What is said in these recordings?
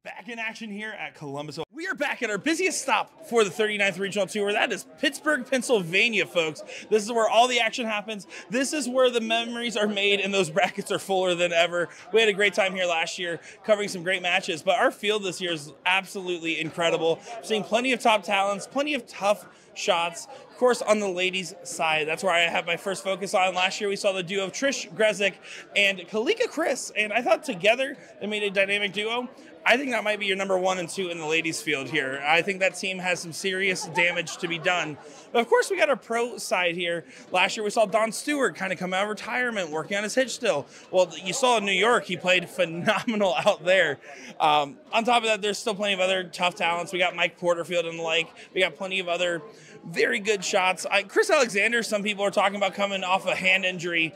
Back in action here at Columbus. We are back at our busiest stop for the 39th Regional Tour. That is Pittsburgh, Pennsylvania, folks. This is where all the action happens. This is where the memories are made and those brackets are fuller than ever. We had a great time here last year covering some great matches, but our field this year is absolutely incredible. We're seeing plenty of top talents, plenty of tough shots. Of course, on the ladies' side, that's where I have my first focus on. Last year, we saw the duo of Trish Grezik and Kalika Chris, and I thought together they made a dynamic duo. I think that might be your number 1 and 2 in the ladies' field here. I think that team has some serious damage to be done. But of course, we got our pro side here. Last year, we saw Don Stewart kind of come out of retirement, working on his hitch still. Well, you saw in New York, he played phenomenal out there. On top of that, there's still plenty of other tough talents. We got Mike Porterfield and the like. We got plenty of other very good shots. Chris Alexander, some people are talking about coming off a hand injury.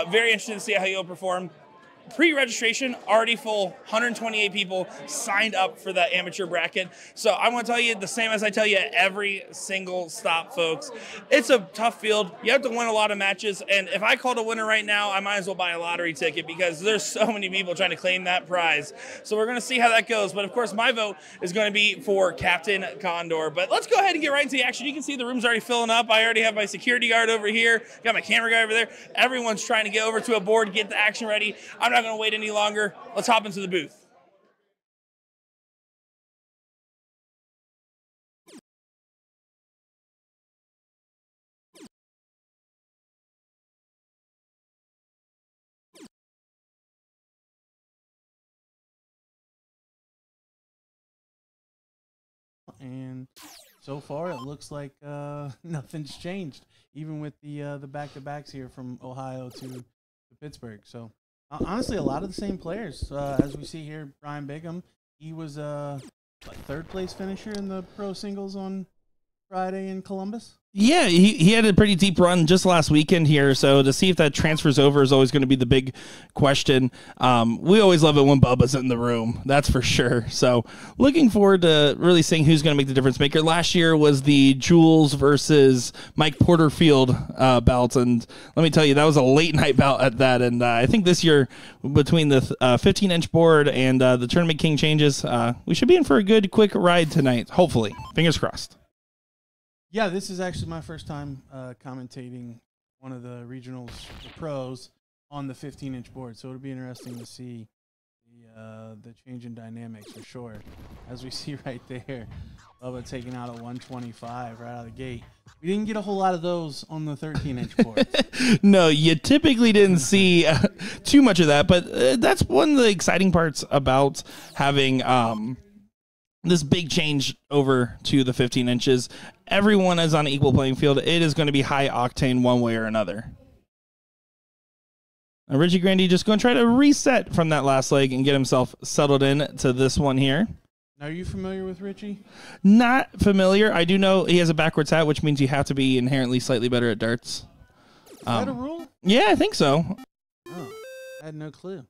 Very interested to see how he'll perform. Pre-registration already full, 128 people signed up for that amateur bracket. So I want to tell you the same as I tell you at every single stop, folks. It's a tough field. You have to win a lot of matches, and if I called a winner right now, I might as well buy a lottery ticket because there's so many people trying to claim that prize. So we're going to see how that goes. But of course, my vote is going to be for Captain Condor. But let's go ahead and get right into the action. You can see the room's already filling up. I already have my security guard over here, got my camera guy over there. Everyone's trying to get over to a board, get the action ready. I'm not going to wait any longer. Let's hop into the booth. And so far, it looks like nothing's changed, even with the back-to-backs here from Ohio to Pittsburgh. So honestly, a lot of the same players. As we see here, Brian Bigham, he was a third-place finisher in the pro singles on Friday in Columbus. Yeah, he had a pretty deep run just last weekend here, so to see if that transfers over is always going to be the big question. We always love it when Bubba's in the room, that's for sure. So looking forward to really seeing who's going to make the difference maker. Last year was the Jules versus Mike Porterfield bout, and let me tell you, that was a late night bout at that, and I think this year, between the 15-inch board and the Tournament King changes, we should be in for a good, quick ride tonight, hopefully. Fingers crossed. Yeah, this is actually my first time commentating one of the regionals, the pros, on the 15-inch board. So it'll be interesting to see the change in dynamics for sure. As we see right there, Bubba taking out a 125 right out of the gate. We didn't get a whole lot of those on the 13-inch board. No, you typically didn't see too much of that, but that's one of the exciting parts about having this big change over to the 15 inches. Everyone is on an equal playing field. It is going to be high octane one way or another. Now, Richie Grandy just going to try to reset from that last leg and get himself settled in to this one here. Are you familiar with Richie? Not familiar. I do know he has a backwards hat, which means you have to be inherently slightly better at darts. Is that a rule? Yeah, I think so. Oh, I had no clue.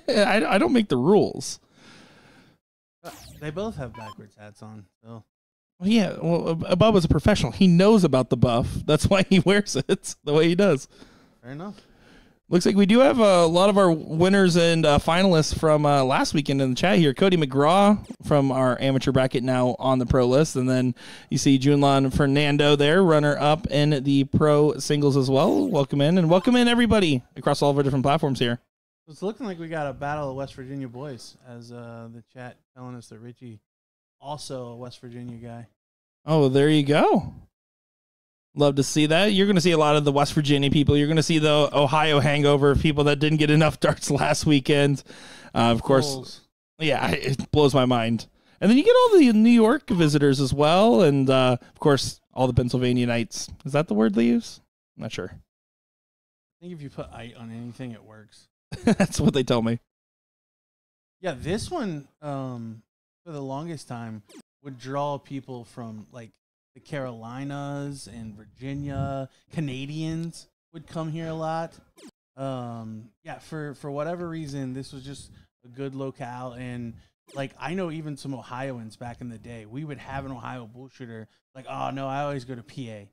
I don't make the rules. They both have backwards hats on. So. Well, yeah, well, Bubba's a professional. He knows about the buff. That's why he wears it the way he does. Fair enough. Looks like we do have a lot of our winners and finalists from last weekend in the chat here. Cody McGraw from our amateur bracket now on the pro list. And then you see Junlan Fernando there, runner-up in the pro singles as well. Welcome in, and welcome in everybody across all of our different platforms here. It's looking like we got a battle of West Virginia boys, as the chat telling us that Richie also a West Virginia guy. Oh, there you go. Love to see that. You're going to see a lot of the West Virginia people. You're going to see the Ohio hangover of people that didn't get enough darts last weekend. Of course, Bulls. Yeah, it blows my mind. And then you get all the New York visitors as well, and of course, all the Pennsylvania Knights. Is that the word they use? I'm not sure. I think if you put "ite" on anything, it works. That's what they tell me. Yeah, this one, for the longest time, would draw people from, like, the Carolinas and Virginia. Canadians would come here a lot. Yeah, for whatever reason, this was just a good locale. And, like, I know even some Ohioans back in the day, we would have an Ohio BullShooter. Like, oh, no, I always go to PA.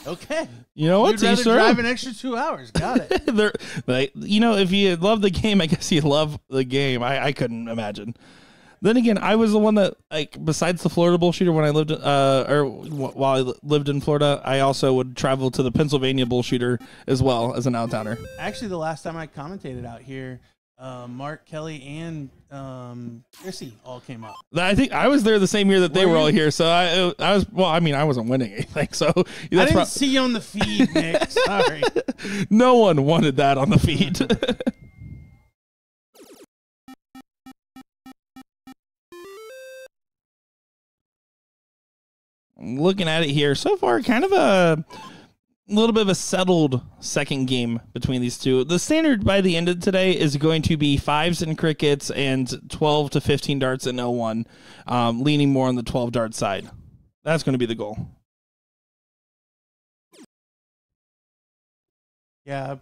Okay. You know what? You'd rather drive an extra 2 hours. Got it. You know, if you love the game, I guess you love the game. I couldn't imagine. Then again, I was the one that, like, besides the Florida BullShooter, when I lived, while I lived in Florida, I also would travel to the Pennsylvania BullShooter as well as an out-towner. Actually, the last time I commentated out here, Mark, Kelly, and Chrissy all came up. I think I was there the same year that they were all here. So I was, well, I mean, I wasn't winning anything. So I didn't see you on the feed, Nick. Sorry. No one wanted that on the feed. Looking at it here, so far, kind of a little bit of a settled second game between these two. The standard by the end of today is going to be 5s in crickets and 12 to 15 darts in 01, leaning more on the 12 dart side. That's going to be the goal. Yeah,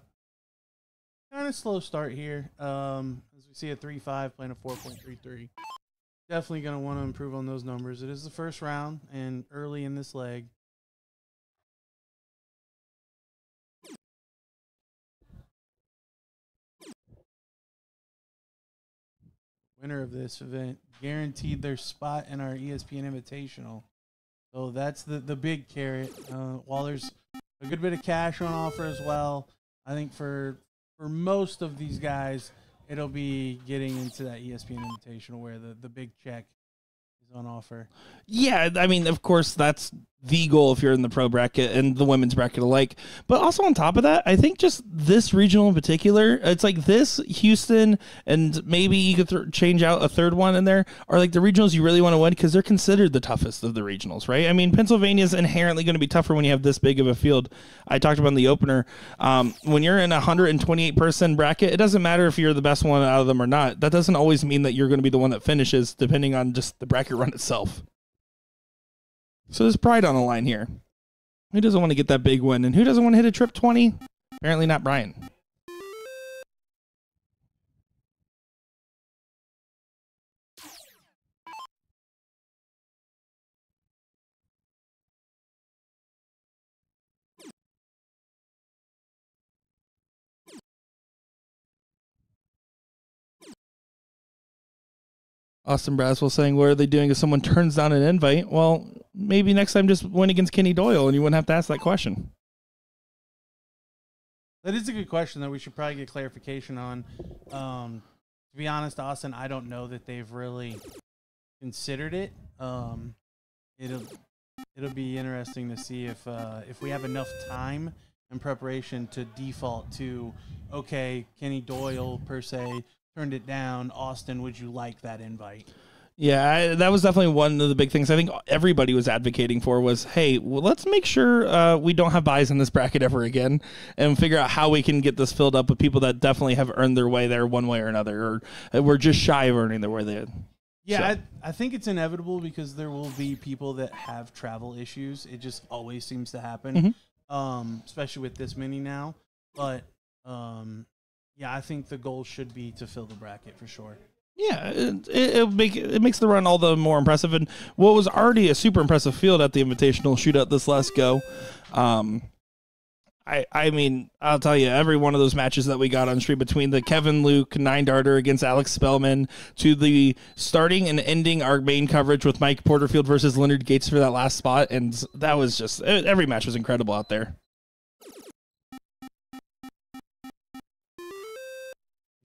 kind of slow start here. As we see a 3.5 playing a 4.33. Definitely going to want to improve on those numbers. It is the first round and early in this leg. Winner of this event guaranteed their spot in our ESPN Invitational. So that's the big carrot. While there's a good bit of cash on offer as well, I think for most of these guys, it'll be getting into that ESPN Invitational where the big check is on offer. Yeah, I mean, of course, that's the goal if you're in the pro bracket and the women's bracket alike. But also on top of that, I think just this regional in particular, it's like this, Houston, and maybe you could change out a third one in there, are like the regionals you really want to win because they're considered the toughest of the regionals, right? I mean, Pennsylvania is inherently going to be tougher when you have this big of a field. I talked about in the opener, when you're in a 128-person bracket, it doesn't matter if you're the best one out of them or not. That doesn't always mean that you're going to be the one that finishes, depending on just the bracket run itself. So there's pride on the line here. Who doesn't want to get that big win? And who doesn't want to hit a trip 20? Apparently not Brian. Austin Braswell saying, what are they doing if someone turns down an invite? Well, maybe next time just win against Kenny Doyle and you wouldn't have to ask that question. That is a good question that we should probably get clarification on. To be honest, Austin, I don't know that they've really considered it. It'll be interesting to see if we have enough time and preparation to default to, okay, Kenny Doyle per se turned it down. Austin, would you like that invite? Yeah, that was definitely one of the big things I think everybody was advocating for was, hey, well, let's make sure we don't have buys in this bracket ever again and figure out how we can get this filled up with people that definitely have earned their way there one way or another, or we're just shy of earning their way there. Yeah, so. I think it's inevitable because there will be people that have travel issues. It just always seems to happen, especially with this many now. But, yeah, I think the goal should be to fill the bracket for sure. Yeah, it makes the run all the more impressive. And what was already a super impressive field at the Invitational shootout this last go, I mean, I'll tell you, every one of those matches that we got on stream between the Kevin Luke 9-darter against Alex Spellman to the starting and ending our main coverage with Mike Porterfield versus Leonard Gates for that last spot, and that was just, every match was incredible out there.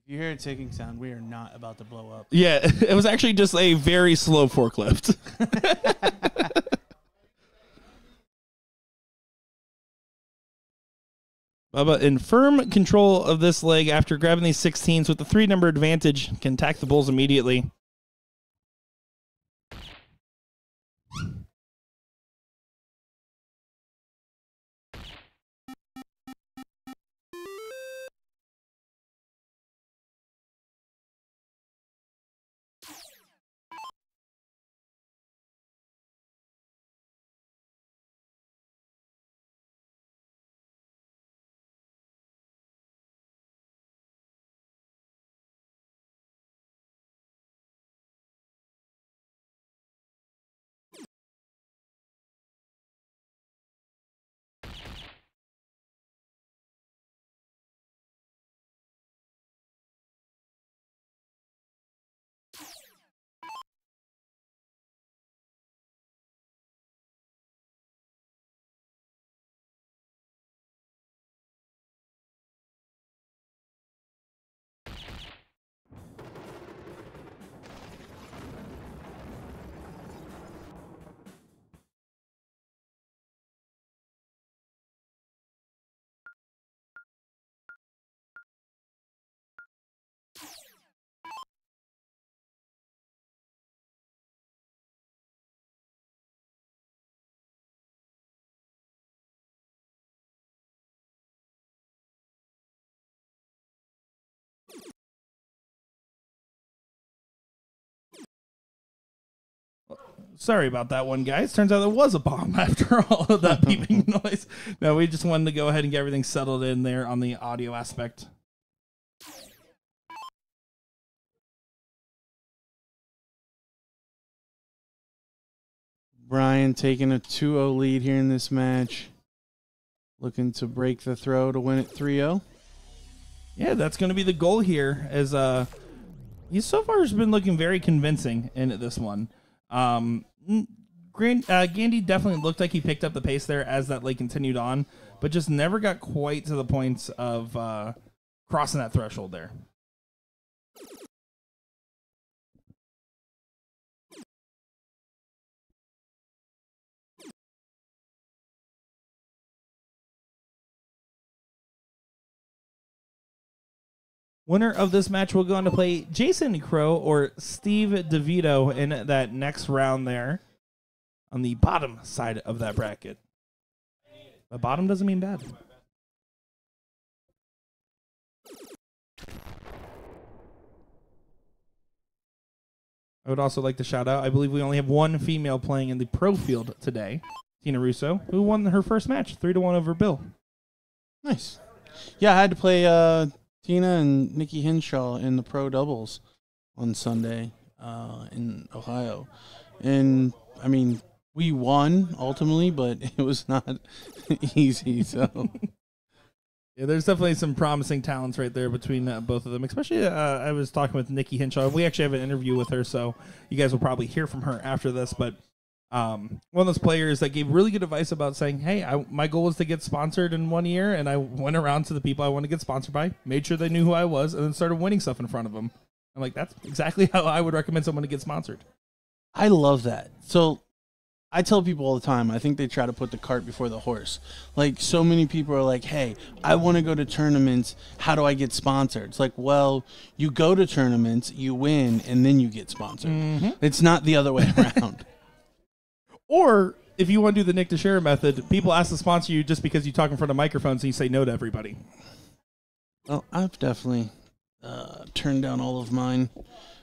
If you hear a ticking sound, we are not about to blow up. Yeah, it was actually just a very slow forklift. Bubba in firm control of this leg after grabbing these 16s with the 3-number advantage, can attack the Bulls immediately. Sorry about that one, guys. Turns out there was a bomb after all of that beeping noise. No, we just wanted to go ahead and get everything settled in there on the audio aspect. Brian taking a 2-0 lead here in this match. Looking to break the throw to win it 3-0. Yeah, that's going to be the goal here, as he so far has been looking very convincing in this one. Gandy definitely looked like he picked up the pace there as that leg continued on, but just never got quite to the point of crossing that threshold there. Winner of this match will go on to play Jason Crow or Steve DeVito in that next round there on the bottom side of that bracket. But bottom doesn't mean bad. I would also like to shout out, I believe we only have one female playing in the pro field today, Tina Russo, who won her first match, 3-1 over Bill. Nice. Yeah, I had to play Tina and Nikki Henshaw in the pro doubles on Sunday in Ohio. And, I mean, we won ultimately, but it was not easy. So, yeah, there's definitely some promising talents right there between both of them. Especially, I was talking with Nikki Henshaw. We actually have an interview with her, so you guys will probably hear from her after this. But one of those players that gave really good advice about saying, hey, my goal was to get sponsored in 1 year, and I went around to the people I want to get sponsored by, made sure they knew who I was, and then started winning stuff in front of them. I'm like, that's exactly how I would recommend someone to get sponsored. I love that. So I tell people all the time, I think they try to put the cart before the horse. Like, so many people are like, hey, I want to go to tournaments. How do I get sponsored? It's like, well, you go to tournaments, you win, and then you get sponsored. Mm-hmm. It's not the other way around. Or if you want to do the Nick Teixeira method, people ask to sponsor you just because you talk in front of microphones and you say no to everybody. Well, I've definitely turned down all of mine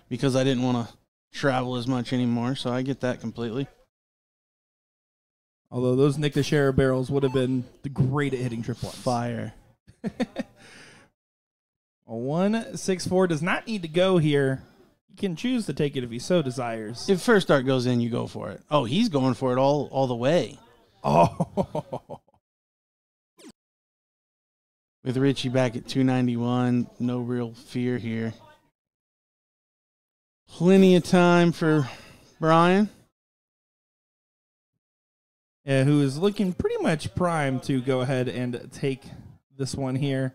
because I didn't want to travel as much anymore, so I get that completely. Although those Nick Teixeira barrels would have been great at hitting triple ones. Fire. A 1-6-4 does not need to go here. You can choose to take it if he so desires. If first dart goes in, you go for it. Oh, he's going for it all the way. Oh. With Richie back at 291, no real fear here. Plenty of time for Brian. Yeah, who is looking pretty much primed to go ahead and take this one here.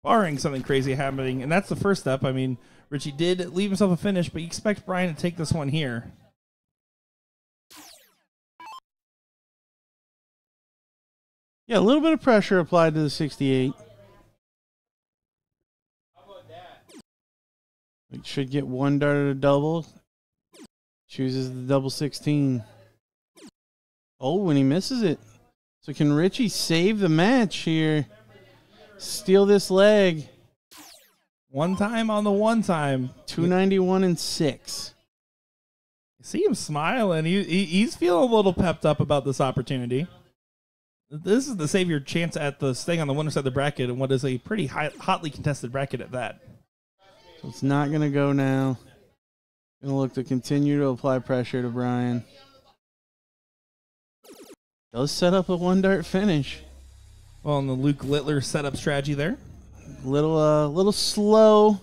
Barring something crazy happening, and that's the first step. I mean, Richie did leave himself a finish, but you expect Brian to take this one here. Yeah, a little bit of pressure applied to the 68. We should get one dart at a double. Chooses the double 16. Oh, when he misses it. So can Richie save the match here? Steal this leg. One time on the one time. 291 and 6. See him smiling. He's feeling a little pepped up about this opportunity. This is to save your chance at the staying on the winner side of the bracket and what is a pretty hotly contested bracket at that. So it's not going to go now. Going to look to continue to apply pressure to Brian. Does set up a one dart finish. Well, in the Luke Littler setup strategy there. Little slow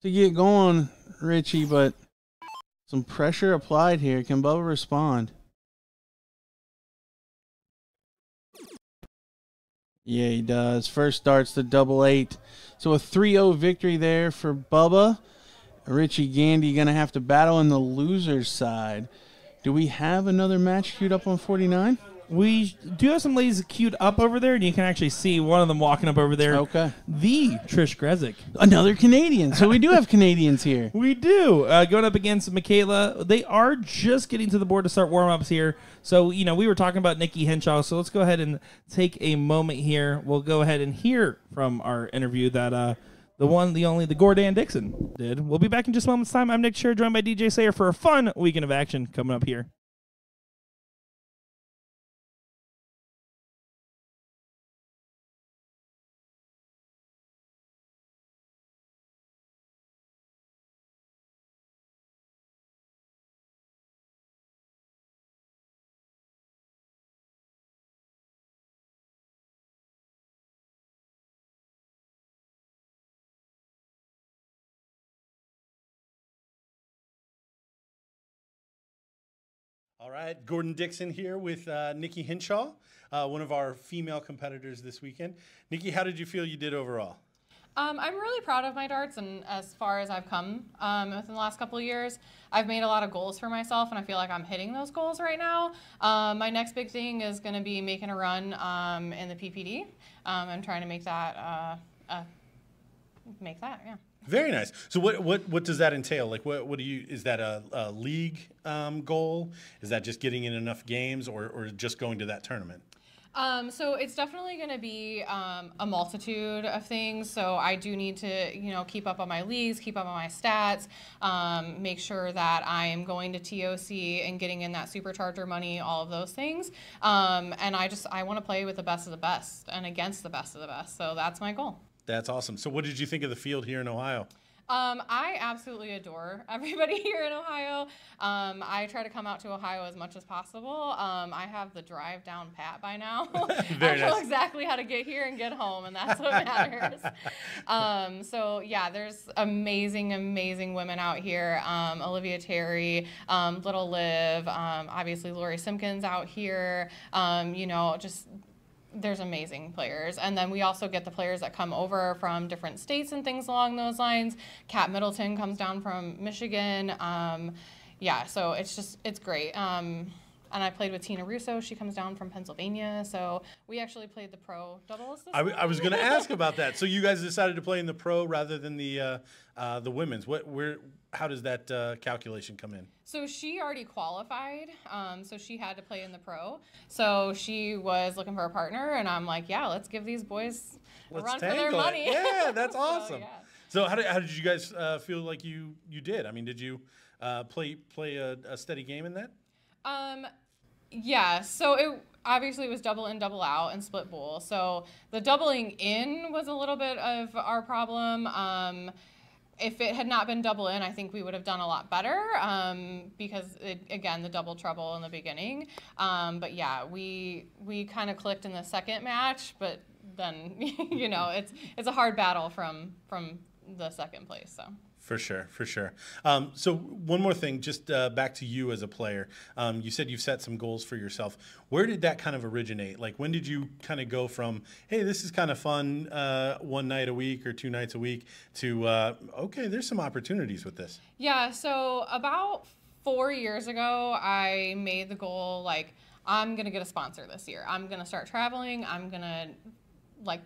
to get going, Richie, but some pressure applied here. Can Bubba respond? Yeah, he does. First starts the double 8. So a 3-0 victory there for Bubba. Richie Gandy going to have to battle in the loser's side. Do we have another match queued up on 49? We do have some ladies queued up over there, and you can actually see one of them walking up over there. Okay. The Trish Grezik. Another Canadian. So we do have Canadians here. We do. Going up against Michaela. They are just getting to the board to start warm-ups here. So, we were talking about Nikki Henshaw, so let's go ahead and take a moment here. We'll go ahead and hear from our interview that the one, the only, the Gordon Dixon did. We'll be back in just a moment's time. I'm Nick Teixeira, joined by DJ Sayer for a fun weekend of action coming up here. All right, Gordon Dixon here with Nikki Henshaw, one of our female competitors this weekend. Nikki, how did you feel you did overall? I'm really proud of my darts and as far as I've come within the last couple of years. I've made a lot of goals for myself, and I feel like I'm hitting those goals right now. My next big thing is going to be making a run in the PPD. I'm trying to make that, yeah. Very nice. So what does that entail? Like what do you, is that a league goal? Is that just getting in enough games or just going to that tournament? So it's definitely going to be a multitude of things. So I do need to, keep up on my leagues, keep up on my stats, make sure that I am going to TOC and getting in that supercharger money, all of those things. And I want to play with the best of the best and against the best of the best. So that's my goal. That's awesome. So what did you think of the field here in Ohio? I absolutely adore everybody here in Ohio. I try to come out to Ohio as much as possible. I have the drive down pat by now. Very I know nice. exactly how to get here and get home, and that's what matters. So yeah, there's amazing, amazing women out here. Olivia Terry, Little Liv, obviously Lori Simpkins out here. Just there's amazing players. And then we also get the players that come over from different states and things along those lines. Kat Middleton comes down from Michigan. So it's great. And I played with Tina Russo. She comes down from Pennsylvania. So we actually played the pro doubles this I was going to ask about that. So you guys decided to play in the pro rather than the women's. How does that calculation come in? So she already qualified, so she had to play in the pro. So she was looking for a partner, and I'm like, yeah, let's give these boys a run for their money. Yeah, that's awesome. Yeah. So how did you guys feel like you did? I mean, did you play a steady game in that? Yeah, so it obviously was double in, double out, and split bowl. So the doubling in was a little bit of our problem. If it had not been double in, I think we would have done a lot better because, again, the double trouble in the beginning. But yeah, we kind of clicked in the second match, but then, it's a hard battle from the second place, so. For sure. So one more thing, just back to you as a player. You said you've set some goals for yourself. Where did that kind of originate? Like, when did you kind of go from, hey, this is kind of fun one night a week or 2 nights a week to, okay, there's some opportunities with this? Yeah, so about 4 years ago, I made the goal, like, I'm going to get a sponsor this year. I'm going to start traveling. I'm going to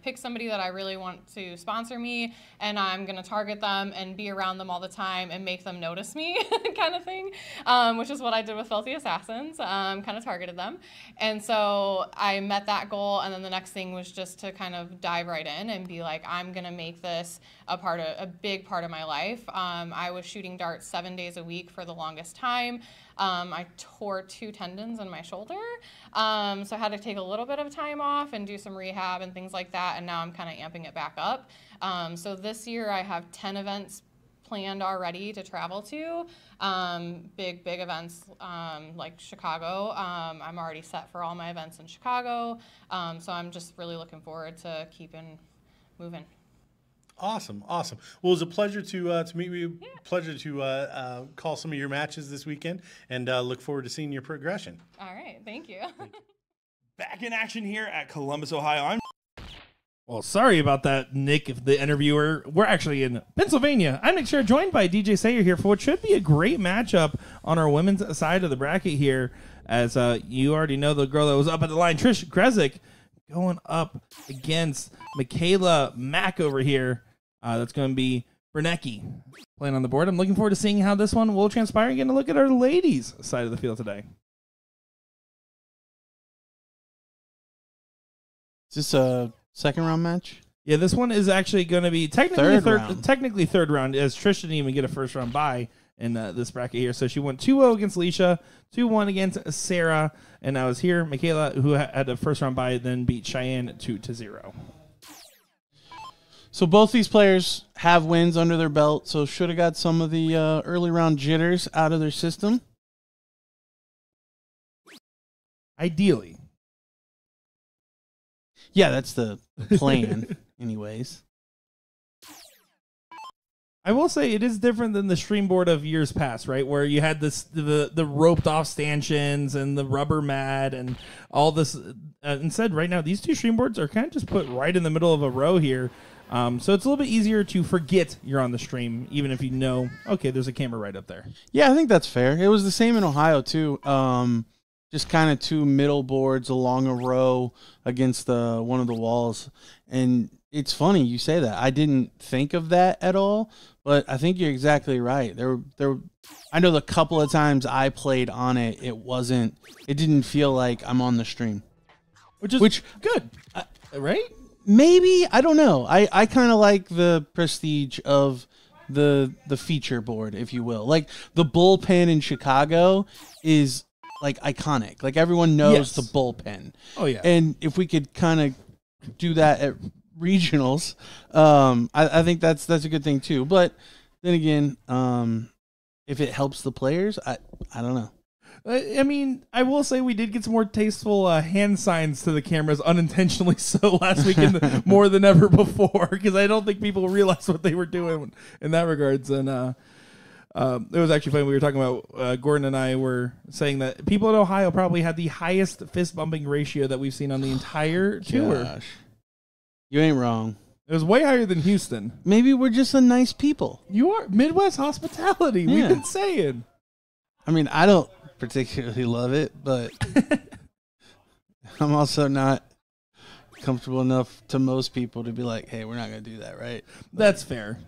pick somebody that I really want to sponsor me, and I'm going to target them and be around them all the time and make them notice me kind of thing, which is what I did with Filthy Assassins, kind of targeted them. And so I met that goal, and then the next thing was just to kind of dive right in and be like, I'm going to make this a big part of my life. I was shooting darts 7 days a week for the longest time. I tore 2 tendons in my shoulder, so I had to take a little bit of time off and do some rehab and things like that, and now I'm kind of amping it back up. So this year I have 10 events planned already to travel to, big events like Chicago. I'm already set for all my events in Chicago, so I'm just really looking forward to keeping moving. Awesome. Well, it was a pleasure to meet you. Yeah. Pleasure to call some of your matches this weekend, and look forward to seeing your progression. All right. Thank you. Back in action here at Columbus, Ohio. Well, sorry about that, Nick, the interviewer. We're actually in Pennsylvania. I'm Nick Scher, joined by DJ Sayer here for what should be a great matchup on our women's side of the bracket here. As you already know, the girl that was up at the line, Trish Grezik, going up against Michaela Mack over here. That's going to be Bernecki playing on the board. I'm looking forward to seeing how this one will transpire and getting a look at our ladies' side of the field today. Is this a second round match? Yeah, this one is actually going to be technically third round, as Trish didn't even get a first round bye in this bracket here. So she went 2-0 against Leisha, 2-1 against Sarah, and now is here. Michaela, who had a first round bye, then beat Cheyenne 2-0. So both these players have wins under their belt, so should have got some of the early round jitters out of their system. Ideally. Yeah, that's the plan anyways. I will say it is different than the stream board of years past, right? Where you had the roped off stanchions and the rubber mat and all this. Instead, right now, these two stream boards are kind of just put right in the middle of a row here. So it's a little bit easier to forget you're on the stream, even if you know, okay, there's a camera right up there. Yeah, I think that's fair. It was the same in Ohio, too. Just kind of 2 middle boards along a row against one of the walls. And it's funny you say that. I didn't think of that at all, but I think you're exactly right. I know the couple of times I played on it, it didn't feel like I'm on the stream. which good, right? maybe, I don't know. I kind of like the prestige of the feature board, if you will. Like the bullpen in Chicago is like iconic. Like everyone knows the bullpen. Oh yeah. And if we could kind of do that at regionals, I think that's a good thing too. But then again, if it helps the players, I don't know. I mean, I will say we did get some more tasteful hand signs to the cameras unintentionally so last weekend more than ever before, because I don't think people realized what they were doing in that regards. And it was actually funny. We were talking about, Gordon and I were saying that people in Ohio probably had the highest fist bumping ratio that we've seen on the entire tour. Gosh. You ain't wrong. It was way higher than Houston. Maybe we're just a nice people. You are Midwest hospitality. We've been saying. I mean, I don't particularly love it, but I'm also not comfortable enough to most people to be like, hey, we're not going to do that, right? That's fair.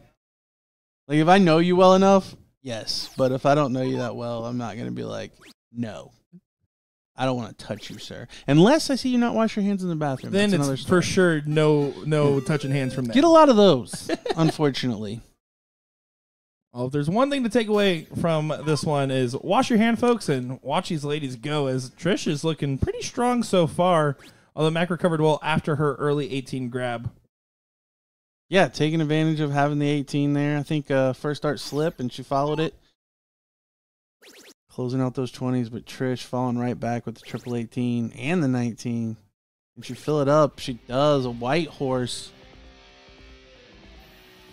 Like, if I know you well enough, yes. But if I don't know you that well, I'm not going to be like, no. I don't want to touch you, sir. Unless I see you not wash your hands in the bathroom. Then that's it's for sure no touching hands from that. Get a lot of those, unfortunately. Well, if there's one thing to take away from this one is wash your hand, folks, and watch these ladies go, as Trish is looking pretty strong so far, although Mac recovered well after her early 18 grab. Yeah, taking advantage of having the 18 there. I think first start slip, and she followed it. Closing out those 20s, but Trish falling right back with the triple 18 and the 19. And she fill it up. She does. A white horse.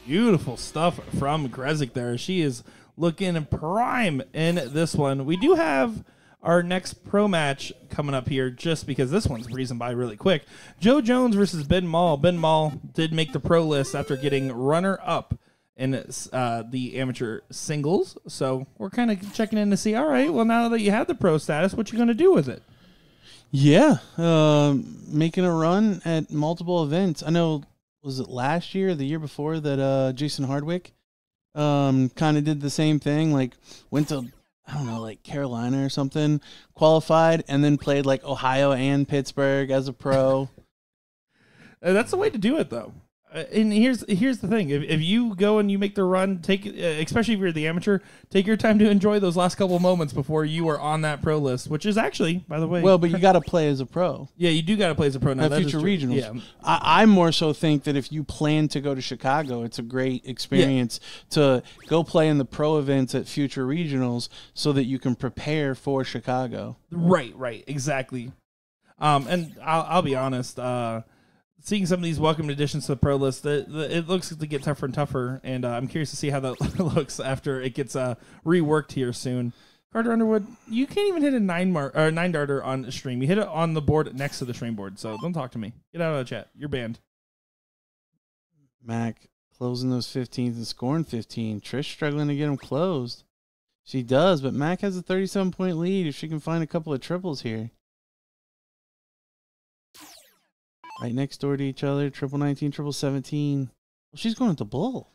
Beautiful stuff from Grezik there. She is looking prime in this one. We do have our next pro match coming up here just because this one's breezing by really quick. Joe Jones versus Ben Mall. Ben Mall did make the pro list after getting runner-up in the amateur singles. So we're kind of checking in to see, all right, well, now that you have the pro status, what you going to do with it? Yeah, making a run at multiple events. I know, was it last year or the year before that Jason Hardwick kind of did the same thing, like went to, I don't know, like Carolina or something, qualified, and then played like Ohio and Pittsburgh as a pro. That's the way to do it, though. And here's the thing: if you go and you make the run, especially if you're the amateur, take your time to enjoy those last couple moments before you are on that pro list, which is actually, by the way, well, but you got to play as a pro. Yeah, you do got to play as a pro now. At future regionals. Yeah. I more so think that if you plan to go to Chicago, it's a great experience to go play in the pro events at future regionals so that you can prepare for Chicago. Right, exactly. And I'll be honest. Seeing some of these welcome additions to the pro list, it looks to get tougher and tougher, and I'm curious to see how that looks after it gets reworked here soon. Carter Underwood, you can't even hit a 9-darter on a stream. You hit it on the board next to the stream board, so don't talk to me. Get out of the chat. You're banned. Mac closing those 15s and scoring 15. Trish struggling to get them closed. She does, but Mac has a 37-point lead if she can find a couple of triples here. Right next door to each other, triple 19, triple 17. Well, she's going with the bull.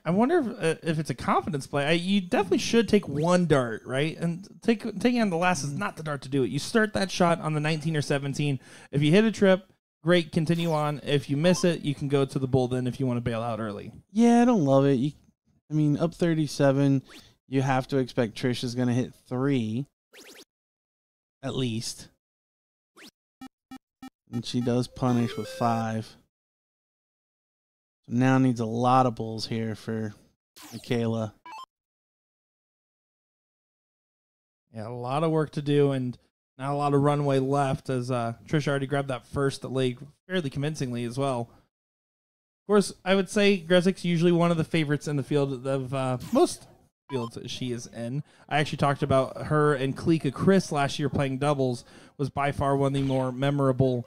I wonder if it's a confidence play. You definitely should take one dart, right? And taking on the last is not the dart to do it. You start that shot on the 19 or 17. If you hit a trip, great, continue on. If you miss it, you can go to the bull then if you want to bail out early. Yeah, I don't love it. I mean, up 37, you have to expect Trish is going to hit 3, at least. And she does punish with 5. So now needs a lot of bulls here for Michaela. Yeah, a lot of work to do and not a lot of runway left as Trish already grabbed that first leg fairly convincingly as well. Of course, I would say Grezik's usually one of the favorites in the field of most fields that she is in. I actually talked about her and Kalika Chris last year playing doubles was by far one of the more memorable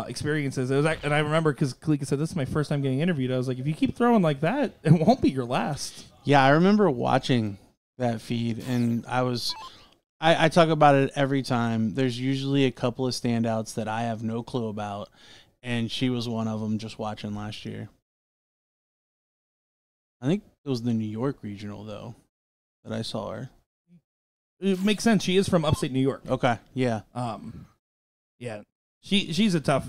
experiences. It was, and I remember because Kalika said, this is my first time getting interviewed. I was like, if you keep throwing like that, it won't be your last. Yeah, I remember watching that feed, and I talk about it every time. There's usually a couple of standouts that I have no clue about, and she was one of them just watching last year. I think it was the New York regional, though, that I saw her. It makes sense. She is from upstate New York. Okay, yeah. Yeah. she's a tough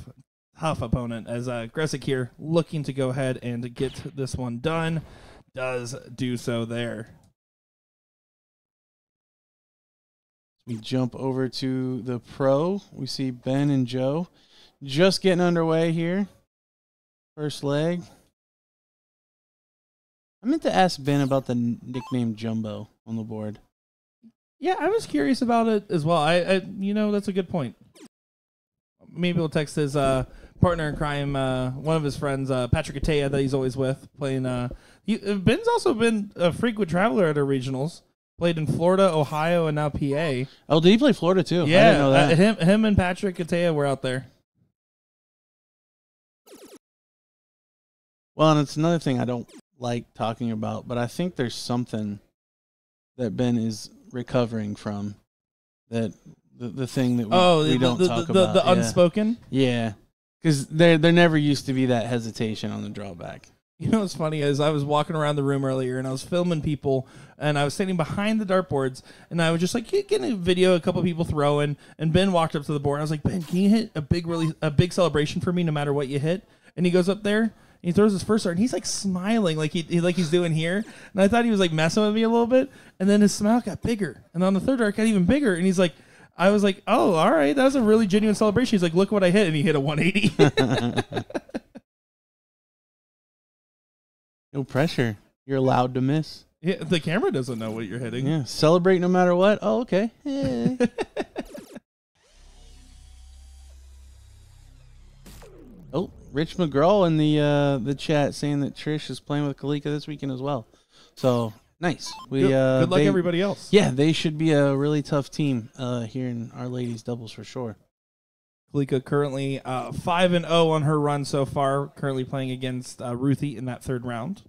opponent, as Gressick here looking to go ahead and get this one done. Does do so there. We jump over to the pro. We see Ben and Joe just getting underway here. First leg. I meant to ask Ben about the nickname Jumbo on the board. Yeah, I was curious about it as well. I that's a good point. Maybe we'll text his partner in crime, one of his friends, Patrick Attea, that he's always with, playing. Ben's also been a frequent traveler at our regionals. Played in Florida, Ohio, and now PA. Oh, did he play Florida too? Yeah, I didn't know that. Him and Patrick Attea were out there. Well, and it's another thing I don't like talking about, but I think there's something that Ben is recovering from. That the thing that we don't talk about. The unspoken? Yeah. Because there never used to be that hesitation on the drawback. You know what's funny is I was walking around the room earlier and I was filming people and I was standing behind the dartboards and I was just like getting a video, a couple of people throwing, and Ben walked up to the board. I was like, Ben, can you hit a big celebration for me no matter what you hit? And he goes up there and he throws his first dart and he's like smiling like he's doing here. And I thought he was like messing with me a little bit. And then his smile got bigger. And on the third dart got even bigger. And he's like, I was like, oh, all right, that was a really genuine celebration. He's like, look what I hit. And he hit a 180. No pressure. You're allowed to miss. Yeah, the camera doesn't know what you're hitting. Yeah, celebrate no matter what. Oh, okay. Yeah. Oh, Rich McGraw in the chat saying that Trish is playing with Kalika this weekend as well. So nice. Good luck, everybody else. Yeah, they should be a really tough team here in our ladies doubles for sure. Kalika currently 5-0 on her run so far, currently playing against Ruthie in that third round.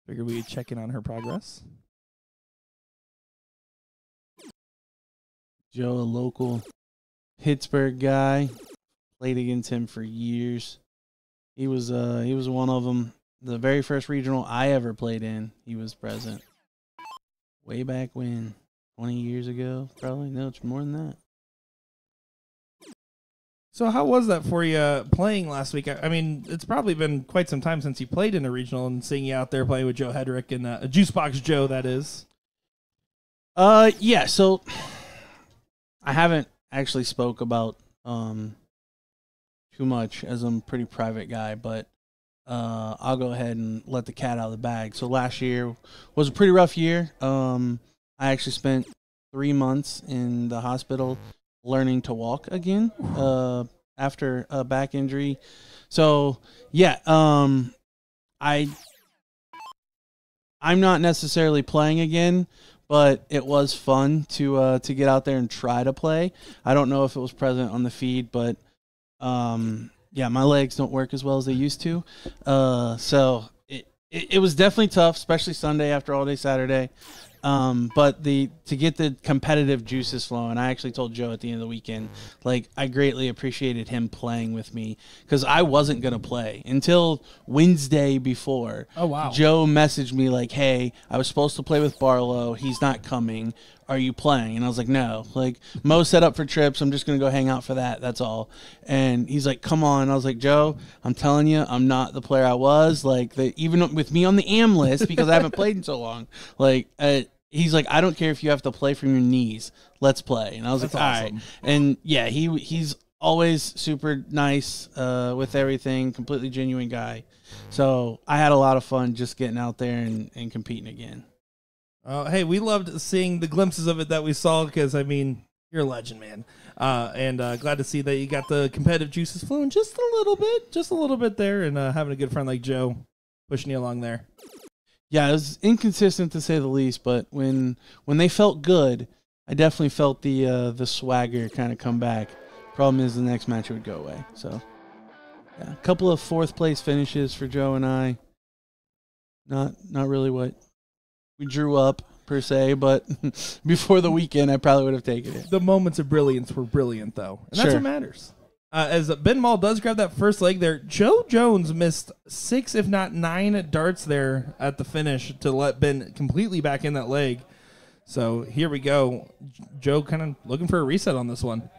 Figured we'd check in on her progress. Joe, a local Pittsburgh guy, played against him for years. He was one of them. The very first regional I ever played in, he was present. Way back when, 20 years ago, probably. No, it's more than that. So how was that for you playing last week? I mean, it's probably been quite some time since you played in a regional, and seeing you out there playing with Joe Hedrick and Juicebox Joe, that is. Yeah, so I haven't actually spoke about too much, as I'm a pretty private guy, but I'll go ahead and let the cat out of the bag. So last year was a pretty rough year. I actually spent 3 months in the hospital learning to walk again after a back injury. So yeah, I'm not necessarily playing again, but it was fun to get out there and try to play. I don't know if it was present on the feed, but yeah, my legs don't work as well as they used to. So it was definitely tough, especially Sunday after all day Saturday. But to get the competitive juices flowing, I actually told Joe at the end of the weekend, like, I greatly appreciated him playing with me because I wasn't going to play until Wednesday before. Oh, wow. Joe messaged me like, hey, I was supposed to play with Barlow. He's not coming. Are you playing? And I was like, no. Like, Mo set up for trips. I'm just going to go hang out for that. That's all. And he's like, come on. I was like, Joe, I'm telling you, I'm not the player I was. Like, even with me on the AM list, because I haven't played in so long, like, he's like, I don't care if you have to play from your knees. Let's play. And I was That's like, all awesome. right. And yeah, he's always super nice with everything, completely genuine guy. So I had a lot of fun just getting out there and competing again. Hey, we loved seeing the glimpses of it that we saw because, I mean, you're a legend, man. And glad to see that you got the competitive juices flowing just a little bit there, and having a good friend like Joe pushing you along there. Yeah, it was inconsistent to say the least, but when they felt good, I definitely felt the swagger kind of come back. Problem is the next match it would go away. So, yeah, a couple of fourth place finishes for Joe and I. Not really what we drew up per se, but before the weekend, I probably would have taken it. The moments of brilliance were brilliant, though, and that's Sure. what matters. As Ben Mall does grab that first leg there, Joe Jones missed 6, if not 9 darts there at the finish to let Ben completely back in that leg. So here we go. Joe kind of looking for a reset on this one.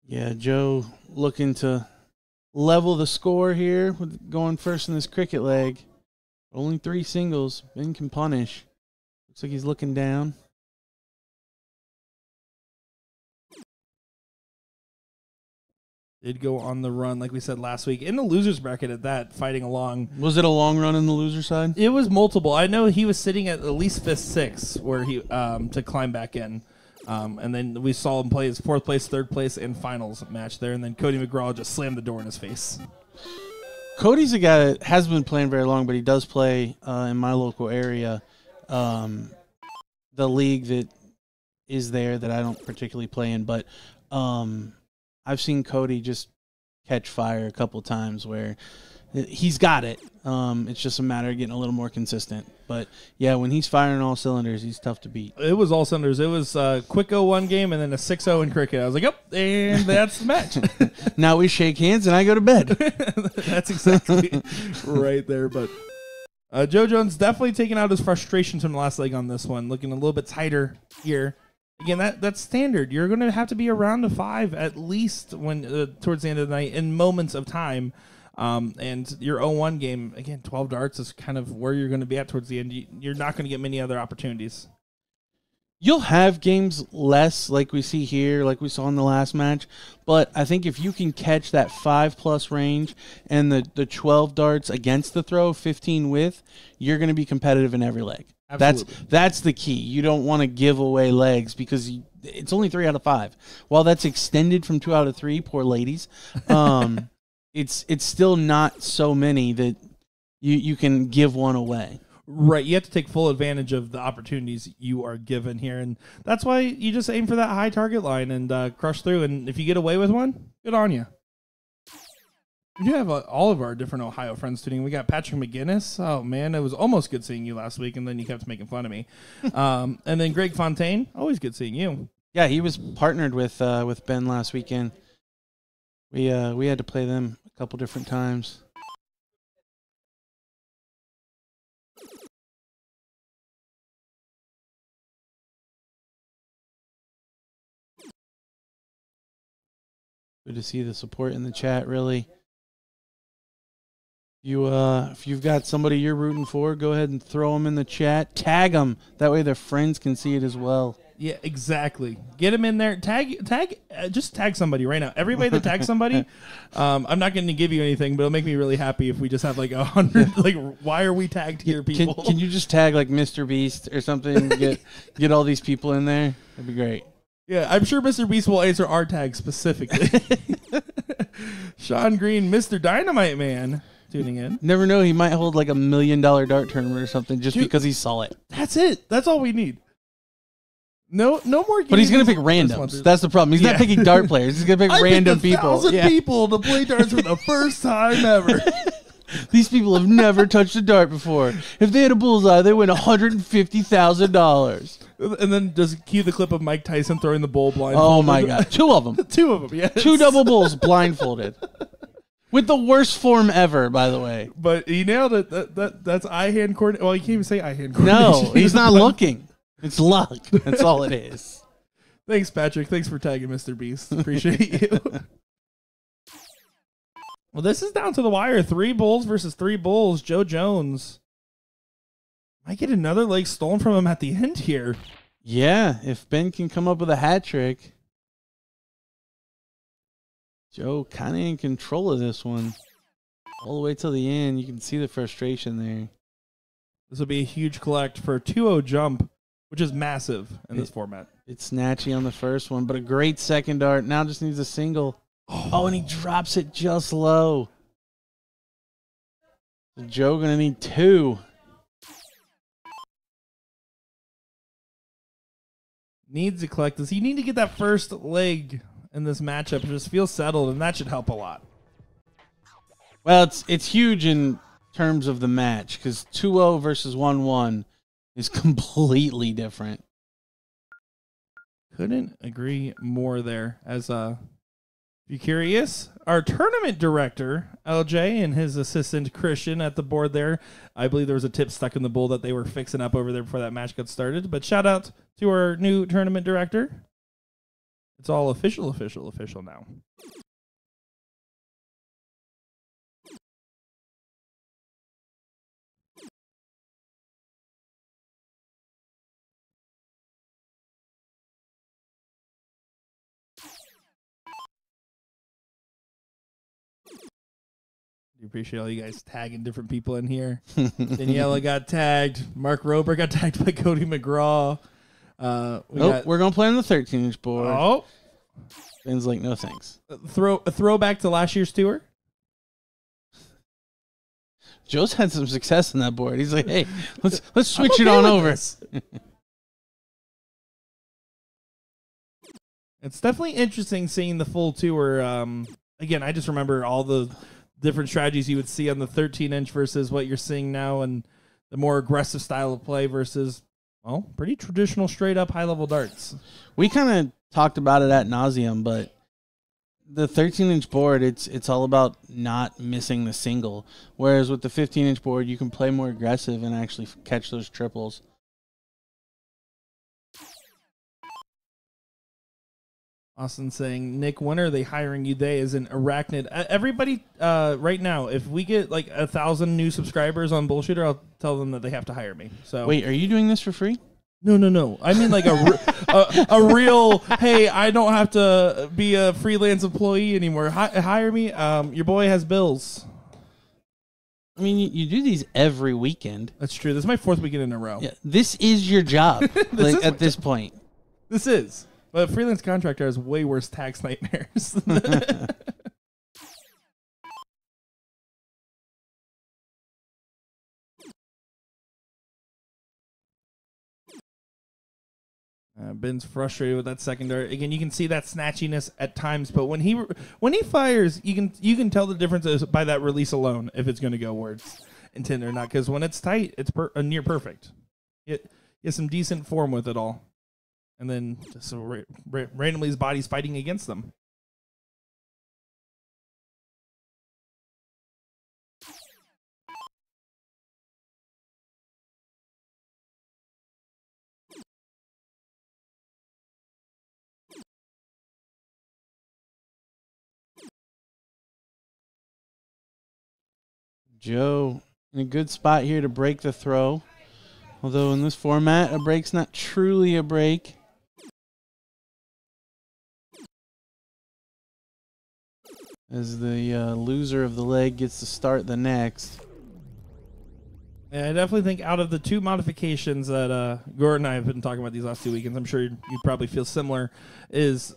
Yeah, Joe looking to level the score here with going first in this cricket leg. Only 3 singles. Ben can punish. Looks like he's looking down. Did go on the run, like we said last week, in the loser's bracket at that, fighting along. Was it a long run on the loser side? It was multiple. I know he was sitting at least 5th, 6th, where he to climb back in. And then we saw him play his 4th place, 3rd place, and finals match there. And then Cody McGraw just slammed the door in his face. Cody's a guy that hasn't been playing very long, but he does play in my local area. The league that is there that I don't particularly play in, but I've seen Cody just catch fire a couple times where he's got it. It's just a matter of getting a little more consistent. But, yeah, when he's firing all cylinders, he's tough to beat. It was all cylinders. It was a quick 0-1 game and then a 6-0 in cricket. I was like, yep, and that's the match. Now we shake hands and I go to bed. That's exactly right there. But Joe Jones definitely taking out his frustrations from the last leg on this one, looking a little bit tighter here. Again, that's standard. You're going to have to be around a 5 at least when towards the end of the night in moments of time. And your 0-1 game, again, 12 darts is kind of where you're going to be at towards the end. You're not going to get many other opportunities. You'll have games less like we see here, like we saw in the last match. But I think if you can catch that 5+ range and the 12 darts against the throw, 15 with, you're going to be competitive in every leg. Absolutely. That's the key. You don't want to give away legs because it's only 3 out of 5. While that's extended from 2 out of 3, poor ladies, it's still not so many that you can give one away. Right, you have to take full advantage of the opportunities you are given here, and that's why you just aim for that high target line and crush through. And if you get away with one, good on you. We do have all of our different Ohio friends tuning in. We got Patrick McGinnis. Oh, man, it was almost good seeing you last week, and then you kept making fun of me. And then Greg Fontaine, always good seeing you. Yeah, he was partnered with Ben last weekend. We had to play them a couple different times. Good to see the support in the chat, really. If you've got somebody you're rooting for, go ahead and throw them in the chat. Tag them. That way their friends can see it as well. Yeah, exactly. Get them in there. Just tag somebody right now. Everybody that tags somebody, I'm not going to give you anything, but it'll make me really happy if we just have like 100. Like, why are we tagged here, people? Can you just tag like Mr. Beast or something? get all these people in there. That'd be great. Yeah, I'm sure Mr. Beast will answer our tag specifically. Sean Green, Mr. Dynamite Man, tuning in. Never know, he might hold like $1 million dart tournament or something just because he saw it. That's it. That's all we need. No more games. But he's going to pick randoms. That's the problem. He's not picking dart players. He's going to pick random people. 1,000 people to play darts for the first time ever. These people have never touched a dart before. If they had a bullseye, they win $150,000. And then just cue the clip of Mike Tyson throwing the bull blindfolded. Oh, my God. 2 of them. 2 of them, yes. 2 double bulls blindfolded. With the worst form ever, by the way. But he nailed it. That's eye-hand coordination. Well, you can't even say eye-hand coordination. No, he's not looking. It's luck. That's all it is. Thanks, Patrick. Thanks for tagging Mr. Beast. Appreciate you. Well, this is down to the wire. 3 bulls versus 3 bulls. Joe Jones might get another leg stolen from him at the end here. Yeah, if Ben can come up with a hat trick. Joe kind of in control of this one. All the way till the end. You can see the frustration there. This will be a huge collect for a 2-0 jump, which is massive in this format. It's snatchy on the first one, but a great second dart. Now just needs a single. Oh, and he drops it just low. Joe going to need 2. Needs to collect this. You need to get that first leg in this matchup. Just feel settled, and that should help a lot. Well, it's huge in terms of the match because 2-0 versus 1-1 is completely different. Couldn't agree more there. As if you're curious, our tournament director, LJ, and his assistant, Christian, at the board there. I believe there was a tip stuck in the bowl that they were fixing up over there before that match got started. But shout out to our new tournament director. It's all official now. I appreciate all you guys tagging different people in here. Daniela got tagged. Mark Rober got tagged by Cody McGraw. We're going to play on the 13-inch board. Oh. Ben's like, no thanks. A throwback to last year's tour. Joe's had some success on that board. He's like, hey, let's switch it on over. It's definitely interesting seeing the full tour. Again, I just remember all the different strategies you would see on the 13-inch versus what you're seeing now, and the more aggressive style of play versus, well, pretty traditional, straight-up high-level darts. We kind of talked about it ad nauseum, but the 13-inch board, it's all about not missing the single, whereas with the 15-inch board, you can play more aggressive and actually catch those triples. Austin saying, Nick, when are they hiring you? They as an arachnid. Everybody, right now, if we get like 1,000 new subscribers on BullShooter, I'll tell them that they have to hire me. So wait, are you doing this for free? No. I mean like a real. Hey, I don't have to be a freelance employee anymore. Hire me. Your boy has bills. I mean, you do these every weekend. That's true. This is my 4th weekend in a row. Yeah, this is your job. At this point, this is. But a freelance contractor has way worse tax nightmares. Ben's frustrated with that second dart. Again, you can see that snatchiness at times, but when he fires, you can tell the difference by that release alone if it's going to go where it's intended or not. Because when it's tight, it's near perfect. It has some decent form with it all. And then just randomly his body's fighting against them. Joe in a good spot here to break the throw. Although in this format, a break's not truly a break. As the loser of the leg gets to start the next. Yeah, I definitely think out of the two modifications that Gordon and I have been talking about these last 2 weekends, I'm sure you probably feel similar, is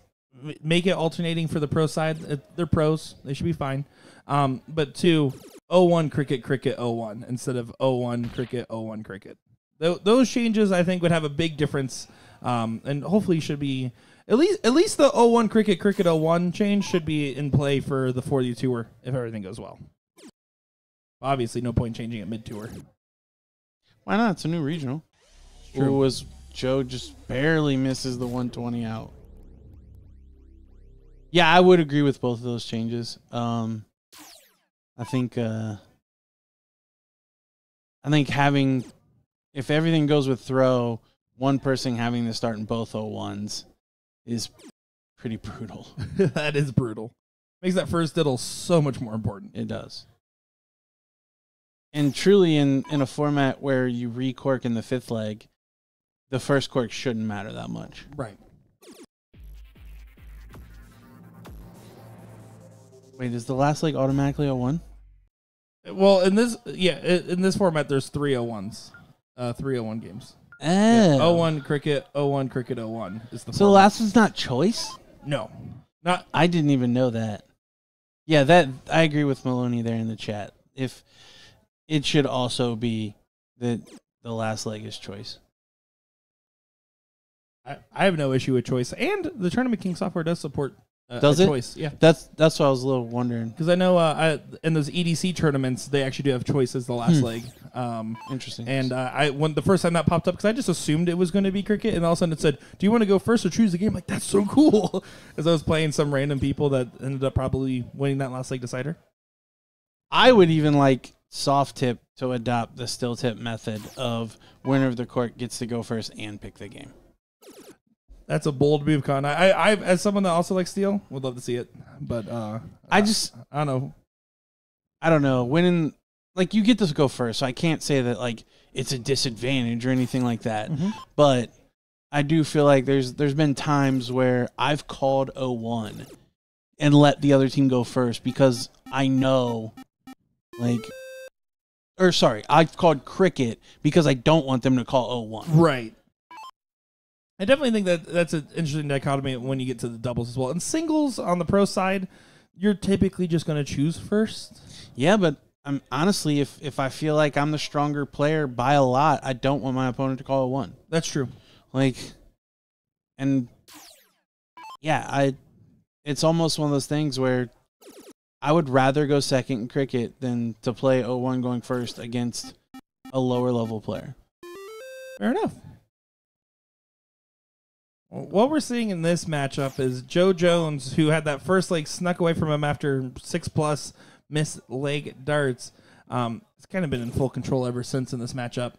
make it alternating for the pro side. They're pros. They should be fine. But 2, 0-1 cricket, 0-1 instead of 0-1 cricket, 0-1 cricket. Those changes, I think, would have a big difference, and hopefully should be at least the 0-1 cricket 0-1 change should be in play for the 4U tour if everything goes well. Obviously, no point changing it mid-tour. Why not? It's a new regional. True. Was Joe just barely misses the 120 out. Yeah, I would agree with both of those changes. I think having, if everything goes with throw, one person having to start in both 0-1s is pretty brutal. That is brutal. Makes that first diddle so much more important. It does. And truly, in a format where you recork in the 5th leg, the first cork shouldn't matter that much. Right. Wait, is the last leg automatically 0-1? Well, in this format, there's 3 0-1s, 3 0-1 games. Oh. Yeah, 0-1 cricket, 0-1 cricket, 0-1 is the. So the last one's not choice? No, not. I didn't even know that. Yeah, that I agree with Maloney there in the chat. If it should also be that the last leg is choice. I have no issue with choice, and the Tournament King software does support. Does it? Choice, yeah. That's what I was a little wondering. Because I know in those EDC tournaments, they actually do have choice as the last leg. Interesting. And when the first time that popped up, because I just assumed it was going to be cricket, and all of a sudden it said, "Do you want to go first or choose the game?" Like, that's so cool. As I was playing some random people that ended up probably winning that last leg decider. I would even like soft tip to adopt the still tip method of winner of the court gets to go first and pick the game. That's a bold move, Con. I as someone that also likes steel, would love to see it, but I don't know. I don't know. Winning, like, you get to go first, so I can't say that like it's a disadvantage or anything like that. But I do feel like there's been times where I've called 0-1 and let the other team go first because I know, I've called cricket because I don't want them to call 0-1. Right. I definitely think that's an interesting dichotomy when you get to the doubles as well. And singles on the pro side, you're typically just going to choose first. Yeah, but honestly, if I feel like I'm the stronger player by a lot, I don't want my opponent to call 1. That's true. It's almost one of those things where I would rather go second in cricket than to play 0-1 going first against a lower level player. Fair enough. What we're seeing in this matchup is Joe Jones, who had that first leg snuck away from him after 6+ missed leg darts. It's kind of been in full control ever since in this matchup.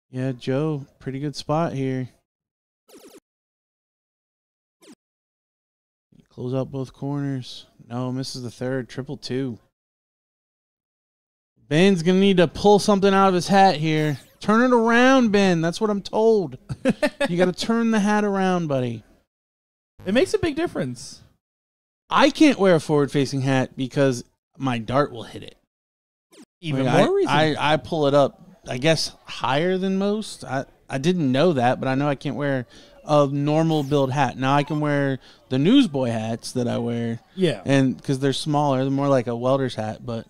Yeah, Joe, pretty good spot here. Close out both corners. No, misses the third. 2-2. Ben's going to need to pull something out of his hat here. Turn it around, Ben. That's what I'm told. You got to turn the hat around, buddy. It makes a big difference. I can't wear a forward-facing hat because my dart will hit it. Even more reason. I pull it up, I guess, higher than most. I didn't know that, but I know I can't wear a normal build hat. Now I can wear the newsboy hats that I wear. Yeah. And because they're smaller, they're more like a welder's hat. But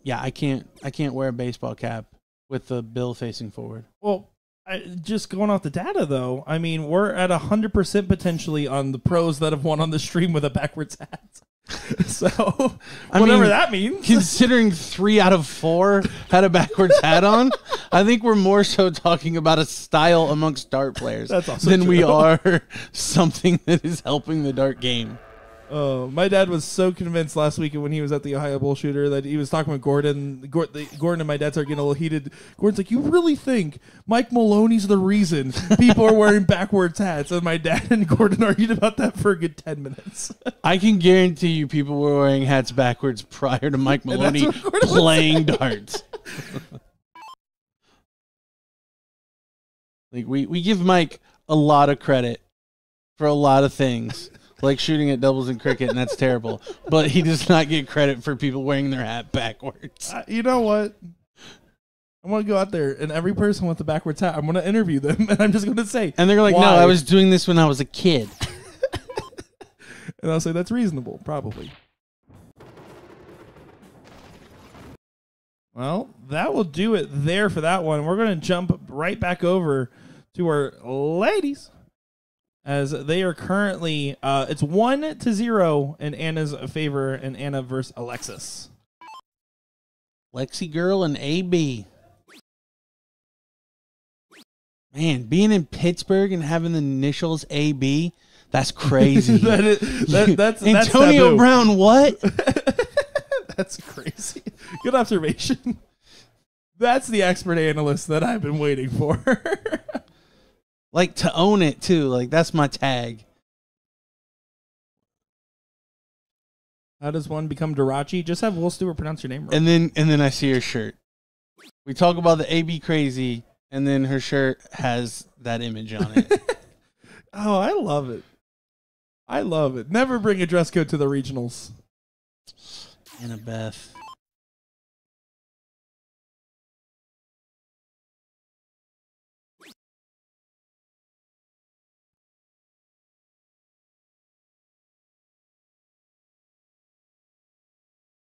yeah, I can't wear a baseball cap with the bill facing forward. Well, just going off the data though, I mean, we're at 100% potentially on the pros that have won on the stream with a backwards hat. So whatever that means. Considering 3 out of 4 had a backwards hat on, I think we're more so talking about a style amongst dart players than we are something that is helping the dart game. Oh, my dad was so convinced last week when he was at the Ohio BullShooter that he was talking with Gordon. Gordon and my dad started getting a little heated. Gordon's like, "You really think Mike Maloney's the reason people are wearing backwards hats?" And my dad and Gordon argued about that for a good 10 minutes. I can guarantee you people were wearing hats backwards prior to Mike Maloney playing darts. Like we give Mike a lot of credit for a lot of things. Like shooting at doubles in cricket, and that's terrible. But he does not get credit for people wearing their hat backwards. You know what? I'm going to go out there, and every person with the backwards hat, I'm going to interview them, and I'm just going to say, and they're like, why? "No, I was doing this when I was a kid." And I'll say, that's reasonable, probably. Well, that will do it there for that one. We're going to jump right back over to our ladies, as they are currently, it's 1-0 in Anna's favor, and Anna versus Alexis. Lexi Girl and AB. Man, being in Pittsburgh and having the initials AB, that's crazy. That's Antonio taboo. Brown, what? That's crazy. Good observation. That's the expert analyst that I've been waiting for. Like, to own it, too. Like, that's my tag. How does one become Dirachi? Just have Will Stewart pronounce your name right. And then I see her shirt. We talk about the AB crazy, and then her shirt has that image on it. Oh, I love it. I love it. Never bring a dress code to the regionals. Annabeth.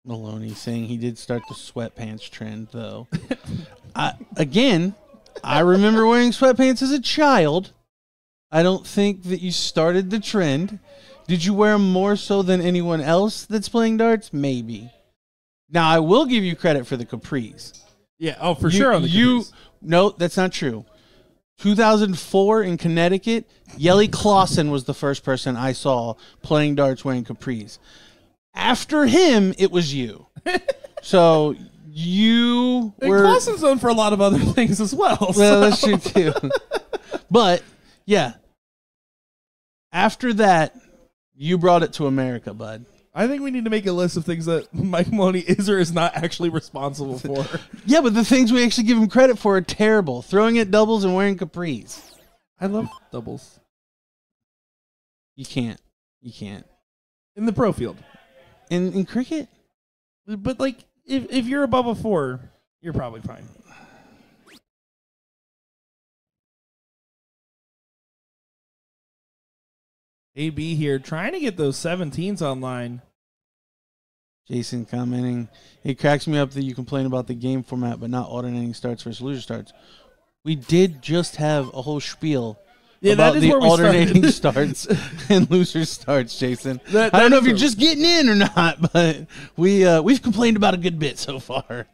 Maloney saying he did start the sweatpants trend, though. I remember wearing sweatpants as a child. I don't think that you started the trend. Did you wear them more so than anyone else that's playing darts? Maybe. Now, I will give you credit for the capris. Yeah, oh, for sure on the capris. No, that's not true. 2004 in Connecticut, Yelly Clausen was the first person I saw playing darts wearing capris. After him, it was you. So you And were... Clausen's known for a lot of other things as well. Well, that's true, too. But, yeah. After that, you brought it to America, bud. I think we need to make a list of things that Mike Maloney is or is not actually responsible for. Yeah, but the things we actually give him credit for are terrible. Throwing at doubles and wearing capris. I love doubles. You can't. You can't. In the pro field. In cricket? But, like, if you're above a 4, you're probably fine. AB here trying to get those 17s online. Jason commenting, it cracks me up that you complain about the game format but not alternating starts versus loser starts. We did just have a whole spiel about the alternating starts and loser starts, Jason. I don't know if you're just getting in or not, but we've complained about a good bit so far.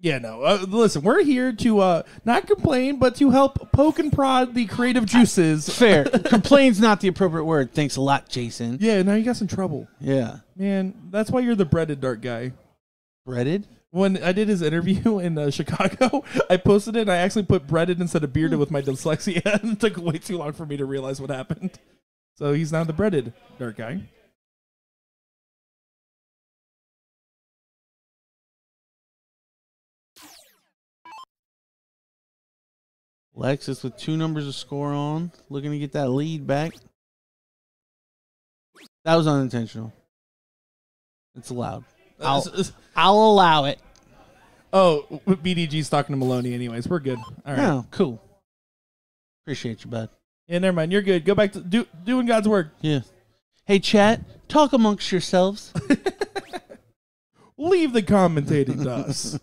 Yeah, no. Listen, we're here to not complain, but to help poke and prod the creative juices. Fair. Complain's not the appropriate word. Thanks a lot, Jason. Yeah, now you got some trouble. Yeah. Man, that's why you're the breaded dart guy. Breaded? When I did his interview in Chicago, I posted it and I actually put breaded instead of bearded with my dyslexia, and it took way too long for me to realize what happened. So he's now the breaded dart guy. Lexus with 2 numbers to score on, looking to get that lead back. That was unintentional. It's allowed. I'll allow it. Oh, BDG's talking to Maloney anyways. We're good. All right. Oh, cool. Appreciate you, bud. Yeah, never mind. You're good. Go back to doing God's work. Yeah. Hey, chat, talk amongst yourselves. Leave the commentating to us.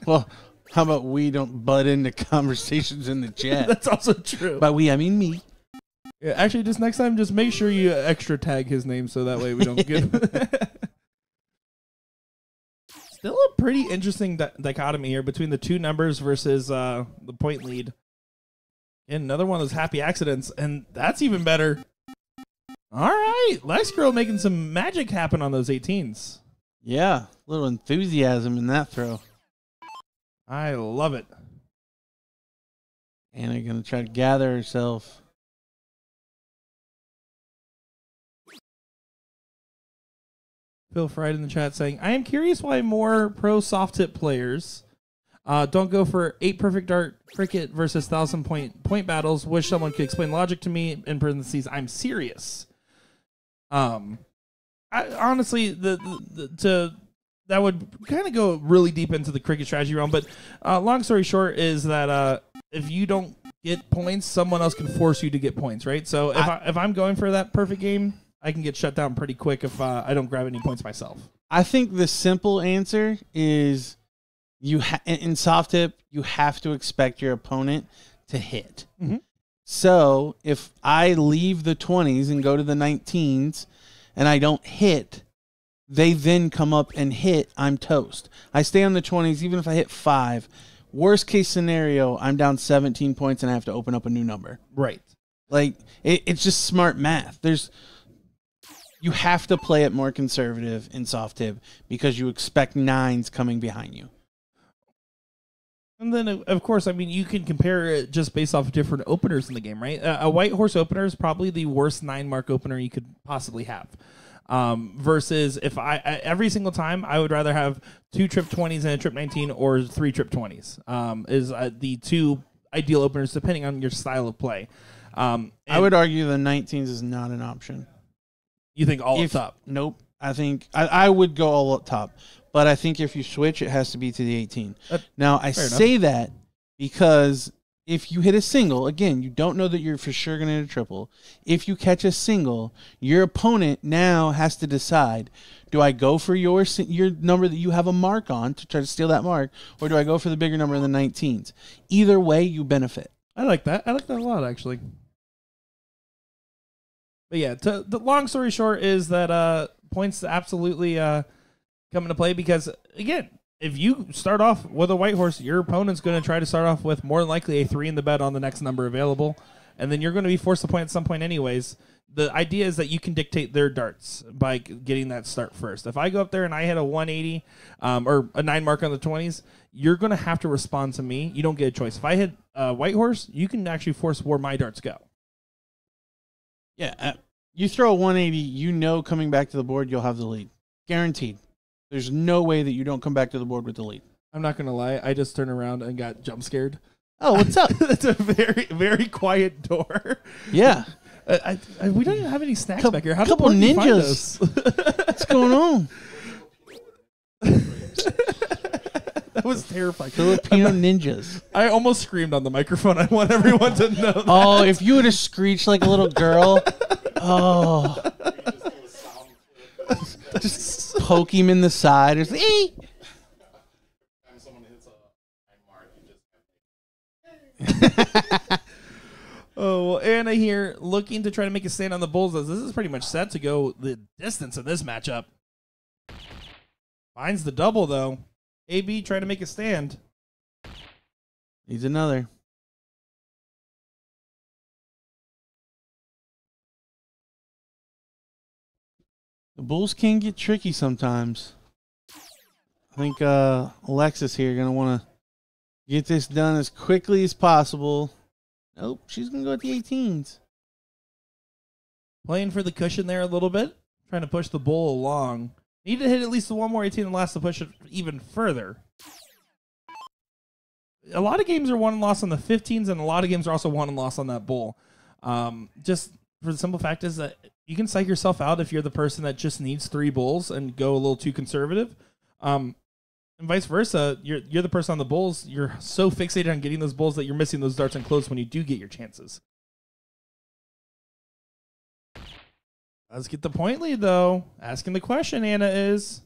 Well, how about we don't butt into conversations in the chat? That's also true. By we, I mean me. Yeah, actually, just next time, just make sure you extra tag his name so that way we don't get... Still a pretty interesting dichotomy here between the 2 numbers versus the point lead. And another one of those happy accidents, and that's even better. All right, Lex Girl making some magic happen on those 18s. Yeah, a little enthusiasm in that throw. I love it. Anna going to try to gather herself. Phil Fried in the chat saying, I am curious why more pro soft tip players don't go for 8 perfect dart cricket versus 1,000 point battles. Wish someone could explain logic to me. In parentheses, I'm serious. Honestly, that would kind of go really deep into the cricket strategy realm. But long story short is that if you don't get points, someone else can force you to get points, right? So if I'm going for that perfect game, I can get shut down pretty quick if I don't grab any points myself. I think the simple answer is in soft tip, you have to expect your opponent to hit. Mm-hmm. So if I leave the 20s and go to the 19s and I don't hit, they then come up and hit, I'm toast. I stay on the 20s even if I hit 5. Worst case scenario, I'm down 17 points and I have to open up a new number. Right. Like, it's just smart math. You have to play it more conservative in soft tip because you expect 9s coming behind you. And then, of course, I mean, you can compare it just based off of different openers in the game, right? A white horse opener is probably the worst 9-mark opener you could possibly have. Versus if every single time, I would rather have 2 trip 20s and a trip 19 or 3 trip 20s is the 2 ideal openers depending on your style of play. I would argue the 19s is not an option. You think all up top? Nope. I think I would go all up top. But I think if you switch, it has to be to the 18. Now, I say that because if you hit a single, again, you don't know that you're for sure going to hit a triple. If you catch a single, your opponent now has to decide, do I go for your number that you have a mark on to try to steal that mark, or do I go for the bigger number in the 19s? Either way, you benefit. I like that. I like that a lot, actually. But yeah, the long story short is that points absolutely come into play because, again, if you start off with a white horse, your opponent's going to try to start off with more than likely a 3 in the bed on the next number available, and then you're going to be forced to point at some point anyways. the idea is that you can dictate their darts by getting that start first. If I go up there and I hit a 180 or a 9 mark on the 20s, you're going to have to respond to me. You don't get a choice. If I hit White Horse, you can actually force where my darts go. Yeah, you throw a 180, you know coming back to the board you'll have the lead. Guaranteed. There's no way that you don't come back to the board with the lead. I'm not going to lie. I just turned around and got jump scared. Oh, what's up? It's a very, very quiet door. Yeah. We don't even have any snacks back here. How couple did find ninjas. us? What's going on? That was terrifying. Filipino ninjas. I almost screamed on the microphone. I want everyone to know that. Oh, if you would have screeched like a little girl. Oh. Just poke him in the side. It's like, Oh, well, Anna here looking to try to make a stand on the Bulls. This is pretty much set to go the distance of this matchup. Finds the double, though. AB trying to make a stand. Needs another. The Bulls can get tricky sometimes. I think Alexis here going to want to get this done as quickly as possible. Nope, she's going to go with the 18s. Playing for the cushion there a little bit. Trying to push the Bull along. Need to hit at least one more 18 and last to push it even further. A lot of games are won and lost on the 15s, and a lot of games are also won and lost on that Bull. Just for the simple fact is that you can psych yourself out if you're the person that just needs 3 Bulls and go a little too conservative. And vice versa, you're the person on the Bulls. You're so fixated on getting those Bulls that you're missing those darts and close when you do get your chances. Let's get the point lead, though. Asking the question, Anna is.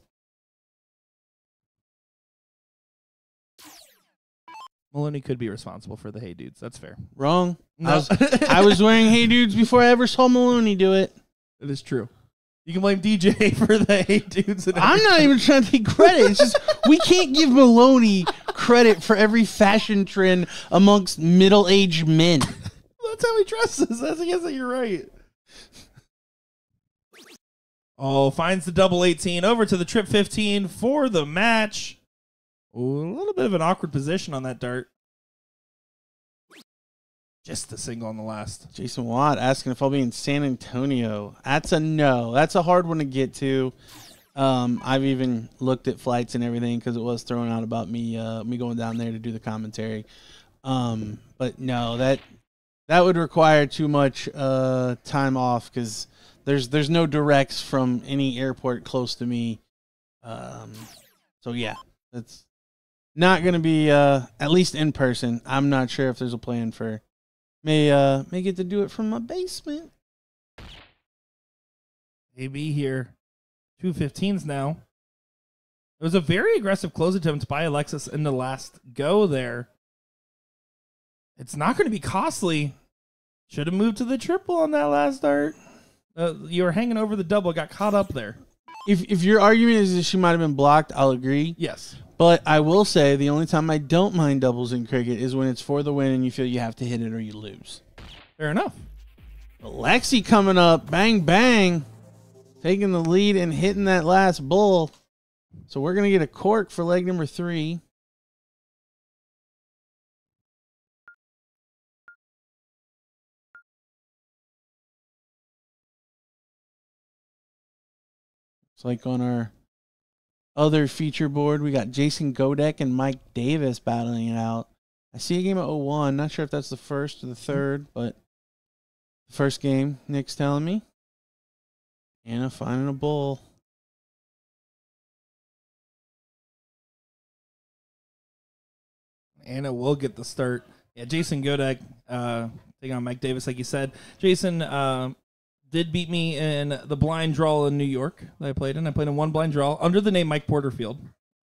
Maloney could be responsible for the Hey Dudes. That's fair. Wrong. No. I was wearing Hey Dudes before I ever saw Maloney do it. It is true. You can blame DJ for the Hey Dudes. And I'm not even trying to take credit. It's just we can't give Maloney credit for every fashion trend amongst middle-aged men. That's how he dresses. I guess that you're right. Oh, finds the double 18 over to the trip 15 for the match. Ooh, a little bit of an awkward position on that dart. Just the single on the last. Jason Watt asking if I'll be in San Antonio. That's a no. That's a hard one to get to. I've even looked at flights and everything because it was thrown out about me going down there to do the commentary. But no, that would require too much time off because there's no directs from any airport close to me. So yeah, that's not going to be at least in person. I'm not sure if there's a plan for may get to do it from my basement. AB here. 2 15s now. It was a very aggressive close attempt by Alexis in the last go there. It's not going to be costly. Should have moved to the triple on that last dart. You were hanging over the double, got caught up there. If your argument is that she might have been blocked, I'll agree. Yes. But I will say the only time I don't mind doubles in cricket is when it's for the win and you feel you have to hit it or you lose. Fair enough. Lexi coming up, bang, bang, taking the lead and hitting that last bull. So we're going to get a cork for leg number 3. It's like on our other feature board, we got Jason Godek and Mike Davis battling it out. I see a game at 0-1. Not sure if that's the first or the third, but the first game, Nick's telling me. Anna finding a bull. Anna will get the start. Yeah, Jason Godek taking on Mike Davis, like you said. Jason did beat me in the blind draw in New York that I played in. I played in one blind draw under the name Mike Porterfield.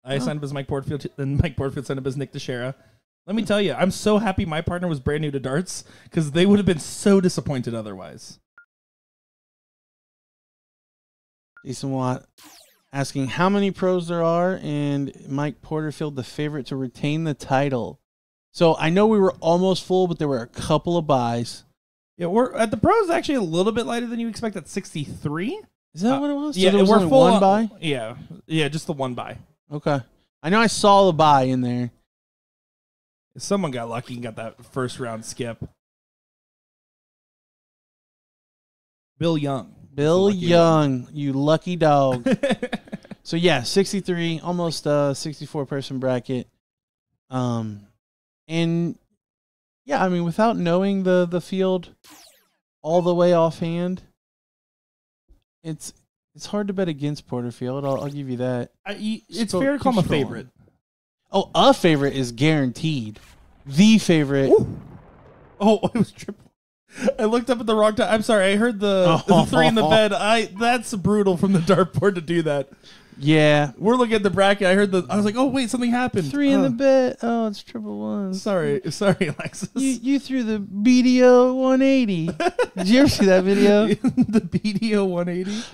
I signed up as Mike Porterfield, and Mike Porterfield signed up as Nick Teixeira. Let me tell you, I'm so happy my partner was brand new to darts because they would have been so disappointed otherwise. Jason Watt asking how many pros there are and Mike Porterfield the favorite to retain the title. So I know we were almost full, but there were a couple of buys. Yeah, we're at the pros actually a little bit lighter than you expect at 63. Is that what it was? Yeah, so there was we're only full one buy? Yeah, just the one buy. Okay. I know I saw the buy in there. Someone got lucky and got that first round skip. Bill Young. Bill Young, you lucky dog. So yeah, 63, almost 64 person bracket. And yeah, I mean, without knowing the field all the way offhand, it's hard to bet against Porterfield. I'll give you that. It's fair to call him a favorite. Oh, a favorite is guaranteed. The favorite. Ooh. Oh, it was triple. I looked up at the wrong time. I'm sorry. I heard the 3 in the bed. That's brutal from the dartboard to do that. Yeah, we're looking at the bracket. I was like, oh wait, something happened. 3 in the bed. Oh, it's triple one. Sorry, Alexis. You threw the BDO 180. Did you ever see that video? The BDO 180.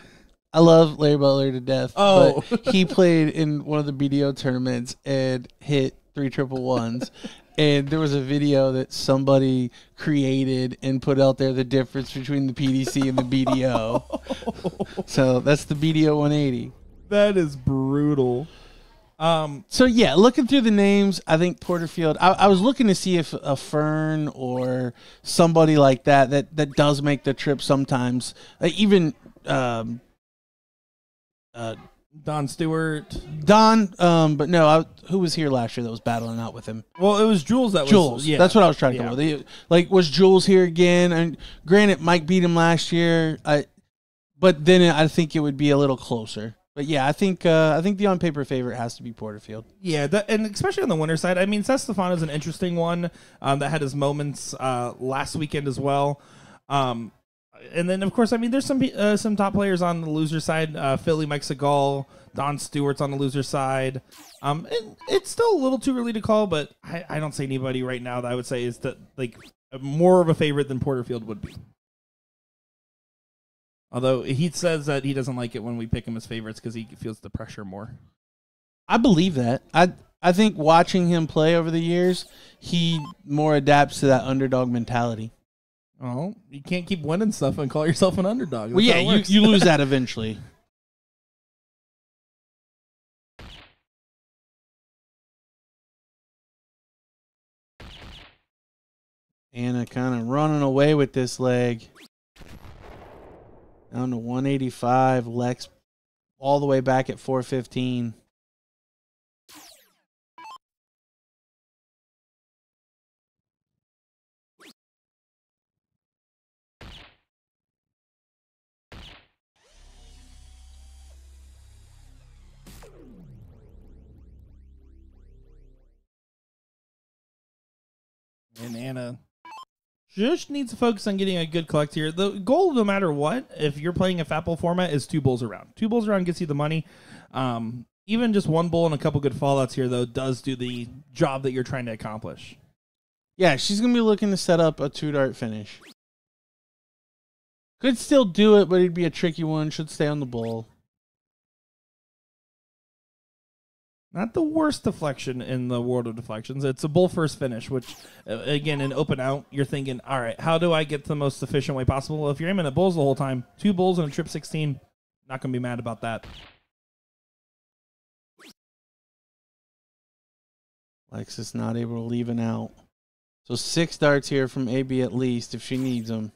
I love Larry Butler to death. Oh, but he played in one of the BDO tournaments and hit 3 triple ones. And there was a video that somebody created and put out there the difference between the PDC and the BDO. So that's the BDO 180. That is brutal. So yeah, looking through the names, I think Porterfield. I was looking to see if a Fern or somebody like that does make the trip sometimes. Even Don Stewart. But no, who was here last year that was battling out with him? Well, it was Jules that was. Jules. Yeah. That's what I was trying to come with. Like, was Jules here again? And granted, Mike beat him last year. But then I think it would be a little closer. But yeah, I think the on paper favorite has to be Porterfield. Yeah, and especially on the winner side. I mean, Seth Stefano is an interesting one that had his moments last weekend as well. And then, of course, I mean, there's some top players on the loser side. Philly, Mike Segal, Don Stewart's on the loser side. And it's still a little too early to call, but I don't see anybody right now that I would say is more of a favorite than Porterfield would be. Although he says that he doesn't like it when we pick him as favorites because he feels the pressure more. I believe that. I think watching him play over the years, he more adapts to that underdog mentality. Oh, you can't keep winning stuff and call yourself an underdog. Well, yeah, you lose that eventually. Anna kind of running away with this leg. Down to 185. Lex all the way back at 415. And Anna just needs to focus on getting a good collect here. The goal, no matter what, if you're playing a fat bowl format, is 2 bulls around. 2 bulls around gets you the money. Even just 1 bull and a couple good fallouts here, though, does do the job that you're trying to accomplish. Yeah, she's going to be looking to set up a 2-dart finish. Could still do it, but it'd be a tricky one. Should stay on the bull. Not the worst deflection in the world of deflections. It's a bull first finish, which, again, in open out, you're thinking, all right, how do I get the most efficient way possible? Well, if you're aiming at bulls the whole time, 2 bulls and a trip 16, not going to be mad about that. Alexis not able to leave an out. So 6 darts here from AB at least if she needs them.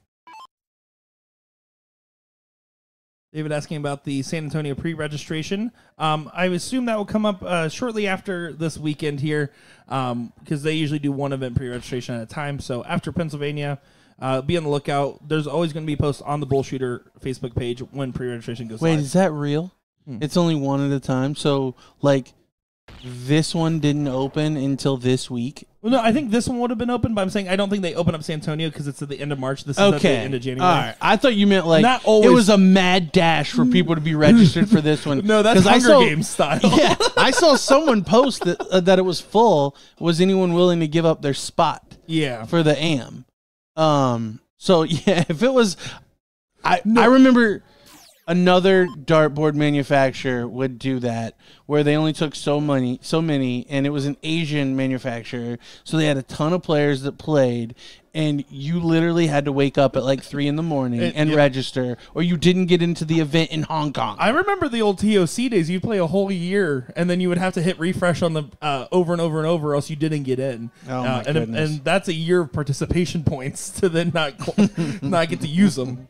David asking about the San Antonio pre-registration. I assume that will come up shortly after this weekend here because they usually do 1 event pre-registration at a time. So after Pennsylvania, be on the lookout. There's always going to be posts on the BullShooter Facebook page when pre-registration goes live. Wait, is that real? It's only 1 at a time? So, like, this one didn't open until this week? Well, no, I think this one would have been open, but I'm saying I don't think they open up San Antonio because it's at the end of March. This is at the end of January. All right. I thought you meant like Not always. It was a mad dash for people to be registered for this one. No, that's Hunger Games style. Yeah, I saw someone post that it was full. Was anyone willing to give up their spot? Yeah. For the AM. So yeah, if it was, I remember another dartboard manufacturer would do that, where they only took so many, and it was an Asian manufacturer, so they had a ton of players that played, and you literally had to wake up at like 3 a.m. and register, or you didn't get into the event in Hong Kong. I remember the old TOC days. You'd play a whole year, and then you would have to hit refresh on the over and over and over, or else you didn't get in. Oh my goodness. And that's a year of participation points to then not get to use them.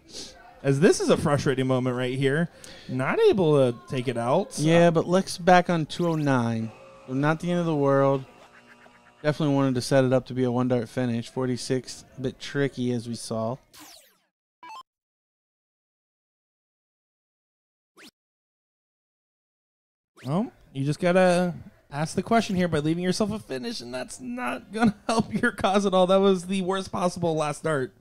As this is a frustrating moment right here. Not able to take it out. Yeah, but Lex back on 209. So not the end of the world. Definitely wanted to set it up to be a 1-dart finish. 46, a bit tricky as we saw. Well, you just got to ask the question here by leaving yourself a finish, and that's not going to help your cause at all. That was the worst possible last dart.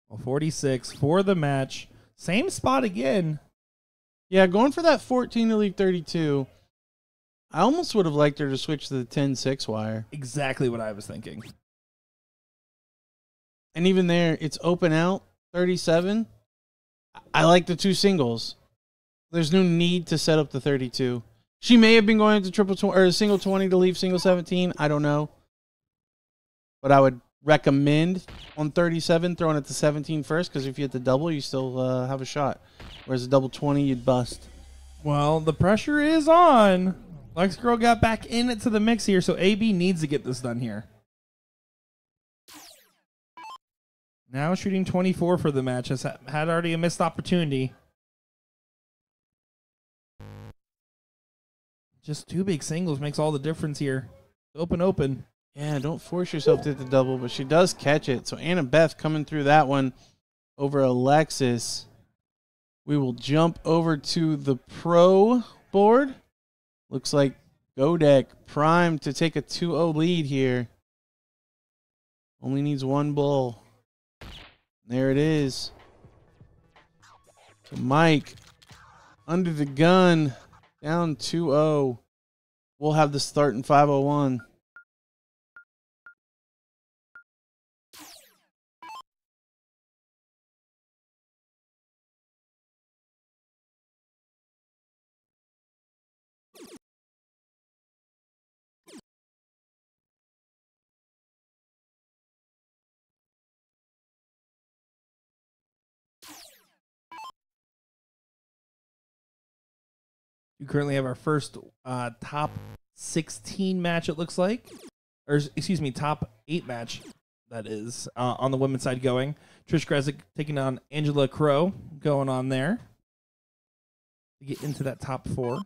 Well, 46 for the match. Same spot again. Yeah, going for that 14 to leave 32. I almost would have liked her to switch to the 10-6 wire. Exactly what I was thinking. And even there, it's open out, 37. I like the 2 singles. There's no need to set up the 32. She may have been going to triple 20 or single 20 to leave single 17. I don't know. But I would recommend on 37 throwing it to 17 first, because if you hit the double, you still have a shot. Whereas a double 20, you'd bust. Well, the pressure is on. Lex Girl got back into the mix here, so AB needs to get this done here. Now shooting 24 for the match. Has had already a missed opportunity. Just 2 big singles makes all the difference here. Open. Yeah, don't force yourself to hit the double, but she does catch it. So Annabeth coming through that one over Alexis. We will jump over to the pro board. Looks like Godek primed to take a 2-0 lead here. Only needs 1 bull. There it is. So Mike under the gun, down 2-0. We'll have the start in 5:01. We currently have our first top 16 match, it looks like. Or, excuse me, top 8 match, that is, on the women's side going. Trish Grezik taking on Angela Crow going on there to get into that top 4.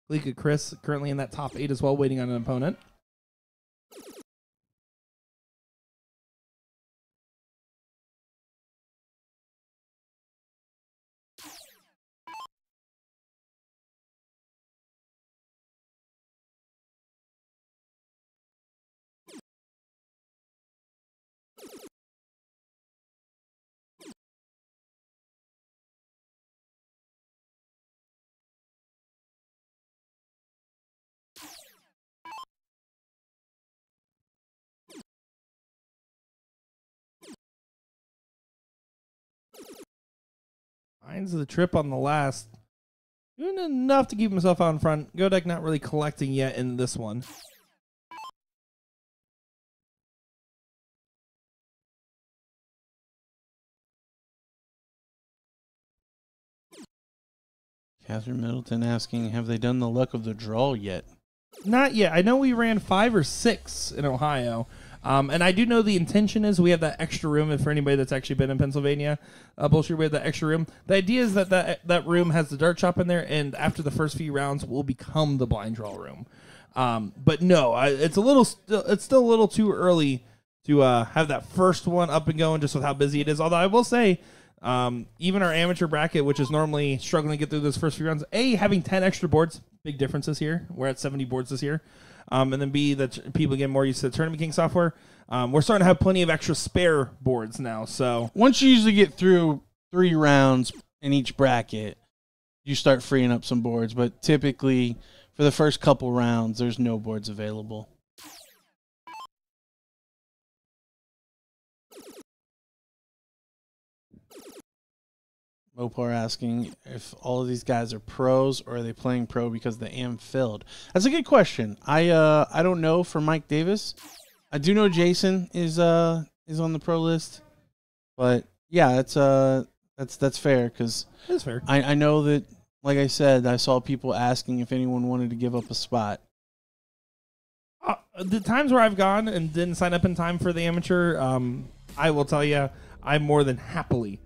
Kalika Chris currently in that top 8 as well, waiting on an opponent. Finds the trip on the last. Doing enough to keep himself out in front. Godek not really collecting yet in this one. Catherine Middleton asking, have they done the luck of the draw yet? Not yet. I know we ran 5 or 6 in Ohio. And I do know the intention is we have that extra room. And for anybody that's actually been in Pennsylvania, BullShooter, we have that extra room. The idea is that that room has the dart shop in there, and after the first few rounds, will become the blind draw room. But no, it's still a little too early to have that first one up and going, just with how busy it is. Although I will say, even our amateur bracket, which is normally struggling to get through those first few rounds, having 10 extra boards, big differences here. We're at 70 boards this year. And then B, that people get more used to the Tournament King software. We're starting to have plenty of extra spare boards now. So once you usually get through 3 rounds in each bracket, you start freeing up some boards. But typically for the first couple rounds, there's no boards available. Mopar asking if all of these guys are pros or are they playing pro because the AM filled. That's a good question. I don't know for Mike Davis. I do know Jason is on the pro list, but yeah, that's fair because That's fair. I know that, like I said, I saw people asking if anyone wanted to give up a spot. The times where I've gone and didn't sign up in time for the amateur, I will tell you, I more than happily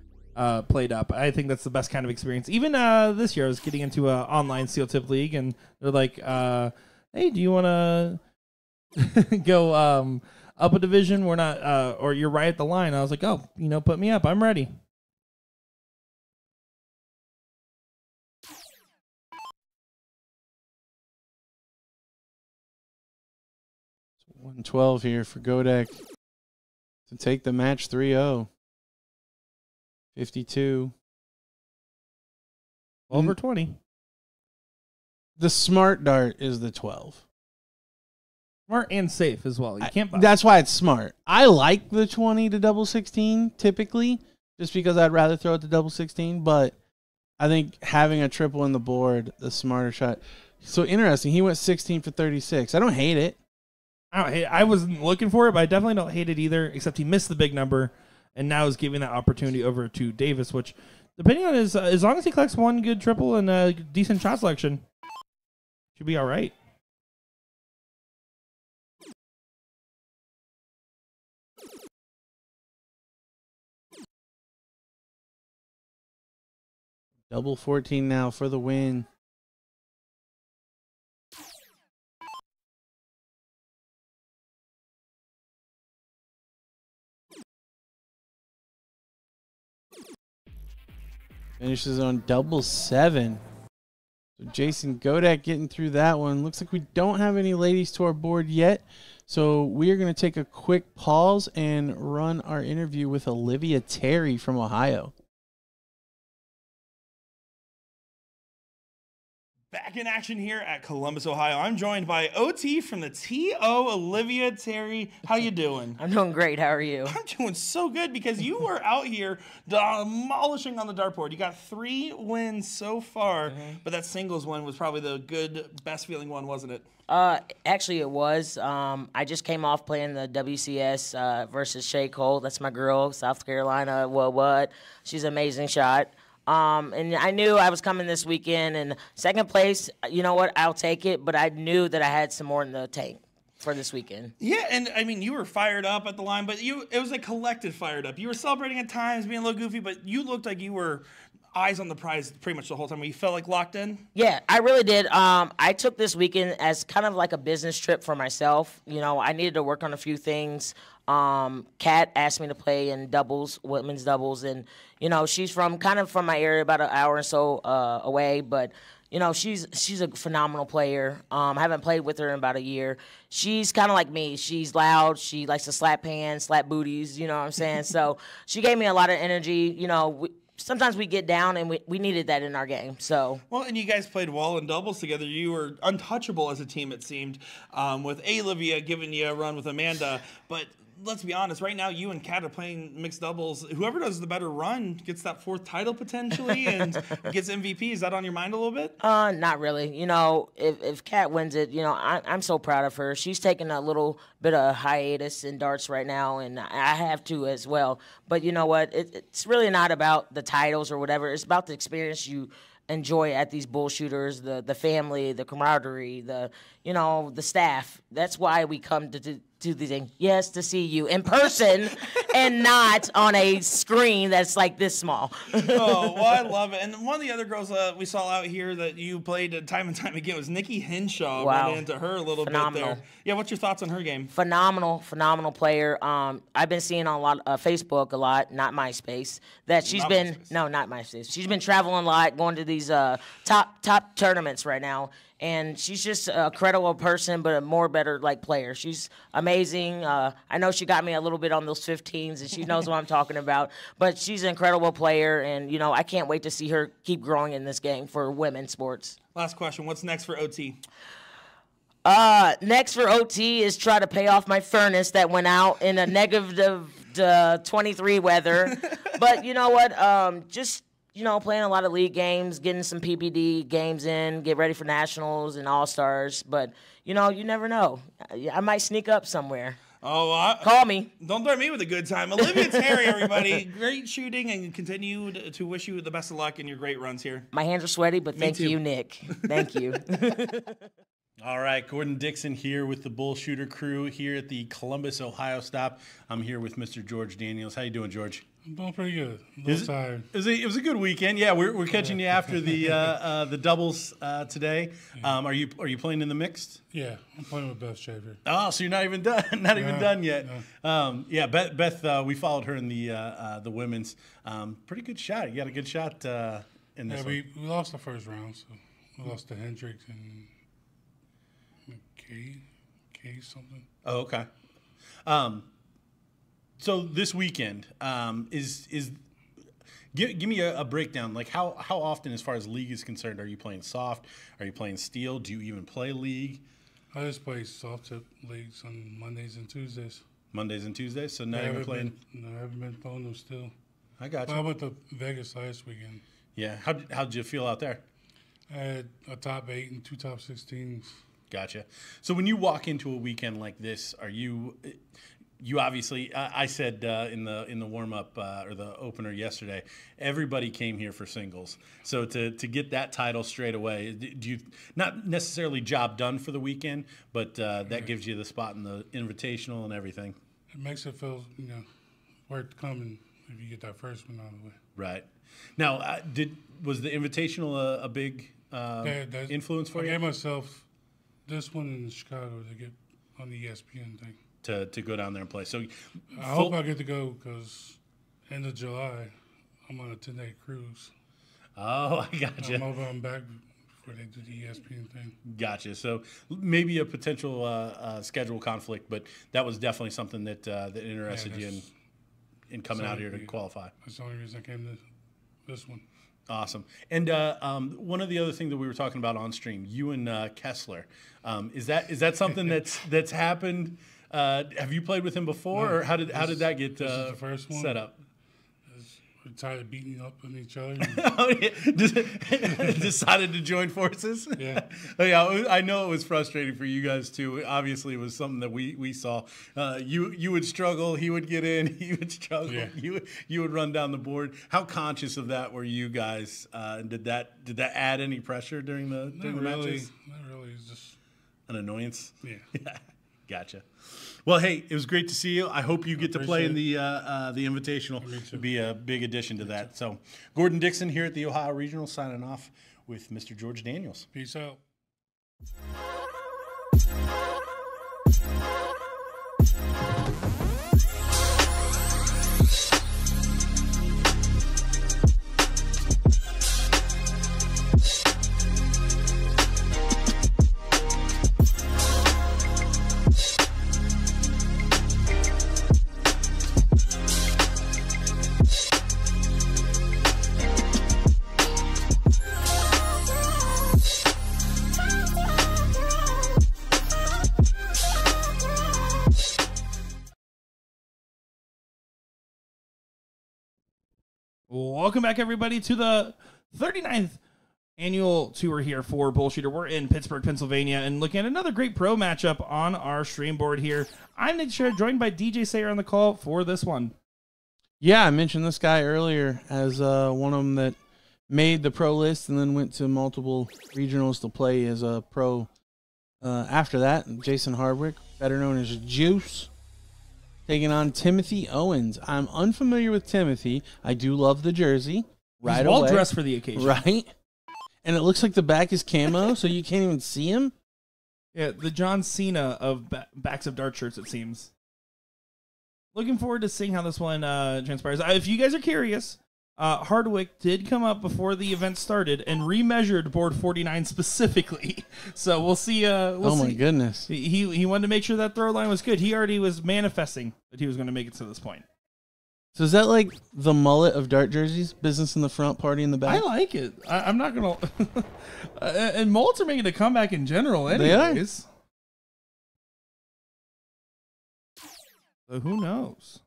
played up. I think that's the best kind of experience. Even this year, I was getting into an online steel tip league, and they're like, "Hey, do you want to go up a division? We're not, or you're right at the line." I was like, "Oh, put me up. I'm ready." 112 here for Godek to take the match 3-0. 52. 12 or 20. The smart dart is the 12. Smart and safe as well. You can't. That's why it's smart. I like the 20 to double 16 typically, just because I'd rather throw it to double 16. But I think having a triple in the board, the smarter shot. So interesting. He went 16 for 36. I don't hate it. I wasn't looking for it, but I definitely don't hate it either, except he missed the big number, and now is giving that opportunity over to Davis, which, depending on his, as long as he collects one good triple and a decent shot selection, should be all right. Double 14 now for the win. Finishes on double 7. So Jason Godek getting through that one. Looks like we don't have any ladies to our board yet. So we are going to take a quick pause and run our interview with Olivia Terry from Ohio. Back in action here at Columbus, Ohio. I'm joined by OT from the TO, Olivia Terry. How you doing? I'm doing great. How are you? I'm doing so good because you were out here demolishing on the dartboard. You got 3 wins so far, but that singles one was probably the good, best feeling one, wasn't it? Actually, it was. I just came off playing the WCS versus Shay Cole. That's my girl, South Carolina. What? She's an amazing shot. And I knew I was coming this weekend, and second place, you know what, I'll take it, but I knew that I had some more in the tank for this weekend. Yeah, and I mean, you were fired up at the line, but it was a collective fired up. You were celebrating at times, being a little goofy, but you looked like you were eyes on the prize pretty much the whole time. Where you felt like locked in? Yeah, I really did. I took this weekend as kind of like a business trip for myself. I needed to work on a few things. Kat asked me to play in doubles, women's doubles, and she's from my area, about an hour or so away, but she's a phenomenal player. I haven't played with her in about a year. She's kind of like me. She's loud. She likes to slap hands, slap booties. You know what I'm saying? So she gave me a lot of energy. Sometimes we get down, and we needed that in our game. So well, and you guys played well in doubles together. You were untouchable as a team, it seemed, with Olivia giving you a run with Amanda, but let's be honest, right now you and Kat are playing mixed doubles. Whoever does the better run gets that 4th title potentially and gets MVP. Is that on your mind a little bit? Not really. If Kat wins it, I'm so proud of her. She's taking a little bit of hiatus in darts right now, and I have to as well. But you know what? It's really not about the titles or whatever. It's about the experience you enjoy at these BullShooters, the family, the camaraderie, the staff. That's why we come to the thing. Yes, to see you in person and not on a screen that's like this small. Oh, well, I love it. And one of the other girls we saw out here that you played time and time again was Nikki Henshaw. Wow. Ran into her a little Phenomenal. bit there. Yeah, what's your thoughts on her game? Phenomenal player. I've been seeing on a lot Facebook a lot, not MySpace, that she's been MySpace. She's been traveling a lot, going to these top tournaments right now. and she's just a credible person, but a more better like player. She's amazing. I know she got me a little bit on those 15s, and she knows what I'm talking about. But she's an incredible player, and I can't wait to see her keep growing in this game for women's sports. Last question. What's next for OT? Next for OT is try to pay off my furnace that went out in a negative 23 weather. But you know what? Just playing a lot of league games, getting some PPD games in, get ready for nationals and all-stars. But, you never know. I might sneak up somewhere. Oh, call me. Don't throw me with a good time. Olivia Terry, everybody. Great shooting, and continue to wish you the best of luck in your great runs here. My hands are sweaty, but thank you, Nick. Thank you. All right, Gordon Dixon here with the BullShooter crew here at the Columbus, Ohio stop. I'm here with Mr. George Daniels. How you doing, George? I'm doing pretty good. A little tired. It was a good weekend. Yeah, we're catching you after the doubles today. Yeah. Are you playing in the mixed? Yeah, I'm playing with Beth Shaver. Oh, so you're not even done? Even done yet? No. Yeah, Beth. We followed her in the women's. Pretty good shot. You got a good shot in this. Yeah, one. we lost the first round, so we lost to Hendricks and K something. Oh, okay. So this weekend give me a breakdown. Like how often, as far as league is concerned, are you playing soft? Are you playing steel? Do you even play league? I just play soft tip leagues on Mondays and Tuesdays. Mondays and Tuesdays. So now you're playing. I haven't been throwing them still. I got you. But I went to Vegas last weekend. Yeah. How'd you feel out there? I had a top 8 and 2 top 16s. Gotcha. So when you walk into a weekend like this, are you obviously? I said in the warm up or the opener yesterday, everybody came here for singles. So to get that title straight away, do you not necessarily job done for the weekend, but that gives you the spot in the invitational and everything. It makes it feel worth coming if you get that first one out of the way. Right. Now, was the invitational a big influence for you? I gave myself this one in Chicago to get on the ESPN thing. To go down there and play. So I hope I get to go because end of July, I'm on a 10-day cruise. Oh, I gotcha. I'm back before they do the ESPN thing. Gotcha. So maybe a potential schedule conflict, but that was definitely something that interested you in coming out here to qualify. That's the only reason I came to this one. Awesome. And one of the other things that we were talking about on stream, you and Kessler, is that something that's happened? Have you played with him before, or how did that get the first one set up? We're tired of beating up on each other. Oh, yeah. Decided to join forces. Yeah. Oh, yeah. I know it was frustrating for you guys too. Obviously, it was something that we saw. You would struggle. He would get in. He would struggle. Yeah. You would run down the board. How conscious of that were you guys? Did that add any pressure during the matches? Not really. It's just an annoyance. Yeah. Gotcha. Well, hey, it was great to see you. I hope you get to play in the Me Invitational. too. It'd be a big addition to that. So, Gordon Dixon here at the Ohio Regional, signing off with Mr. George Daniels. Peace out. Welcome back, everybody, to the 39th annual tour here for BullShooter. We're in Pittsburgh, Pennsylvania, and looking at another great pro matchup on our stream board here. I'm Nick Scher, joined by DJ Sayer on the call for this one. Yeah, I mentioned this guy earlier as one of them that made the pro list and then went to multiple regionals to play as a pro. After that, Jason Hardwick, better known as Juice, taking on Timothy Owens. I'm unfamiliar with Timothy. I do love the jersey. Right He's away. well dressed for the occasion. Right? And it looks like the back is camo, so you can't even see him. Yeah, the John Cena of backs of dart shirts, it seems. Looking forward to seeing how this one transpires. If you guys are curious, Hardwick did come up before the event started and remeasured board 49 specifically. So we'll see. Oh my goodness. He wanted to make sure that throw line was good. He already was manifesting that he was going to make it to this point. So is that like the mullet of dart jerseys? Business in the front, party in the back? I like it. I'm not going to. And mullets are making a comeback in general anyways. So who knows?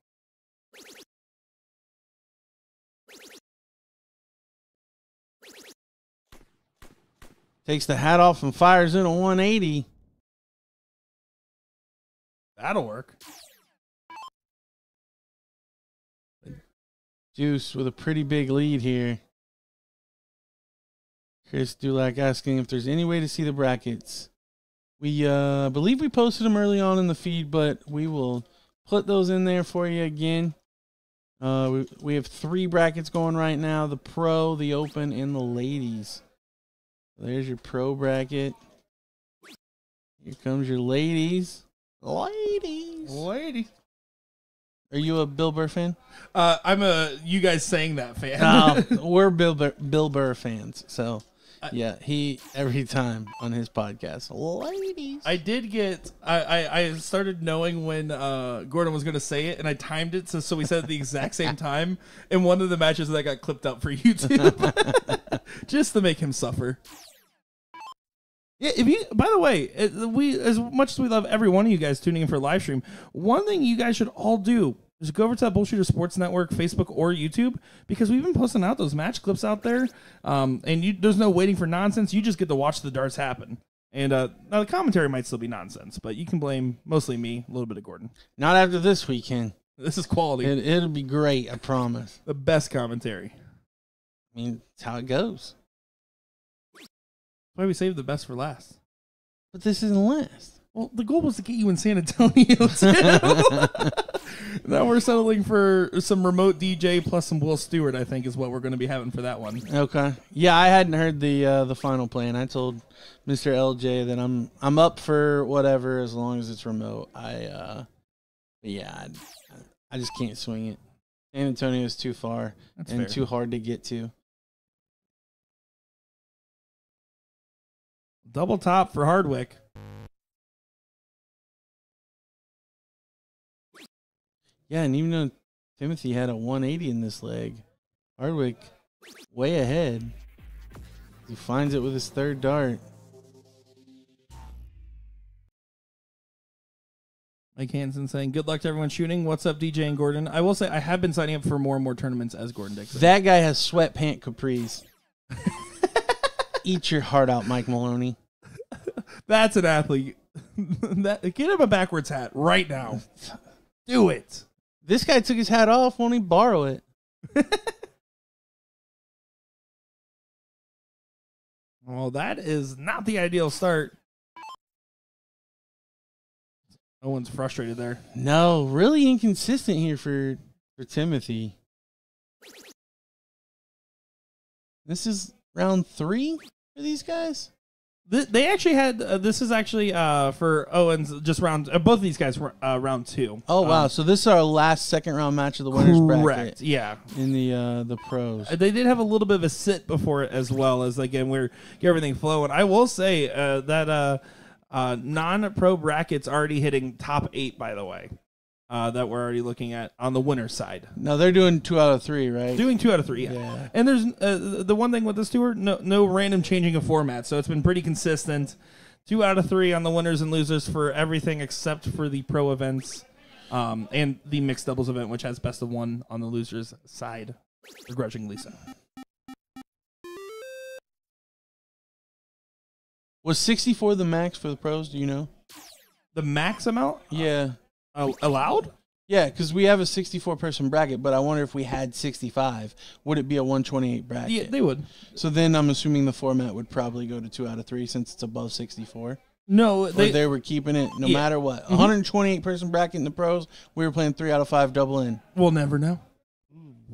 Takes the hat off and fires in a 180. That'll work. Juice with a pretty big lead here. Chris Dulac asking if there's any way to see the brackets. We believe we posted them early on in the feed, but we will put those in there for you again. We have 3 brackets going right now: the pro, the open, and the ladies. There's your pro bracket. Here comes your ladies. Lady. Are you a Bill Burr fan? I'm a you guys saying that fan. We're Bill Burr fans. So, yeah, he every time on his podcast. Ladies. I did get. I started knowing when Gordon was going to say it, and I timed it so we said it at the exact same time in one of the matches that got clipped up for YouTube, just to make him suffer. Yeah, if you. By the way, we as much as we love every one of you guys tuning in for a live stream, one thing you guys should all do is go over to that BullShooter Sports Network, Facebook or YouTube, because we've been posting out those match clips out there, and there's no waiting for nonsense. You just get to watch the darts happen. And now the commentary might still be nonsense, but you can blame mostly me, a little bit of Gordon. Not after this weekend. This is quality. It'll be great, I promise. The best commentary. I mean, it's how it goes. That's why we saved the best for last. But this isn't last. Well, the goal was to get you in San Antonio, too. Now we're settling for some remote DJ plus some Will Stewart, I think, is what we're going to be having for that one. Okay. Yeah, I hadn't heard the final plan. I told Mr. LJ that I'm up for whatever as long as it's remote. I just can't swing it. San Antonio is too far. That's and fair. Too hard to get to. Double top for Hardwick. Yeah, and even though Timothy had a 180 in this leg, Hardwick way ahead. He finds it with his third dart. Mike Hansen saying, good luck to everyone shooting. What's up, DJ and Gordon? I will say I have been signing up for more and more tournaments as Gordon Dixon. That guy has sweatpant capris. Eat your heart out, Mike Maloney. That's an athlete. Get him a backwards hat right now. Do it. This guy took his hat off. Won't he borrow it? Well, that is not the ideal start. Owen's frustrated there. No, really inconsistent here for Timothy. This is round 3 for these guys? They actually had, this is actually for Owens, just round, both of these guys were round 2. Oh, wow. So this is our last second round match of the winners bracket. Correct, yeah. In the pros. They did have a little bit of a sit before it as well, as again, we're get everything flowing. I will say that non-pro brackets already hitting top 8, by the way. That we're already looking at on the winner's side. No, they're doing 2 out of 3, right? Doing 2 out of 3, yeah. And there's the one thing with this tour, no random changing of format, so it's been pretty consistent. 2 out of 3 on the winners and losers for everything except for the pro events and the mixed doubles event, which has best of 1 on the losers' side, begrudgingly so. Was 64 the max for the pros? Do you know? The max amount? Yeah. Allowed? Yeah, because we have a 64-person bracket, but I wonder if we had 65, would it be a 128 bracket? Yeah, they would. So then I'm assuming the format would probably go to 2 out of 3 since it's above 64. No, they were keeping it no matter what. 128-person bracket in the pros, we were playing 3 out of 5 double in. We'll never know.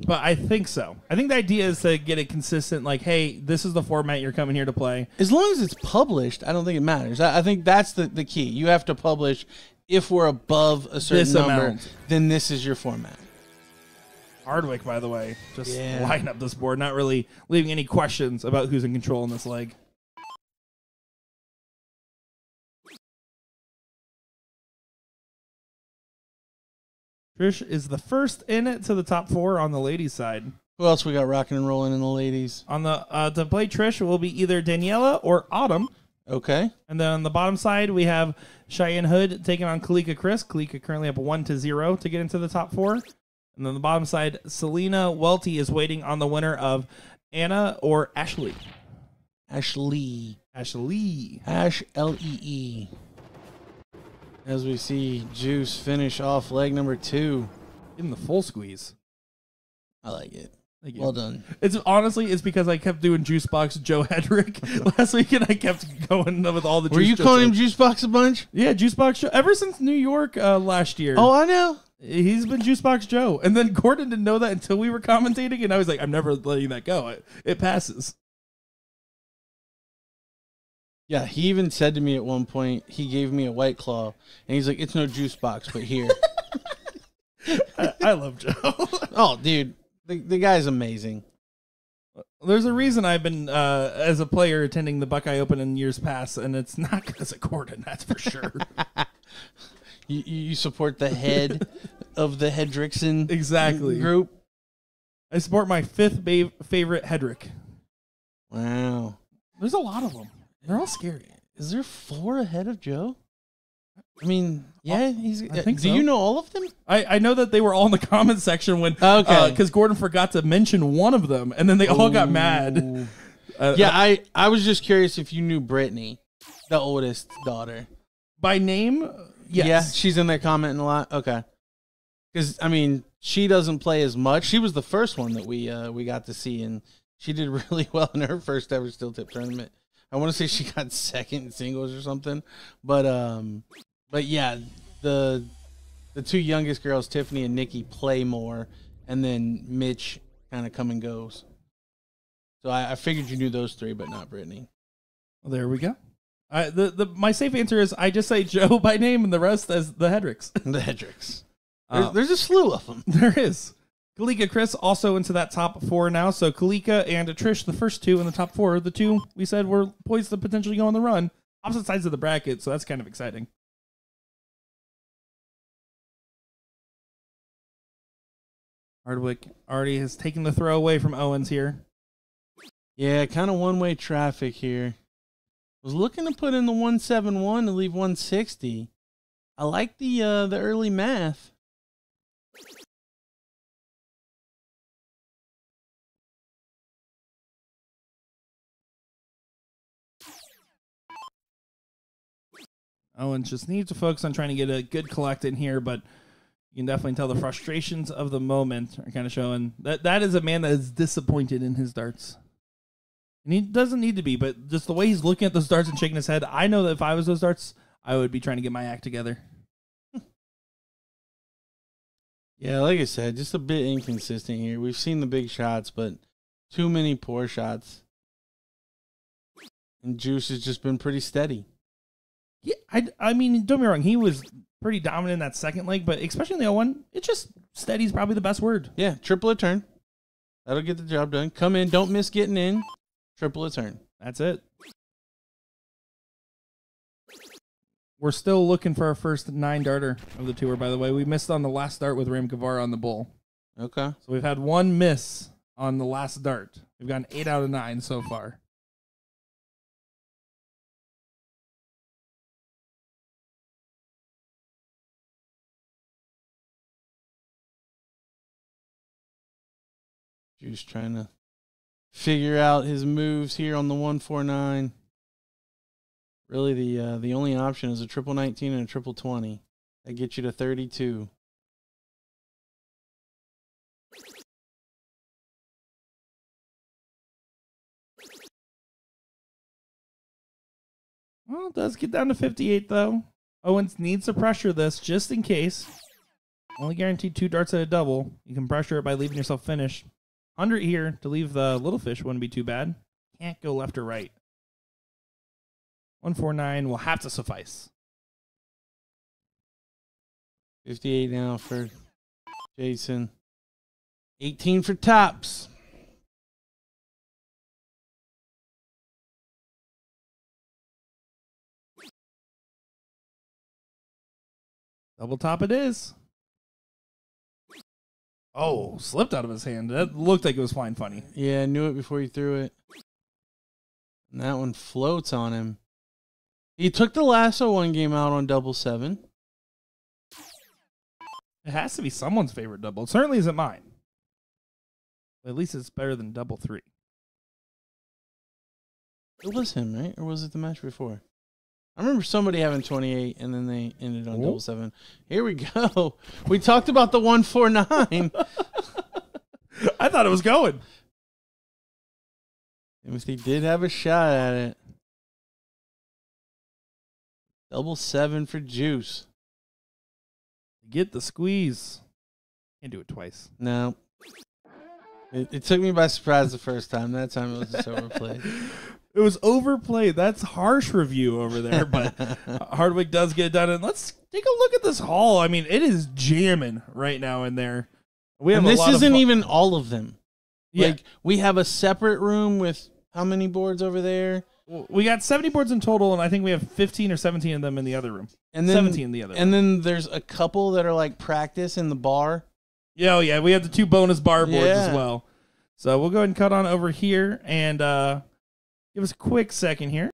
But I think so. I think the idea is to get it consistent, like, hey, this is the format you're coming here to play. As long as it's published, I don't think it matters. I think that's the key. You have to publish. If we're above a certain number, then this is your format. Hardwick, by the way, just Yeah. lighting up this board, not really leaving any questions about who's in control in this leg. Trish is the first in it to the top 4 on the ladies' side. Who else we got rocking and rolling in the ladies? On the to play Trish will be either Daniela or Autumn. Okay. And then on the bottom side, we have Cheyenne Hood taking on Kalika Chris. Kalika currently up 1-0 to get into the top 4. And then on the bottom side, Selena Welty is waiting on the winner of Anna or Ashley. Ashley. Ashlee. As we see Juice finish off leg number 2. In the full squeeze. I like it. Thank you. Well done. It's because I kept doing Juicebox Joe Hedrick last week, and I kept going with all the. Were you calling him Juicebox a bunch? Yeah, Juicebox Joe. Ever since New York last year. Oh, I know. He's been Juicebox Joe, and then Gordon didn't know that until we were commentating, and I was like, I'm never letting that go. It passes. Yeah, he even said to me at one point, he gave me a White Claw, and he's like, it's no juice box, but here. I love Joe. Oh, dude, the guy's amazing. There's a reason I've been, as a player, attending the Buckeye Open in years past, and it's not because of Gordon, that's for sure. You support the head of the Hedrickson group? I support my 5th favorite Hedrick. Wow. There's a lot of them. They're all scary. Is there 4 ahead of Joe? I mean, yeah, he's. I think do so. you know all of them? I know that they were all in the comment section when because Gordon forgot to mention one of them, and then they all got mad. Yeah, I was just curious if you knew Brittany, the oldest daughter. By name, yes. Yeah, she's in there commenting a lot. Okay, because I mean, she doesn't play as much. She was the first one that we got to see, and she did really well in her first ever steel tip tournament. I want to say she got second in singles or something, but yeah, the 2 youngest girls, Tiffany and Nikki, play more, and then Mitch kind of come and goes. So I figured you knew those 3, but not Brittany. Well, there we go. My safe answer is I just say Joe by name and the rest as the Hedricks. The Hedricks. There's a slew of them. There is. Kalika Chris also into that top 4 now. So Kalika and Trish, the first 2 in the top 4, the 2 we said were poised to potentially go on the run. Opposite sides of the bracket, so that's kind of exciting. Hardwick already has taken the throw away from Owens here. Yeah, kind of one-way traffic here. Was looking to put in the 171 to leave 160. I like the early math. Owens just needs to focus on trying to get a good collect in here, but you can definitely tell the frustrations of the moment are kind of showing. That is a man that is disappointed in his darts. And he doesn't need to be, but just the way he's looking at those darts and shaking his head, I know that if I was those darts, I would be trying to get my act together. Yeah, like I said, just a bit inconsistent here. We've seen the big shots, but too many poor shots. And Juice has just been pretty steady. Yeah, I mean, don't get me wrong, he was pretty dominant in that second leg, but especially in the 0-1, it just steady's probably the best word. Yeah, triple a turn. That'll get the job done. Come in, don't miss getting in. Triple a turn. That's it. We're still looking for our first 9 darter of the tour, by the way. We missed on the last dart with Ram Guevara on the bull. Okay. So we've had 1 miss on the last dart. We've gotten 8 out of 9 so far. Juice trying to figure out his moves here on the 149. Really, the only option is a triple 19 and a triple 20. That gets you to 32. Well, it does get down to 58, though. Owens needs to pressure this just in case. Only guaranteed 2 darts at a double. You can pressure it by leaving yourself finished. 100 here to leave the little fish wouldn't be too bad. Can't go left or right. 149 will have to suffice. 58 now for Jason. 18 for tops. Double top it is. Oh, slipped out of his hand. That looked like it was flying funny. Yeah, I knew it before he threw it. And that one floats on him. He took the lasso one game out on double 7. It has to be someone's favorite double. It certainly isn't mine. At least it's better than double 3. It was him, right? Or was it the match before? I remember somebody having 28, and then they ended on double 7. Here we go. We talked about the 149. I thought it was going. Timothy did have a shot at it. Double 7 for Juice. Get the squeeze. Can't do it twice. No. It took me by surprise the first time. That time it was just overplayed. It was overplayed. That's harsh review over there, but Hardwick does get it done. And let's take a look at this haul. I mean, it is jamming right now in there. We have and a this lot isn't of even all of them. Yeah. Like, we have a separate room with how many boards over there? We got 70 boards in total, and I think we have 15 or 17 of them in the other room. And then 17 in the other room. And then there's a couple that are like practice in the bar. Yeah, oh yeah, we have the 2 bonus bar boards Yeah. as well. So we'll go ahead and cut on over here and give us a quick second here.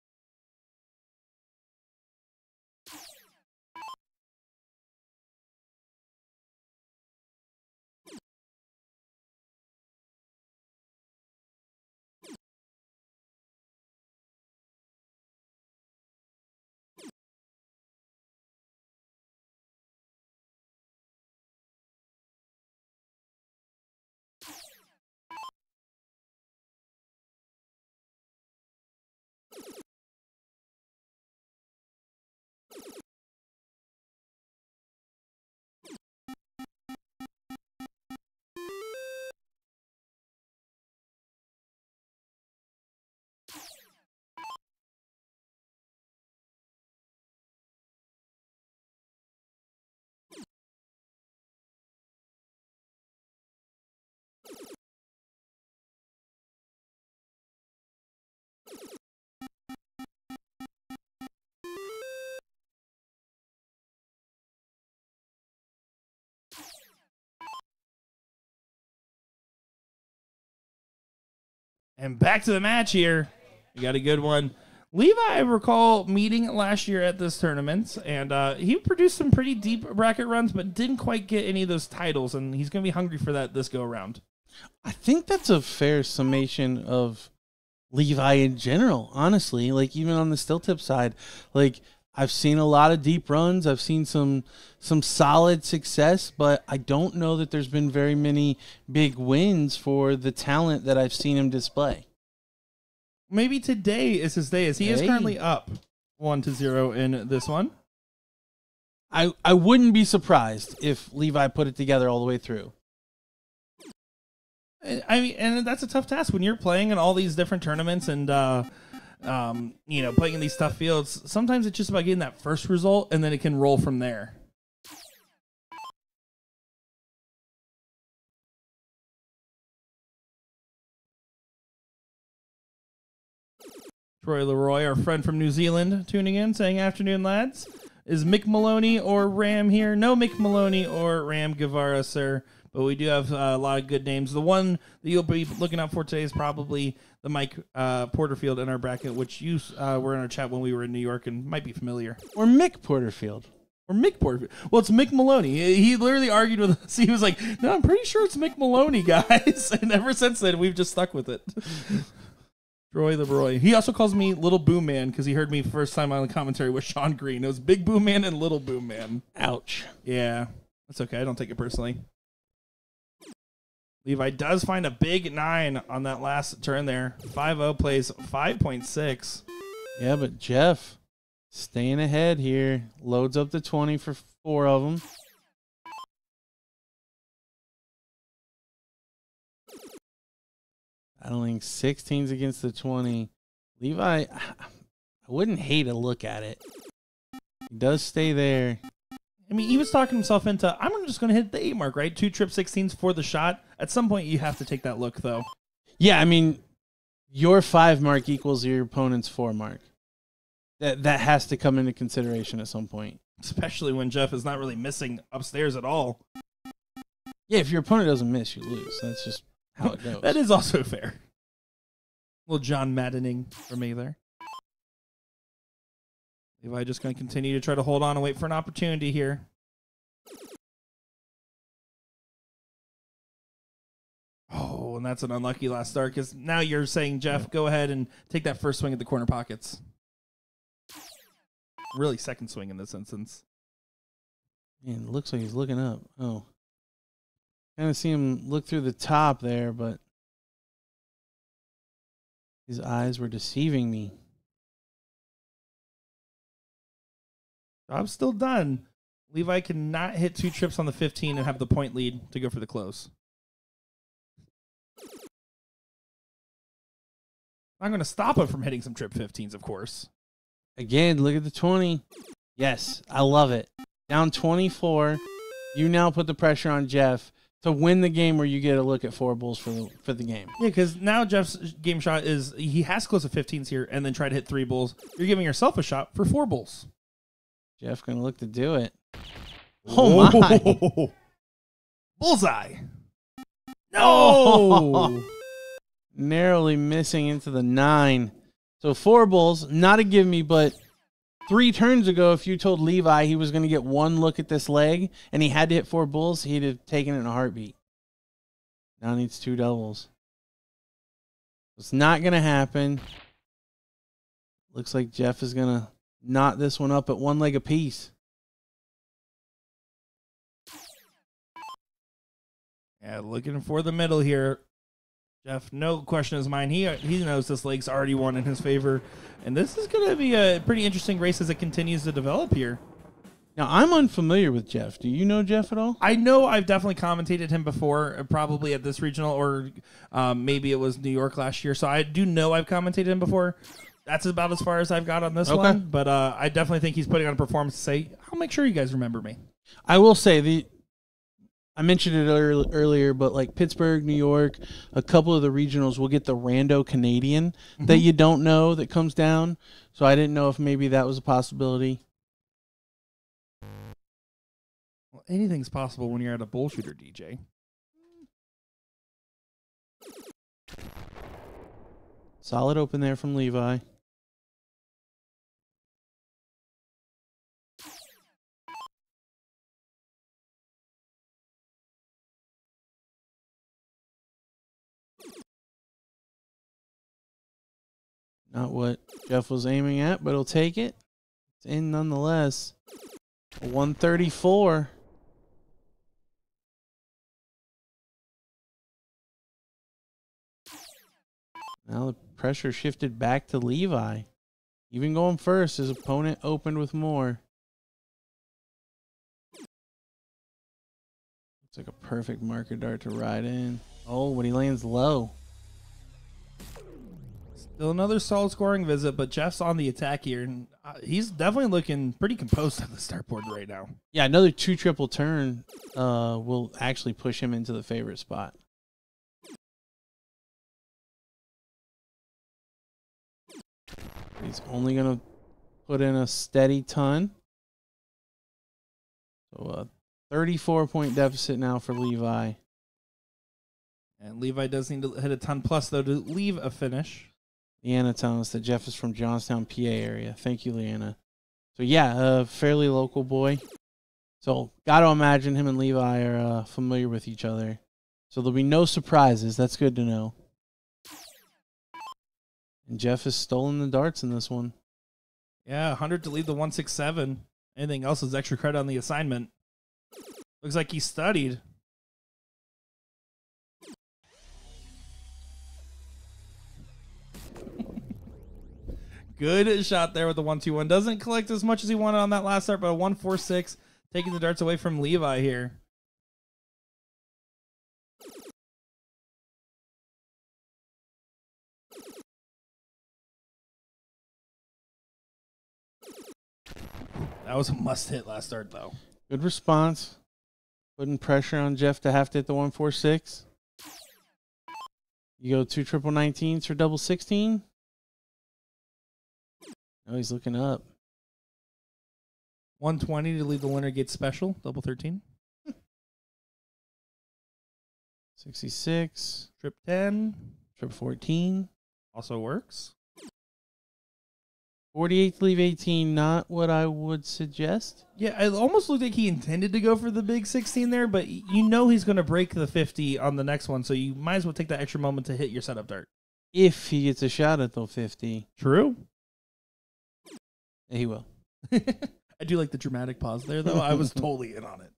And back to the match here. We got a good one. Levi, I recall meeting last year at this tournament, and he produced some pretty deep bracket runs, but didn't quite get any of those titles, and he's going to be hungry for that this go-around. I think that's a fair summation of Levi in general, honestly. Like, even on the still tip side, like, I've seen a lot of deep runs. I've seen some solid success, but I don't know that there's been very many big wins for the talent that I've seen him display. Maybe today is his day, as he is currently up 1-0 in this one. I wouldn't be surprised if Levi put it together all the way through. I mean, and that's a tough task when you're playing in all these different tournaments and, playing in these tough fields. Sometimes it's just about getting that first result, and then it can roll from there. Troy Leroy, our friend from New Zealand, tuning in, saying, "Afternoon, lads. Is Mick Maloney or Ram here?" No Mick Maloney or Ram Guevara, sir. But we do have a lot of good names. The one that you'll be looking out for today is probably the Mike Porterfield in our bracket, which you were in our chat when we were in New York and might be familiar. Or Mick Porterfield. Or Mick Porterfield. Well, it's Mick Maloney. He literally argued with us. He was like, "No, I'm pretty sure it's Mick Maloney, guys." And ever since then, we've just stuck with it. Troy Leroy. He also calls me Little Boom Man because he heard me first time on the commentary with Sean Green. It was Big Boom Man and Little Boom Man. Ouch. Yeah, that's okay. I don't take it personally. Levi does find a big 9 on that last turn there. 5-0 plays 5.6. Yeah, but Jeff staying ahead here. Loads up the 20 for 4 of them. Battling 16s against the 20. Levi, I wouldn't hate a look at it. He does stay there. I mean, he was talking himself into, I'm just going to hit the 8 mark, right? 2 trip 16s for the shot. At some point, you have to take that look, though. Yeah, I mean, your 5 mark equals your opponent's 4 mark. That has to come into consideration at some point. Especially when Jeff is not really missing upstairs at all. Yeah, if your opponent doesn't miss, you lose. That's just how it goes. That is also fair. A little John Maddening for me there. Levi just going to continue to try to hold on and wait for an opportunity here. Oh, and that's an unlucky last start because now you're saying, Jeff, go ahead and take that first swing at the corner pockets. Really second swing in this instance. Man, it looks like he's looking up. Oh. Kind of see him look through the top there, but his eyes were deceiving me. Job's still done. Levi cannot hit 2 trips on the 15 and have the point lead to go for the close. I'm going to stop him from hitting some trip 15s, of course. Again, look at the 20. Yes, I love it. Down 24. You now put the pressure on Jeff to win the game where you get a look at 4 bulls for the game. Yeah, because now Jeff's game shot is he has to close the 15s here and then try to hit 3 bulls. You're giving yourself a shot for 4 bulls. Jeff going to look to do it. Oh, my. Bullseye. No. Oh. Narrowly missing into the 9. So 4 bulls, not a give me, but 3 turns ago, if you told Levi he was going to get 1 look at this leg and he had to hit 4 bulls, he'd have taken it in a heartbeat. Now needs 2 doubles. It's not going to happen. Looks like Jeff is going to knot this one up at 1 leg apiece. Yeah, looking for the middle here. Jeff, no question in his mind. He knows this leg's already won in his favor. And this is going to be a pretty interesting race as it continues to develop here. Now, I'm unfamiliar with Jeff. Do you know Jeff at all? I know I've definitely commentated him before, probably at this regional or maybe it was New York last year. So I do know I've commentated him before. That's about as far as I've got on this one. But I definitely think he's putting on a performance to say, I'll make sure you guys remember me. I will say, I mentioned it earlier, but like Pittsburgh, New York, a couple of the regionals will get the rando Canadian that you don't know that comes down. So I didn't know if maybe that was a possibility. Well, anything's possible when you're at a BullShooter, DJ. Solid open there from Levi. Not what Jeff was aiming at, but he'll take it. It's in nonetheless. 134. Now the pressure shifted back to Levi. Even going first, his opponent opened with more. Looks like a perfect marker dart to ride in. Oh, when he lands low. Still another solid scoring visit, but Jeff's on the attack here, and he's definitely looking pretty composed on the start board right now. Yeah, another 2 triple turn will actually push him into the favorite spot. He's only going to put in a steady ton. So a 34-point deficit now for Levi. And Levi does need to hit a ton plus, though, to leave a finish. Leanna telling us that Jeff is from Johnstown, PA area. Thank you, Leanna. So, yeah, a fairly local boy. So, got to imagine him and Levi are familiar with each other. So, there'll be no surprises. That's good to know. And Jeff has stolen the darts in this one. Yeah, 100 to lead the 167. Anything else is extra credit on the assignment. Looks like he studied. Good shot there with the 1-2-1. Doesn't collect as much as he wanted on that last start, but a 1-4-6, taking the darts away from Levi here. That was a must hit last start, though. Good response. Putting pressure on Jeff to have to hit the 146. You go 2 triple 19s for double 16. Oh, he's looking up. 120 to leave the winner gets special, double 13. 66. Trip 10. Trip 14. Also works. 48 to leave 18, not what I would suggest. Yeah, it almost looked like he intended to go for the big 16 there, but you know he's going to break the 50 on the next one, so you might as well take that extra moment to hit your setup dart. If he gets a shot at the 50. True. Yeah, he will. I do like the dramatic pause there, though. I was totally in on it.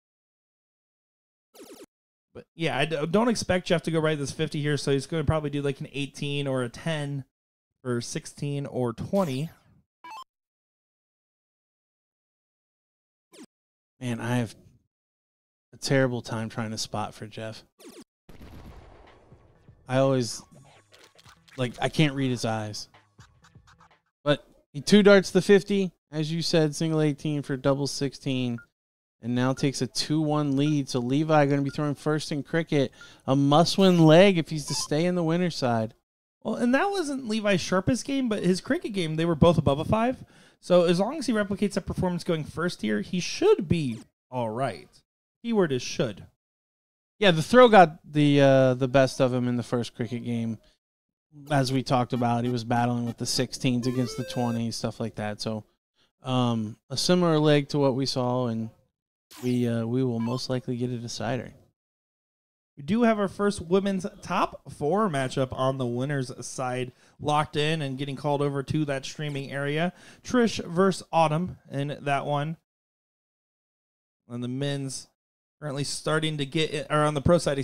But yeah, I don't expect Jeff to go right this 50 here, so he's going to probably do like an 18 or a 10 for 16 or 20. Man, I have a terrible time trying to spot for Jeff. I always, I can't read his eyes. But he 2 darts the 50, as you said, single 18 for double 16, and now takes a 2-1 lead. So Levi going to be throwing first in cricket. A must-win leg if he's to stay in the winner's side. Well, and that wasn't Levi's sharpest game, but his cricket game, they were both above a 5. So as long as he replicates that performance going first here, he should be all right. Keyword is should. Yeah, the throw got the best of him in the first cricket game. As we talked about, he was battling with the 16s against the 20s, stuff like that. So a similar leg to what we saw, and we will most likely get a decider. We do have our first women's top 4 matchup on the winner's side locked in and getting called over to that streaming area. Trish versus Autumn in that one. And the men's currently starting to get it, or on the pro side,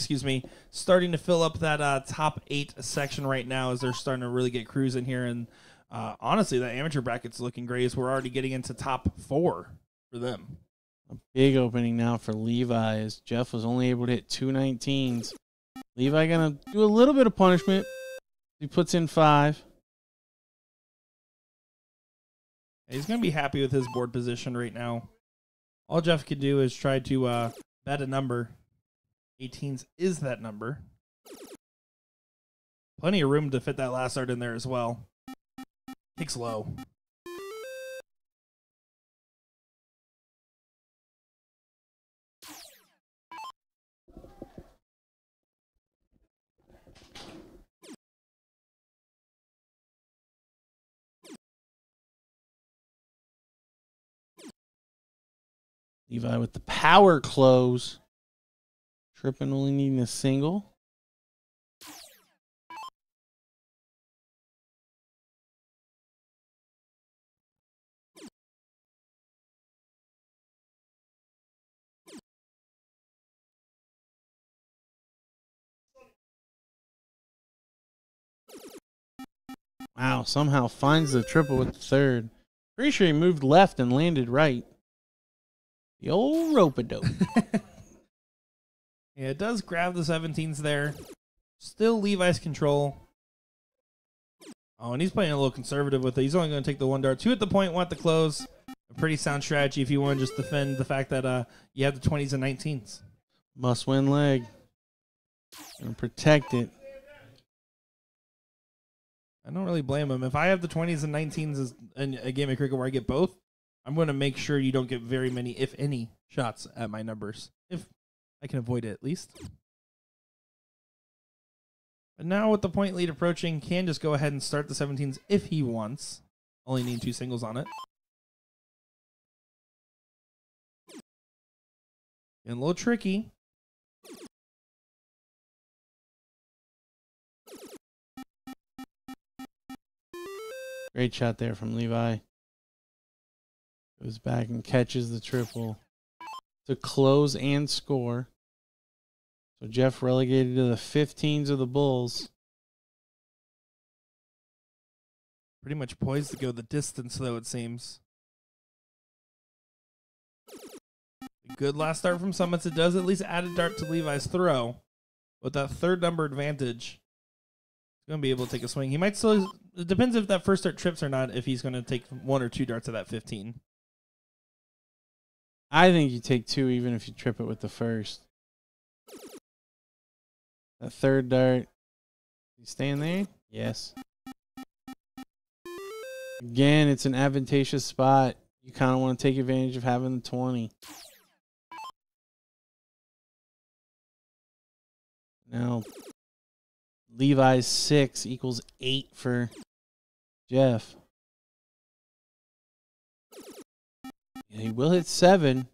starting to fill up that top 8 section right now as they're starting to really get crews in here. And honestly, that amateur bracket's looking great as we're already getting into top 4 for them. A big opening now for Levi as Jeff was only able to hit 2 19s. Levi going to do a little bit of punishment. He puts in 5. He's going to be happy with his board position right now. All Jeff can do is try to bet a number. 18s is that number. Plenty of room to fit that last dart in there as well. Kicks low. Levi with the power close. Tripping only needing a single. Wow, somehow finds the triple with the third. Pretty sure he moved left and landed right. The old rope-a-dope. Yeah, it does grab the 17s there. Still Levi's control. Oh, and he's playing a little conservative with it. He's only going to take the 1 dart. 2 at the point, 1 at the close. A pretty sound strategy if you want to just defend the fact that you have the 20s and 19s. Must-win leg. Gonna protect it. I don't really blame him. If I have the 20s and 19s in a game of cricket where I get both, I'm going to make sure you don't get very many, if any, shots at my numbers. If I can avoid it, at least. But now with the point lead approaching, can just go ahead and start the 17s if he wants. Only need 2 singles on it. Getting a little tricky. Great shot there from Levi. Goes back and catches the triple to close and score. So Jeff relegated to the 15s of the Bulls. Pretty much poised to go the distance, though, it seems. A good last start from Summits. It does at least add a dart to Levi's throw. With that 3rd number advantage, he's going to be able to take a swing. He might still... It depends if that first dart trips or not, if he's going to take 1 or 2 darts at that 15. I think you take 2 even if you trip it with the first. That third dart. You staying there? Yes. Again, it's an advantageous spot. You kind of want to take advantage of having the 20. Now, Levi's 6 equals 8 for Jeff. Yeah, he will hit 7.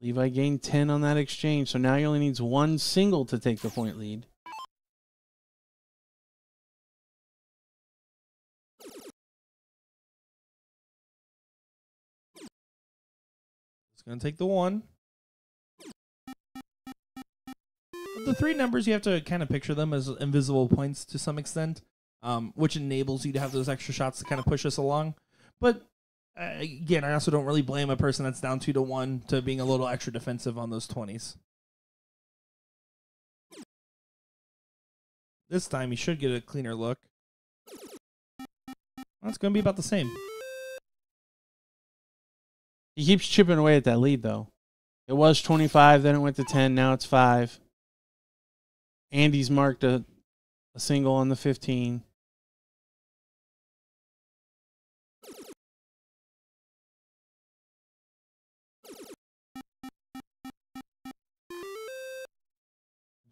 Levi gained 10 on that exchange, so now he only needs 1 single to take the point lead. It's going to take the 1. The 3 numbers, you have to kind of picture them as invisible points to some extent, which enables you to have those extra shots to kind of push us along. But again, I also don't really blame a person that's down 2-1 to being a little extra defensive on those 20s. This time, he should get a cleaner look. That's going to be about the same. He keeps chipping away at that lead, though. It was 25, then it went to 10, now it's 5. Andy's marked a single on the 15.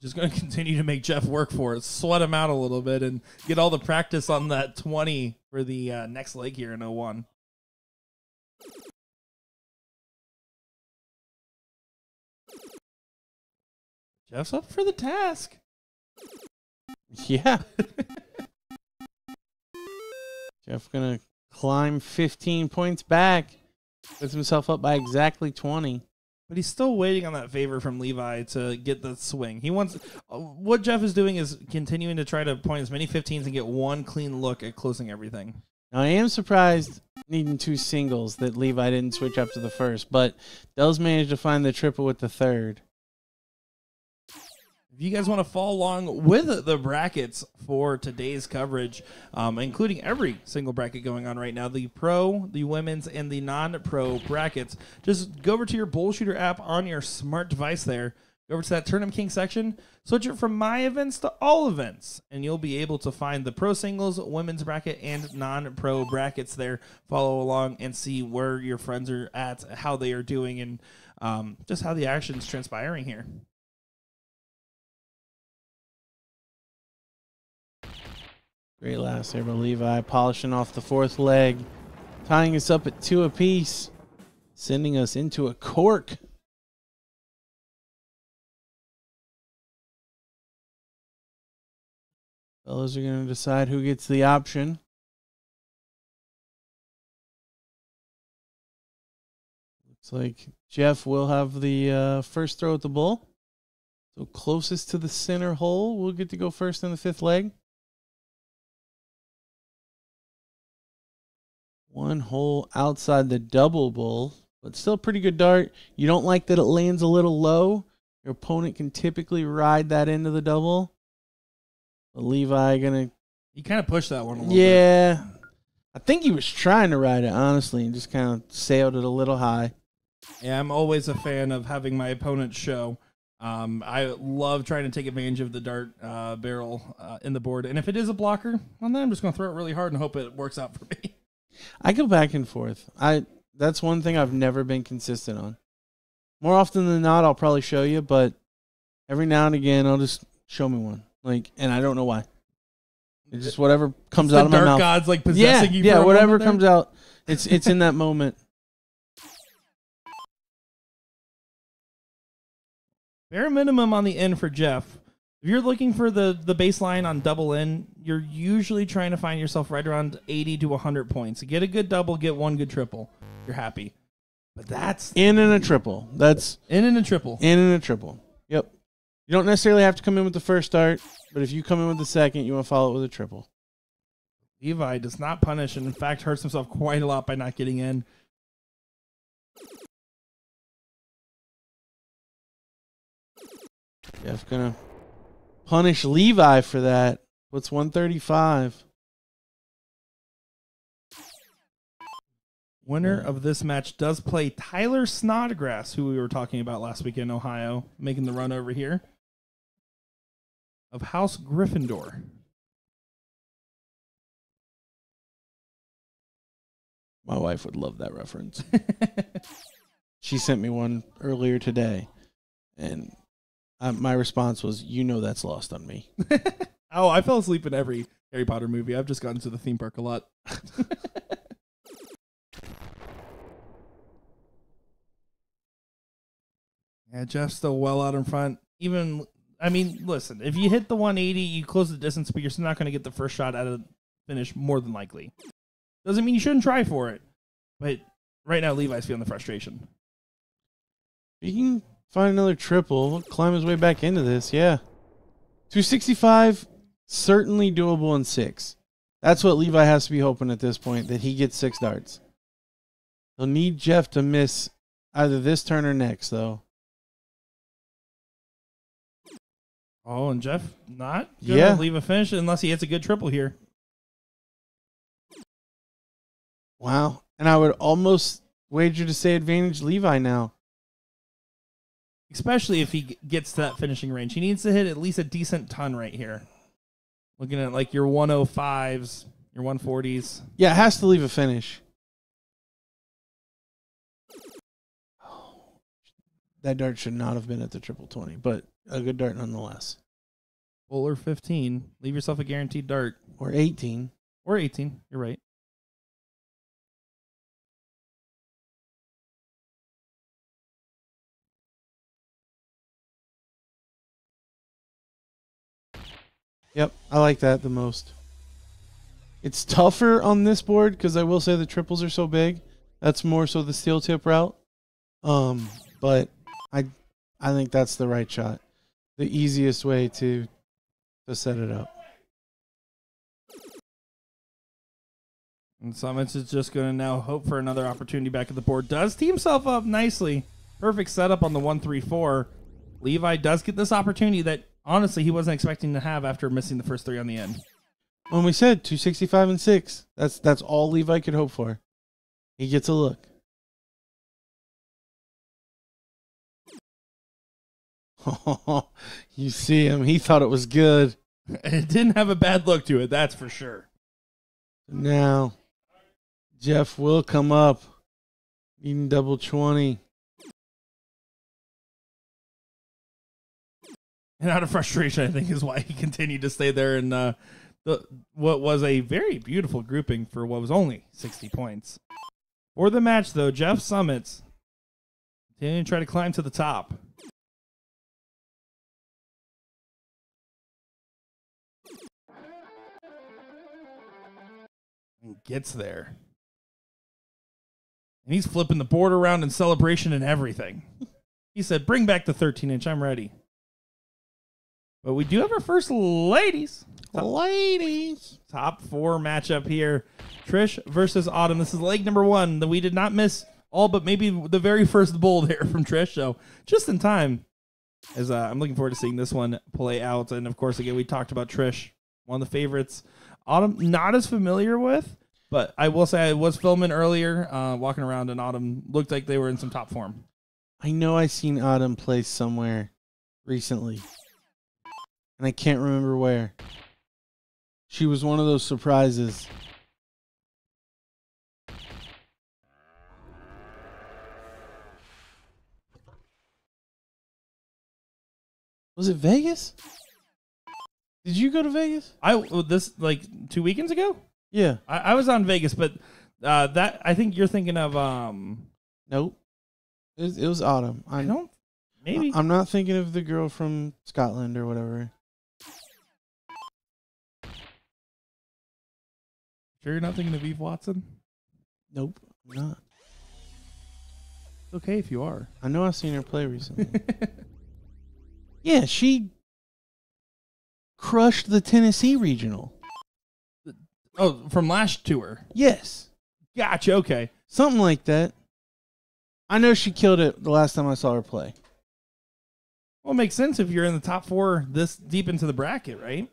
Just going to continue to make Jeff work for it, sweat him out a little bit, and get all the practice on that 20 for the next leg here in 01. Jeff's up for the task. Yeah. Jeff going to climb 15 points back. Puts himself up by exactly 20. But he's still waiting on that favor from Levi to get the swing. He wants what Jeff is doing is continuing to try to point as many 15s and get 1 clean look at closing everything. Now, I am surprised needing 2 singles that Levi didn't switch up to the first, but does manage to find the triple with the third. If you guys want to follow along with the brackets for today's coverage, including every single bracket going on right now, the pro, the women's, and the non-pro brackets, just go over to your BullShooter app on your smart device there. Go over to that Tournament King section, switch it from my events to all events, and you'll be able to find the pro singles, women's bracket, and non-pro brackets there. Follow along and see where your friends are at, how they are doing, and just how the action's transpiring here. Great last there by Levi, polishing off the 4th leg, tying us up at 2 apiece, sending us into a cork. Fellas are going to decide who gets the option. Looks like Jeff will have the first throw at the bull. So closest to the center hole will get to go first in the 5th leg. 1 hole outside the double bull, but still a pretty good dart. You don't like that it lands a little low. Your opponent can typically ride that into the double. But Levi gonna... He kind of pushed that one a little bit. Yeah. I think he was trying to ride it, honestly, and just kind of sailed it a little high. Yeah, I'm always a fan of having my opponent show. I love trying to take advantage of the dart barrel in the board. And if it is a blocker, well, then I'm just going to throw it really hard and hope it works out for me. I go back and forth. That's one thing I've never been consistent on. More often than not, I'll probably show you, but every now and again, I'll just show me one. And I don't know why. It's just whatever comes out of my mouth. Gods possessing you. Yeah, whatever comes out. It's in that moment. Bare minimum on the end for Jeff. If you're looking for the baseline on double in, you're usually trying to find yourself right around 80 to 100 points. Get a good double, get 1 good triple. You're happy. But that's... In and a triple. That's... In and a triple. In and a triple. Yep. You don't necessarily have to come in with the first dart, but if you come in with the second, you want to follow it with a triple. Levi does not punish and, in fact, hurts himself quite a lot by not getting in. Jeff's going to punish Levi for that. What's 135? Winner of this match does play Tyler Snodgrass, who we were talking about last week in Ohio, making the run over here, of House Gryffindor. My wife would love that reference. She sent me one earlier today, and my response was, "You know that's lost on me." Oh, I fell asleep in every Harry Potter movie. I've just gotten to the theme park a lot. Yeah, Jeff's still well out in front. Listen, if you hit the 180, you close the distance, but you're still not going to get the first shot out of the finish, more than likely. Doesn't mean you shouldn't try for it. But right now, Levi's feeling the frustration. He can find another triple, climb his way back into this, yeah. 265, certainly doable in 6. That's what Levi has to be hoping at this point, that he gets 6 darts. He'll need Jeff to miss either this turn or next, though. Oh, and Jeff not going to leave a finish unless he hits a good triple here. Wow. And I would almost wager to say advantage Levi now. Especially if he gets to that finishing range. He needs to hit at least a decent ton right here. Looking at like your 105s, your 140s. Yeah, it has to leave a finish. That dart should not have been at the triple 20, but a good dart nonetheless. Bowler 15. Leave yourself a guaranteed dart. Or 18. Or 18. You're right. Yep, I like that the most. It's tougher on this board because I will say the triples are so big. That's more so the steel tip route. But I think that's the right shot. The easiest way to set it up. And Summits is just going to now hope for another opportunity back at the board. Does tee himself up nicely. Perfect setup on the 1-3-4. Levi does get this opportunity that, honestly, he wasn't expecting to have after missing the first 3 on the end. When we said 265 and 6, that's all Levi could hope for. He gets a look. You see him. He thought it was good. It didn't have a bad look to it, that's for sure. Now, Jeff will come up. Needing double 20. And out of frustration, I think, is why he continued to stay there in what was a very beautiful grouping for what was only 60 points. For the match, though, Jeff Summits continuing to try to climb to the top. And gets there. And he's flipping the board around in celebration and everything. He said, "Bring back the 13-inch. I'm ready." But we do have our first ladies. Top 4 matchup here. Trish versus Autumn. This is leg number 1. We did not miss all but maybe the very first bowl there from Trish. So just in time, as I'm looking forward to seeing this one play out. And, of course, again, we talked about Trish, one of the favorites. Autumn, not as familiar with, but I will say I was filming earlier, walking around, and Autumn looked like they were in some top form. I know I seen Autumn play somewhere recently, and I can't remember where. She was one of those surprises. Was it Vegas? Did you go to Vegas? This like 2 weekends ago? Yeah. I was on Vegas, but that I think you're thinking of Nope. It was Autumn. Maybe. I'm not thinking of the girl from Scotland or whatever. Sure you're not thinking of Eve Watson? Nope, I'm not. It's okay if you are. I know I've seen her play recently. Yeah, she crushed the Tennessee regional. Oh, from last tour. Yes. Gotcha, okay. Something like that. I know she killed it the last time I saw her play. Well, it makes sense if you're in the top 4 this deep into the bracket, right?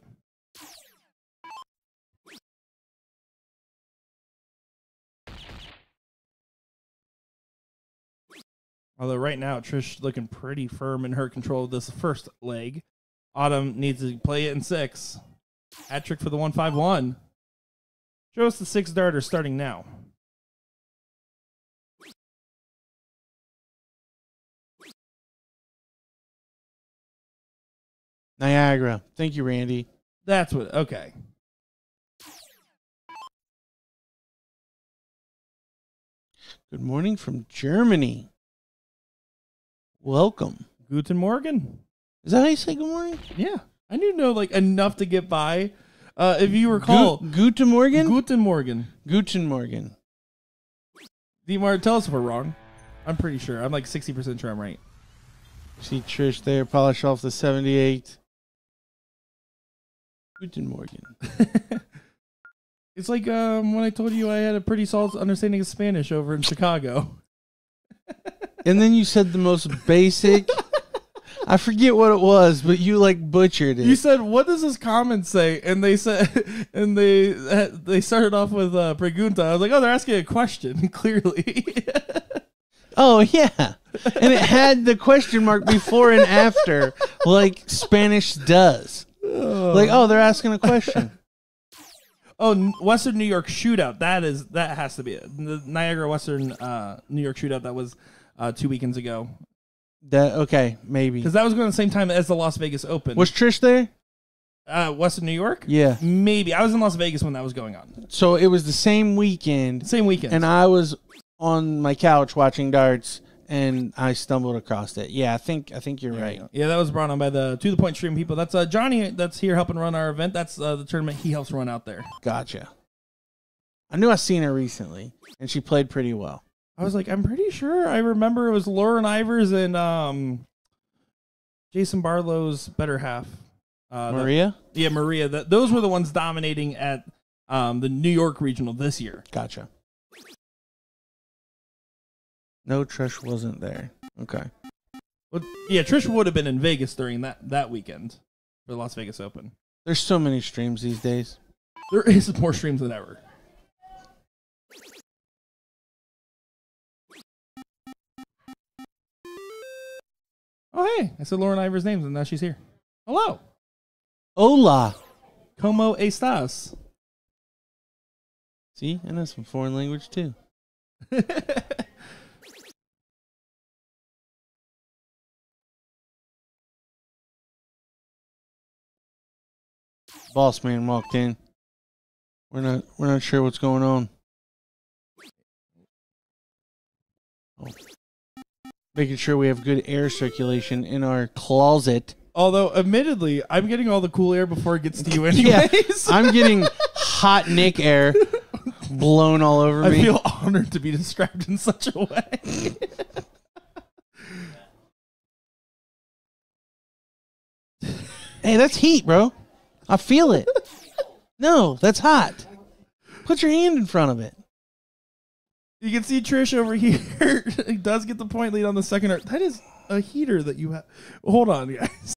Although right now, Trish looking pretty firm in her control of this first leg. Autumn needs to play it in 6. Hat trick for the 151. Show us the 6 darter starting now. Niagara. Thank you, Randy. That's what, okay. Good morning from Germany. Welcome. Guten Morgen. Is that how you say good morning? Yeah. I need to know like enough to get by. If you recall. Guten Morgen? Guten Morgen. Guten Morgen. Demar, tell us if we're wrong. I'm pretty sure. I'm like 60% sure I'm right. See Trish there, polish off the 78. Guten Morgen. It's like when I told you I had a pretty solid understanding of Spanish over in Chicago. And then you said the most basic. I forget what it was, but you like butchered it. You said, "What does this comment say?" And they said, and they started off with pregunta. I was like, "Oh, they're asking a question." Clearly. Oh yeah, and it had the question mark before and after, like Spanish does. Like, oh, they're asking a question. Oh, Western New York shootout. That has to be it. The Niagara Western New York shootout that was 2 weekends ago. That okay, maybe Because that was going at the same time as the Las Vegas Open. Was Trish there? Western New York? Yeah, maybe. I was in Las Vegas when that was going on. So it was the same weekend. Same weekend. And I was on my couch watching darts, and I stumbled across it. Yeah, I think you're right. Yeah, that was brought on by the To The Point stream people. That's Johnny that's here helping run our event. That's the tournament he helps run out there. Gotcha. I knew I seen her recently, and she played pretty well. I was like, I'm pretty sure I remember it was Lauren Ivers and Jason Barlow's better half. Maria? Maria. Those were the ones dominating at the New York regional this year. Gotcha. No, Trish wasn't there. Okay. Well, yeah, Trish would have been in Vegas during that weekend for the Las Vegas Open. There's so many streams these days. There is more streams than ever. Oh, hey. I said Lauren Ivers' names, and now she's here. Hello. Hola. Como estás? See, I know some foreign language, too. Boss man walked in. We're not sure what's going on. Oh. Making sure we have good air circulation in our closet. Although, admittedly, I'm getting all the cool air before it gets to you anyways. I'm getting hot Nick air blown all over me. I feel honored to be described in such a way. Hey, that's heat, bro. I feel it. No, that's hot. Put your hand in front of it. You can see Trish over here. He does get the point lead on the second arc. That is a heater that you have. Hold on, guys.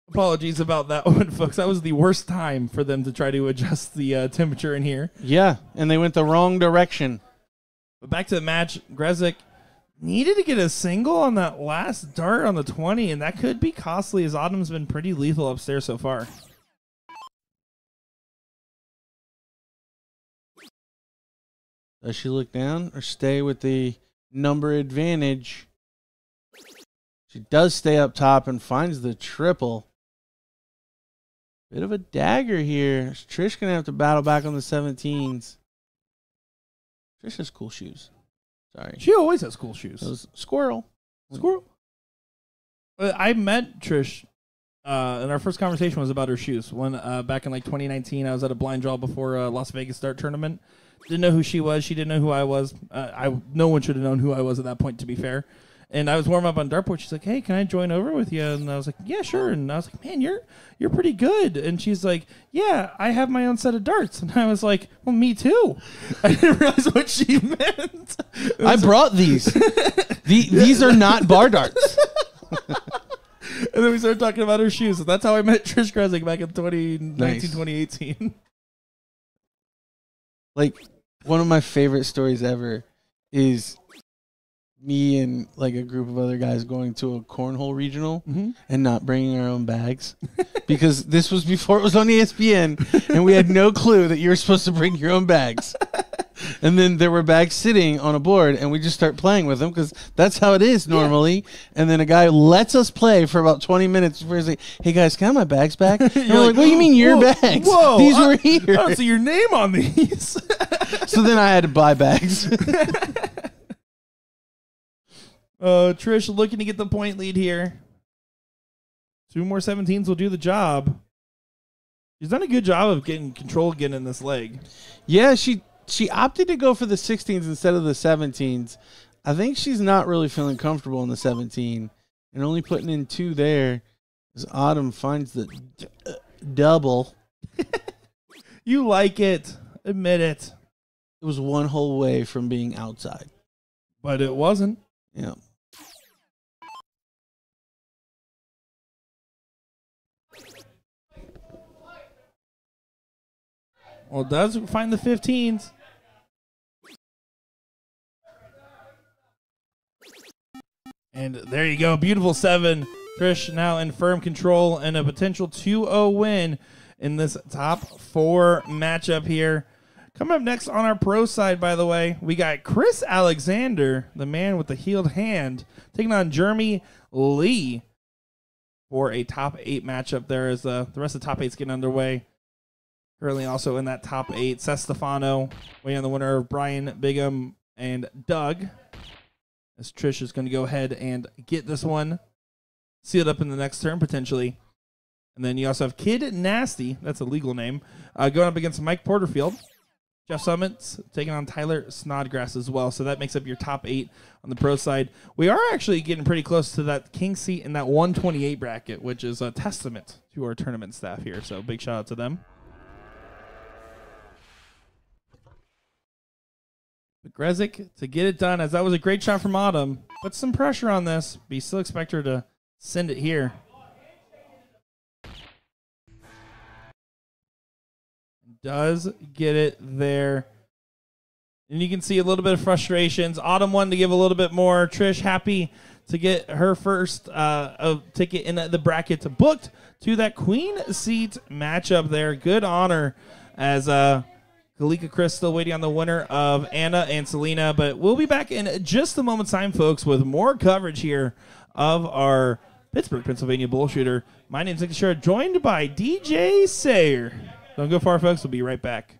Apologies about that one, folks. That was the worst time for them to try to adjust the temperature in here. Yeah, and they went the wrong direction. But back to the match, Grezik needed to get a single on that last dart on the 20, and that could be costly as Autumn's been pretty lethal upstairs so far. Does she look down or stay with the number advantage? She does stay up top and finds the triple. Bit of a dagger here. Trish going to have to battle back on the 17s. Trish has cool shoes. Sorry. She always has cool shoes. Those squirrel. I met Trish, and our first conversation was about her shoes. When back in like 2019, I was at a blind draw before a Las Vegas Dart tournament. Didn't know who she was. She didn't know who I was. No one should have known who I was at that point, to be fair. And I was warming up on dartboard. She's like, "Hey, can I join over with you?" And I was like, "Yeah, sure." And I was like, "Man, you're pretty good." And she's like, "Yeah, I have my own set of darts." And I was like, "Well, me too." I didn't realize what she meant. I brought these. These are not bar darts. And then we started talking about her shoes. So that's how I met Trish Grezik back in 2019, 2018. Like, one of my favorite stories ever is me and like a group of other guys going to a cornhole regional and not bringing our own bags because this was before it was on ESPN and we had no clue that you were supposed to bring your own bags. And then there were bags sitting on a board and we just start playing with them because that's how it is normally. Yeah. And then a guy lets us play for about 20 minutes before he's like, "Hey guys, can I have my bags back?" And we're like, "What do you mean your bags? Whoa, these were here." I don't see your name on these. So then I had to buy bags. Trish looking to get the point lead here. 2 more 17s will do the job. She's done a good job of getting control again in this leg. Yeah, she opted to go for the 16s instead of the 17s. I think she's not really feeling comfortable in the 17 and only putting in 2 there as Autumn finds the double. You like it. Admit it. It was 1 hole away from being outside. But it wasn't. Yeah. Well, it does find the 15s. And there you go. Beautiful 7. Trish now in firm control and a potential 2-0 win in this top 4 matchup here. Coming up next on our pro side, by the way, we got Chris Alexander, the man with the healed hand, taking on Jeremy Lee for a top 8 matchup there as the rest of the top 8's getting underway. Currently also in that top 8, Seth Stefano, waiting on the winner of Brian Bigham and Doug. As Trish is going to go ahead and get this one sealed up in the next turn, potentially. And then you also have Kid Nasty, that's a legal name, going up against Mike Porterfield. Jeff Summits taking on Tyler Snodgrass as well. So that makes up your top 8 on the pro side. We are actually getting pretty close to that king seat in that 128 bracket, which is a testament to our tournament staff here. So big shout out to them. But Grezik to get it done, as that was a great shot from Autumn. Put some pressure on this, but you still expect her to send it here. Does get it there. And you can see a little bit of frustrations. Autumn wanted to give a little bit more. Trish happy to get her first ticket in the bracket booked to that queen seat matchup there. Good honor as Kalika Chris still waiting on the winner of Anna and Selena. But we'll be back in just a moment's time, folks, with more coverage here of our Pittsburgh, Pennsylvania BullShooter. My name's Nick Teixeira, joined by DJ Sayer. Don't go far, folks. We'll be right back.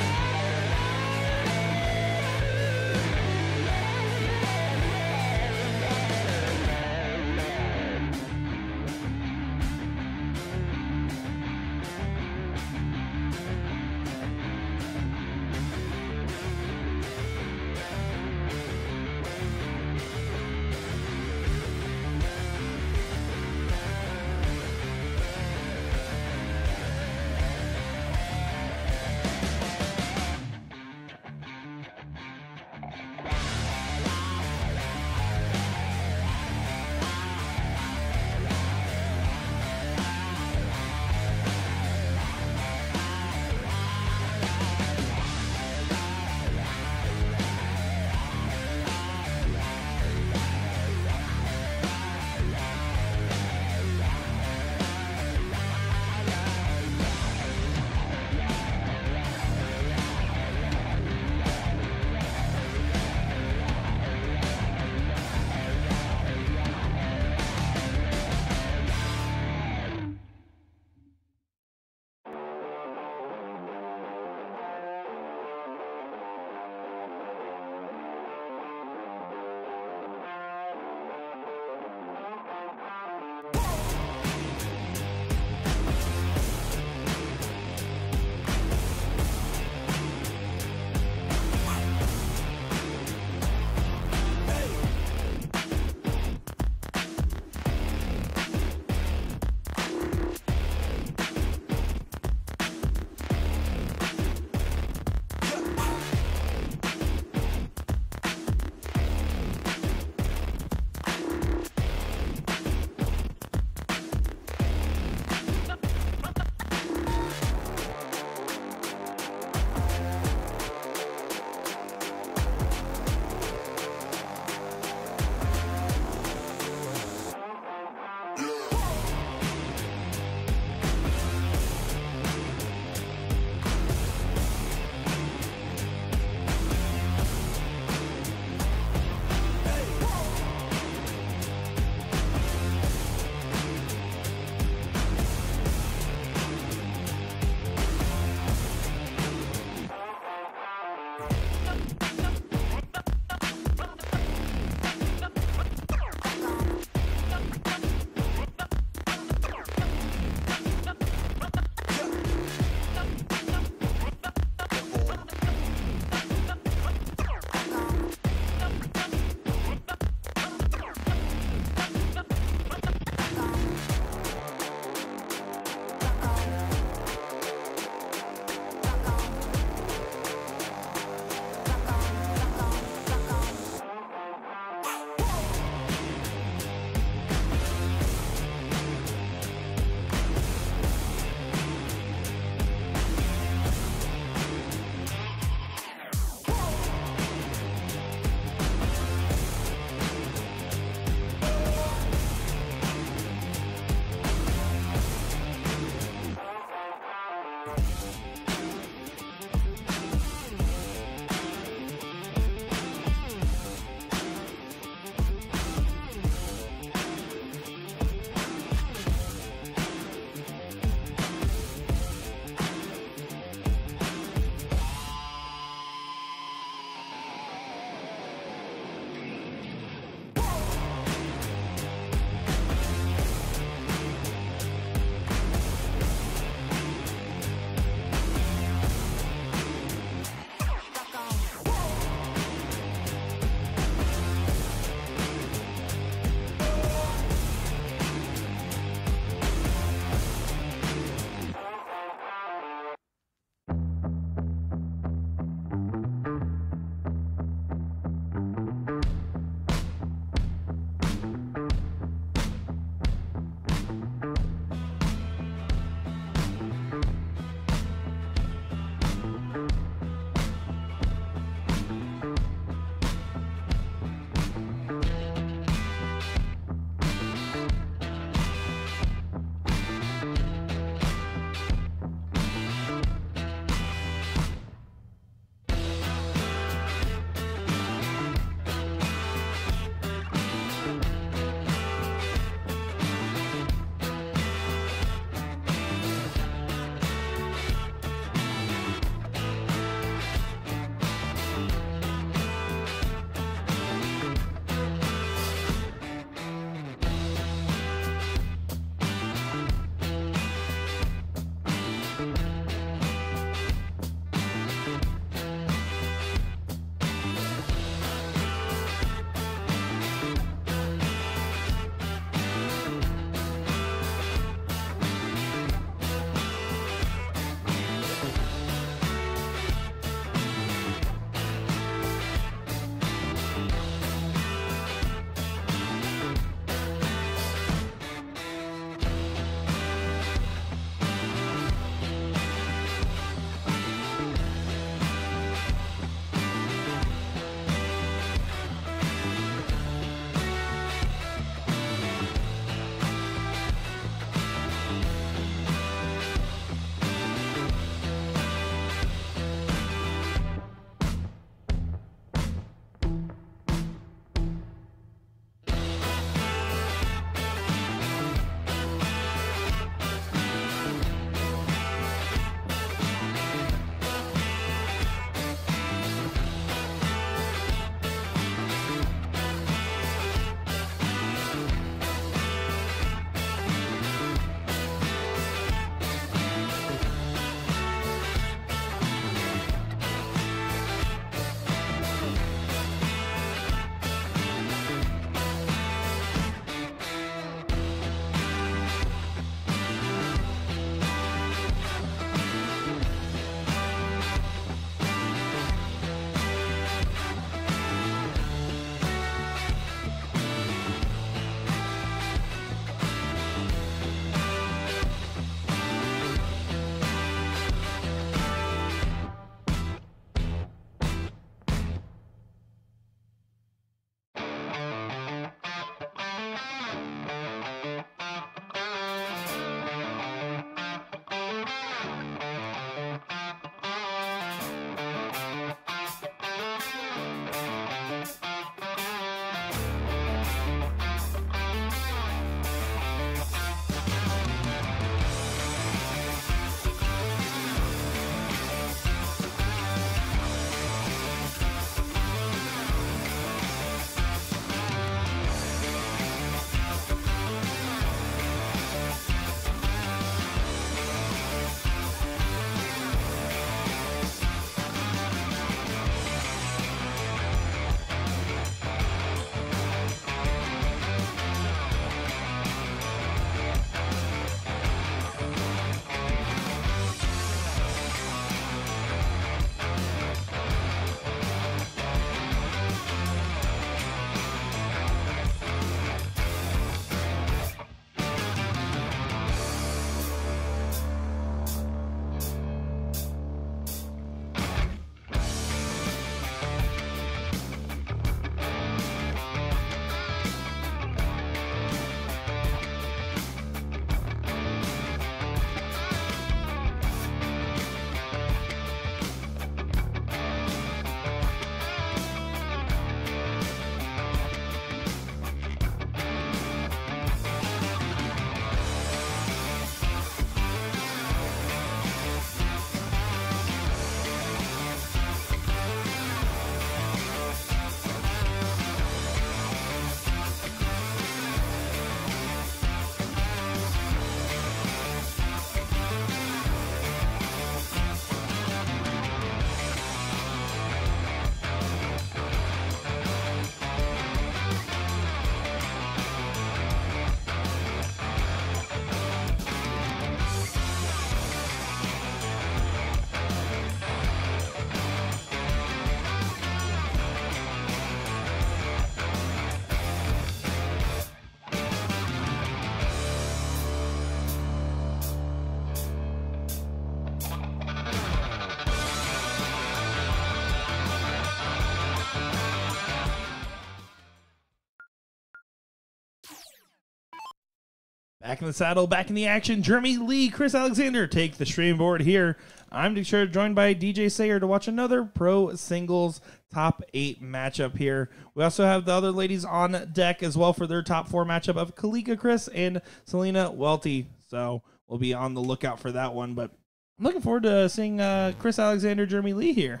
Back in the saddle, back in the action. Jeremy Lee, Chris Alexander take the stream board here. I'm Nick Sure, joined by DJ Sayer to watch another pro singles top 8 matchup here. We also have the other ladies on deck as well for their top 4 matchup of Kalika Chris and Selena Welty. So we'll be on the lookout for that one. But I'm looking forward to seeing Chris Alexander, Jeremy Lee here.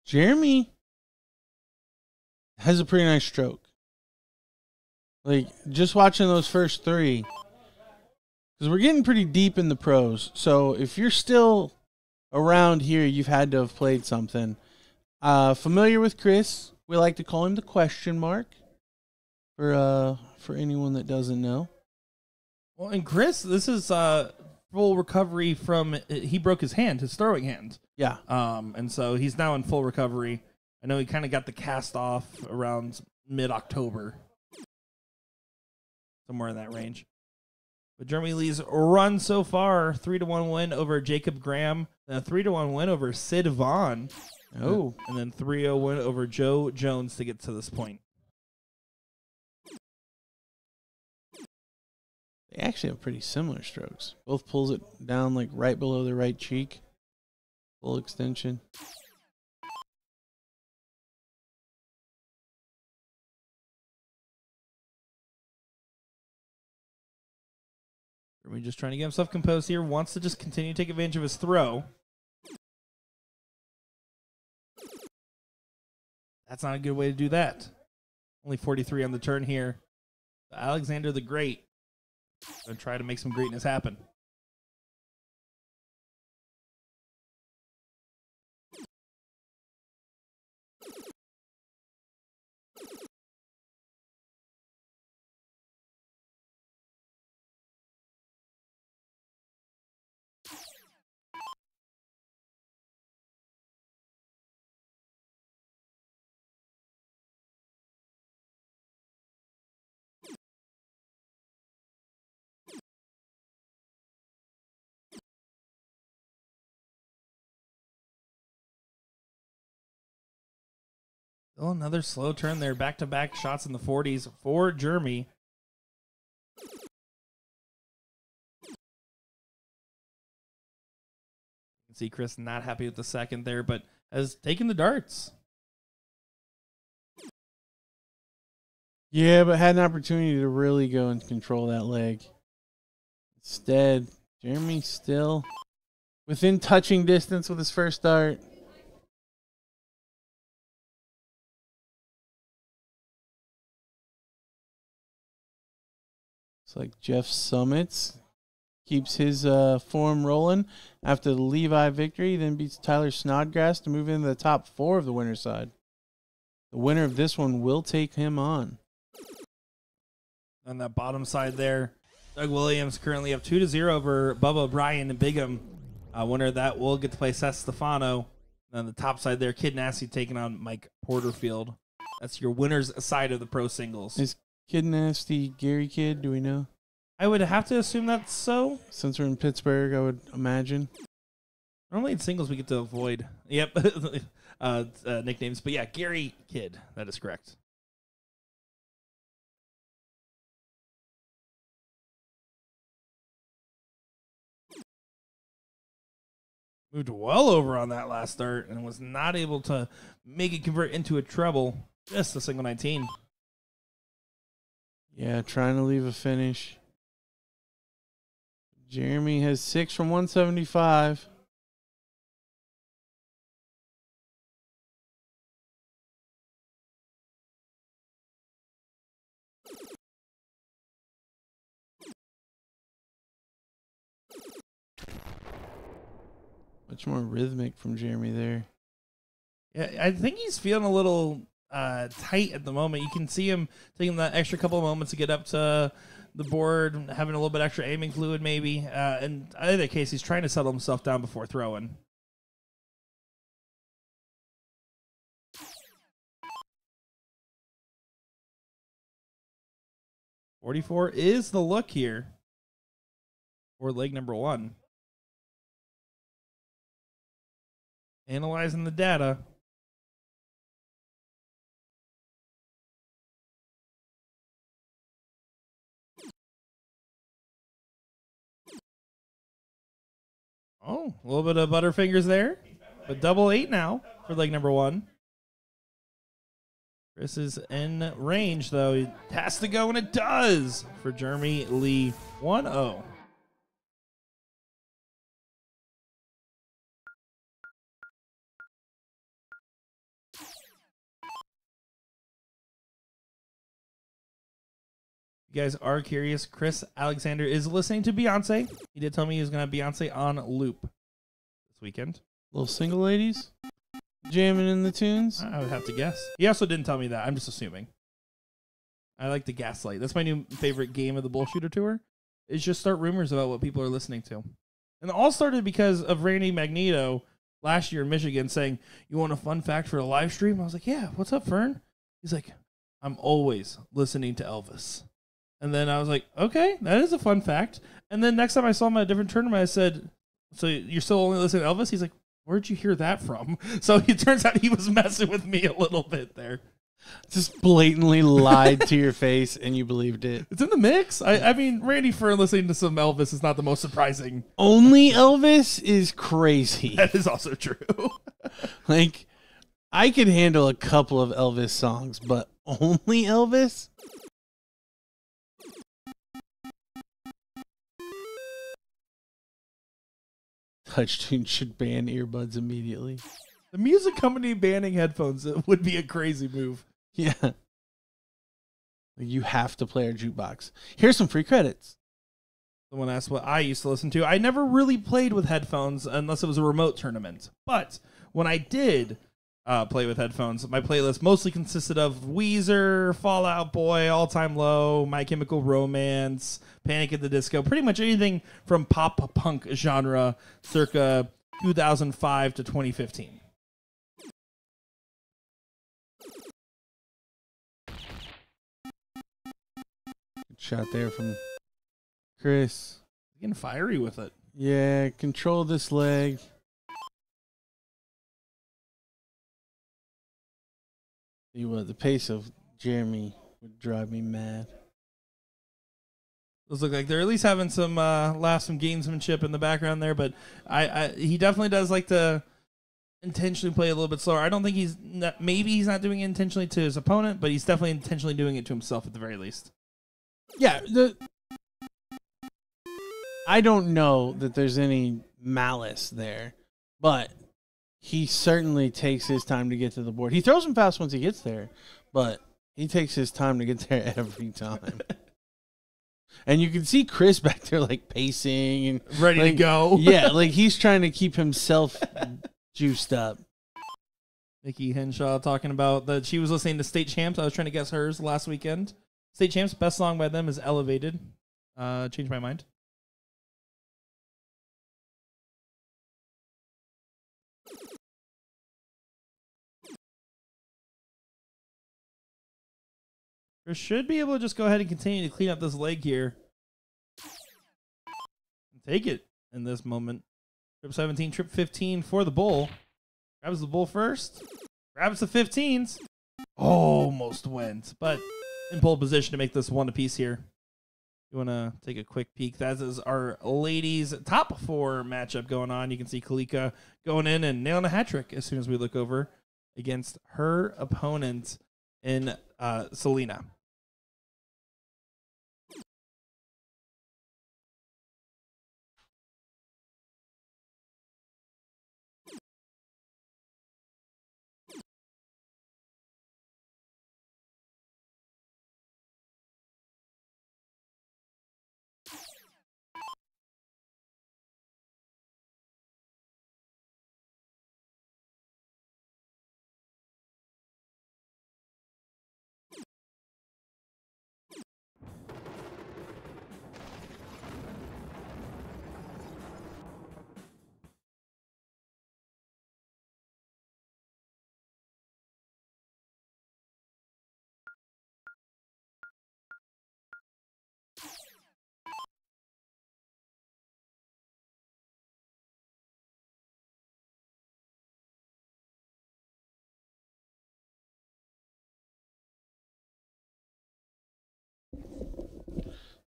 Jeremy has a pretty nice stroke. Like, just watching those first 3, because we're getting pretty deep in the pros. So if you're still around here, you've had to have played something. Familiar with Chris, we like to call him the question mark for anyone that doesn't know. Well, and Chris, this is full recovery from, he broke his hand, his throwing hand. Yeah. And so he's now in full recovery. I know he kind of got the cast off around mid-October. Somewhere in that range. But Jeremy Lee's run so far, 3-1 win over Jacob Graham, then a 3-1 win over Sid Vaughn. Oh. And then 3-0 win over Joe Jones to get to this point. They actually have pretty similar strokes. Both pulls it down like right below the right cheek. Full extension. Jeremy just trying to get himself composed here. Wants to just continue to take advantage of his throw. That's not a good way to do that. Only 43 on the turn here. Alexander the Great going to try to make some greatness happen. Still another slow turn there. Back-to-back shots in the 40s for Jeremy. You can see Chris not happy with the second there, but has taken the darts. Yeah, but had an opportunity to really go and control that leg. Instead, Jeremy still within touching distance with his first dart. It's like Jeff Summits keeps his form rolling after the Levi victory, then beats Tyler Snodgrass to move into the top 4 of the winner's side. The winner of this one will take him on. On that bottom side there, Doug Williams currently up 2-0 over Bubba O'Brien and Bigham. Winner of that will get to play Seth Stefano. And on the top side there, Kid Nasty taking on Mike Porterfield. That's your winner's side of the pro singles. Is Kid Nasty Gary Kid? Do we know? I would have to assume that's so. Since we're in Pittsburgh, I would imagine. Normally in singles we get to avoid. Yep. Nicknames. But yeah, Gary Kid. That is correct. Moved well over on that last start and was not able to make it convert into a treble. Just a single 19. Yeah, trying to leave a finish. Jeremy has 6 from 175. Much more rhythmic from Jeremy there. Yeah, I think he's feeling a little tight at the moment. You can see him taking that extra couple of moments to get up to the board, having a little bit extra aiming fluid maybe. In either case, he's trying to settle himself down before throwing. .44 is the look here for leg number 1. Analyzing the data. Oh, a little bit of Butterfingers there. But double 8 now for leg number 1. Chris is in range, though. He has to go, and it does for Jeremy Lee. 1-0. You guys are curious, Chris Alexander is listening to Beyonce. He did tell me he was going to have Beyonce on loop this weekend. Little single ladies jamming in the tunes. I would have to guess. He also didn't tell me that. I'm just assuming. I like the gaslight. That's my new favorite game of the BullShooter tour. Is just start rumors about what people are listening to. And it all started because of Randy Magneto last year in Michigan saying, "You want a fun fact for a live stream?" I was like, "Yeah, what's up, Fern?" He's like, "I'm always listening to Elvis." And then I was like, "Okay, that is a fun fact." And then next time I saw him at a different tournament, I said, "So you're still only listening to Elvis?" He's like, "Where'd you hear that from?" So it turns out he was messing with me a little bit there. Just blatantly lied to your face and you believed it. It's in the mix. I mean, Randy Fern listening to some Elvis is not the most surprising. Only Elvis is crazy. That is also true. Like, I could handle a couple of Elvis songs, but only Elvis? TouchTunes should ban earbuds immediately. The music company banning headphones would be a crazy move. Yeah. You have to play our jukebox. Here's some free credits. Someone asked what I used to listen to. I never really played with headphones unless it was a remote tournament. But when I did play with headphones, my playlist mostly consisted of Weezer, Fall Out Boy, All Time Low, My Chemical Romance, Panic at the Disco, pretty much anything from pop punk genre circa 2005 to 2015. Good shot there from Chris. Getting fiery with it. Yeah, control this leg. See what, the pace of Jeremy would drive me mad. Those look like they're at least having some gamesmanship in the background there, but he definitely does like to intentionally play a little bit slower. I don't think maybe he's not doing it intentionally to his opponent, but he's definitely intentionally doing it to himself at the very least. Yeah, I don't know that there's any malice there, but he certainly takes his time to get to the board. He throws them fast once he gets there, but he takes his time to get there every time. And you can see Chris back there like pacing and ready to go. Yeah, like he's trying to keep himself juiced up. Nikki Henshaw talking about that she was listening to State Champs. I was trying to guess hers last weekend. State Champs, best song by them is Elevated. Changed my mind. Chris should be able to just go ahead and continue to clean up this leg here. And take it in this moment. Trip 17, trip 15 for the bull. Grabs the bull first. Grabs the 15s. Almost went, but in pole position to make this one apiece here. You want to take a quick peek. That is our ladies' top 4 matchup going on. You can see Kalika going in and nailing a hat trick as soon as we look over against her opponent in Selena.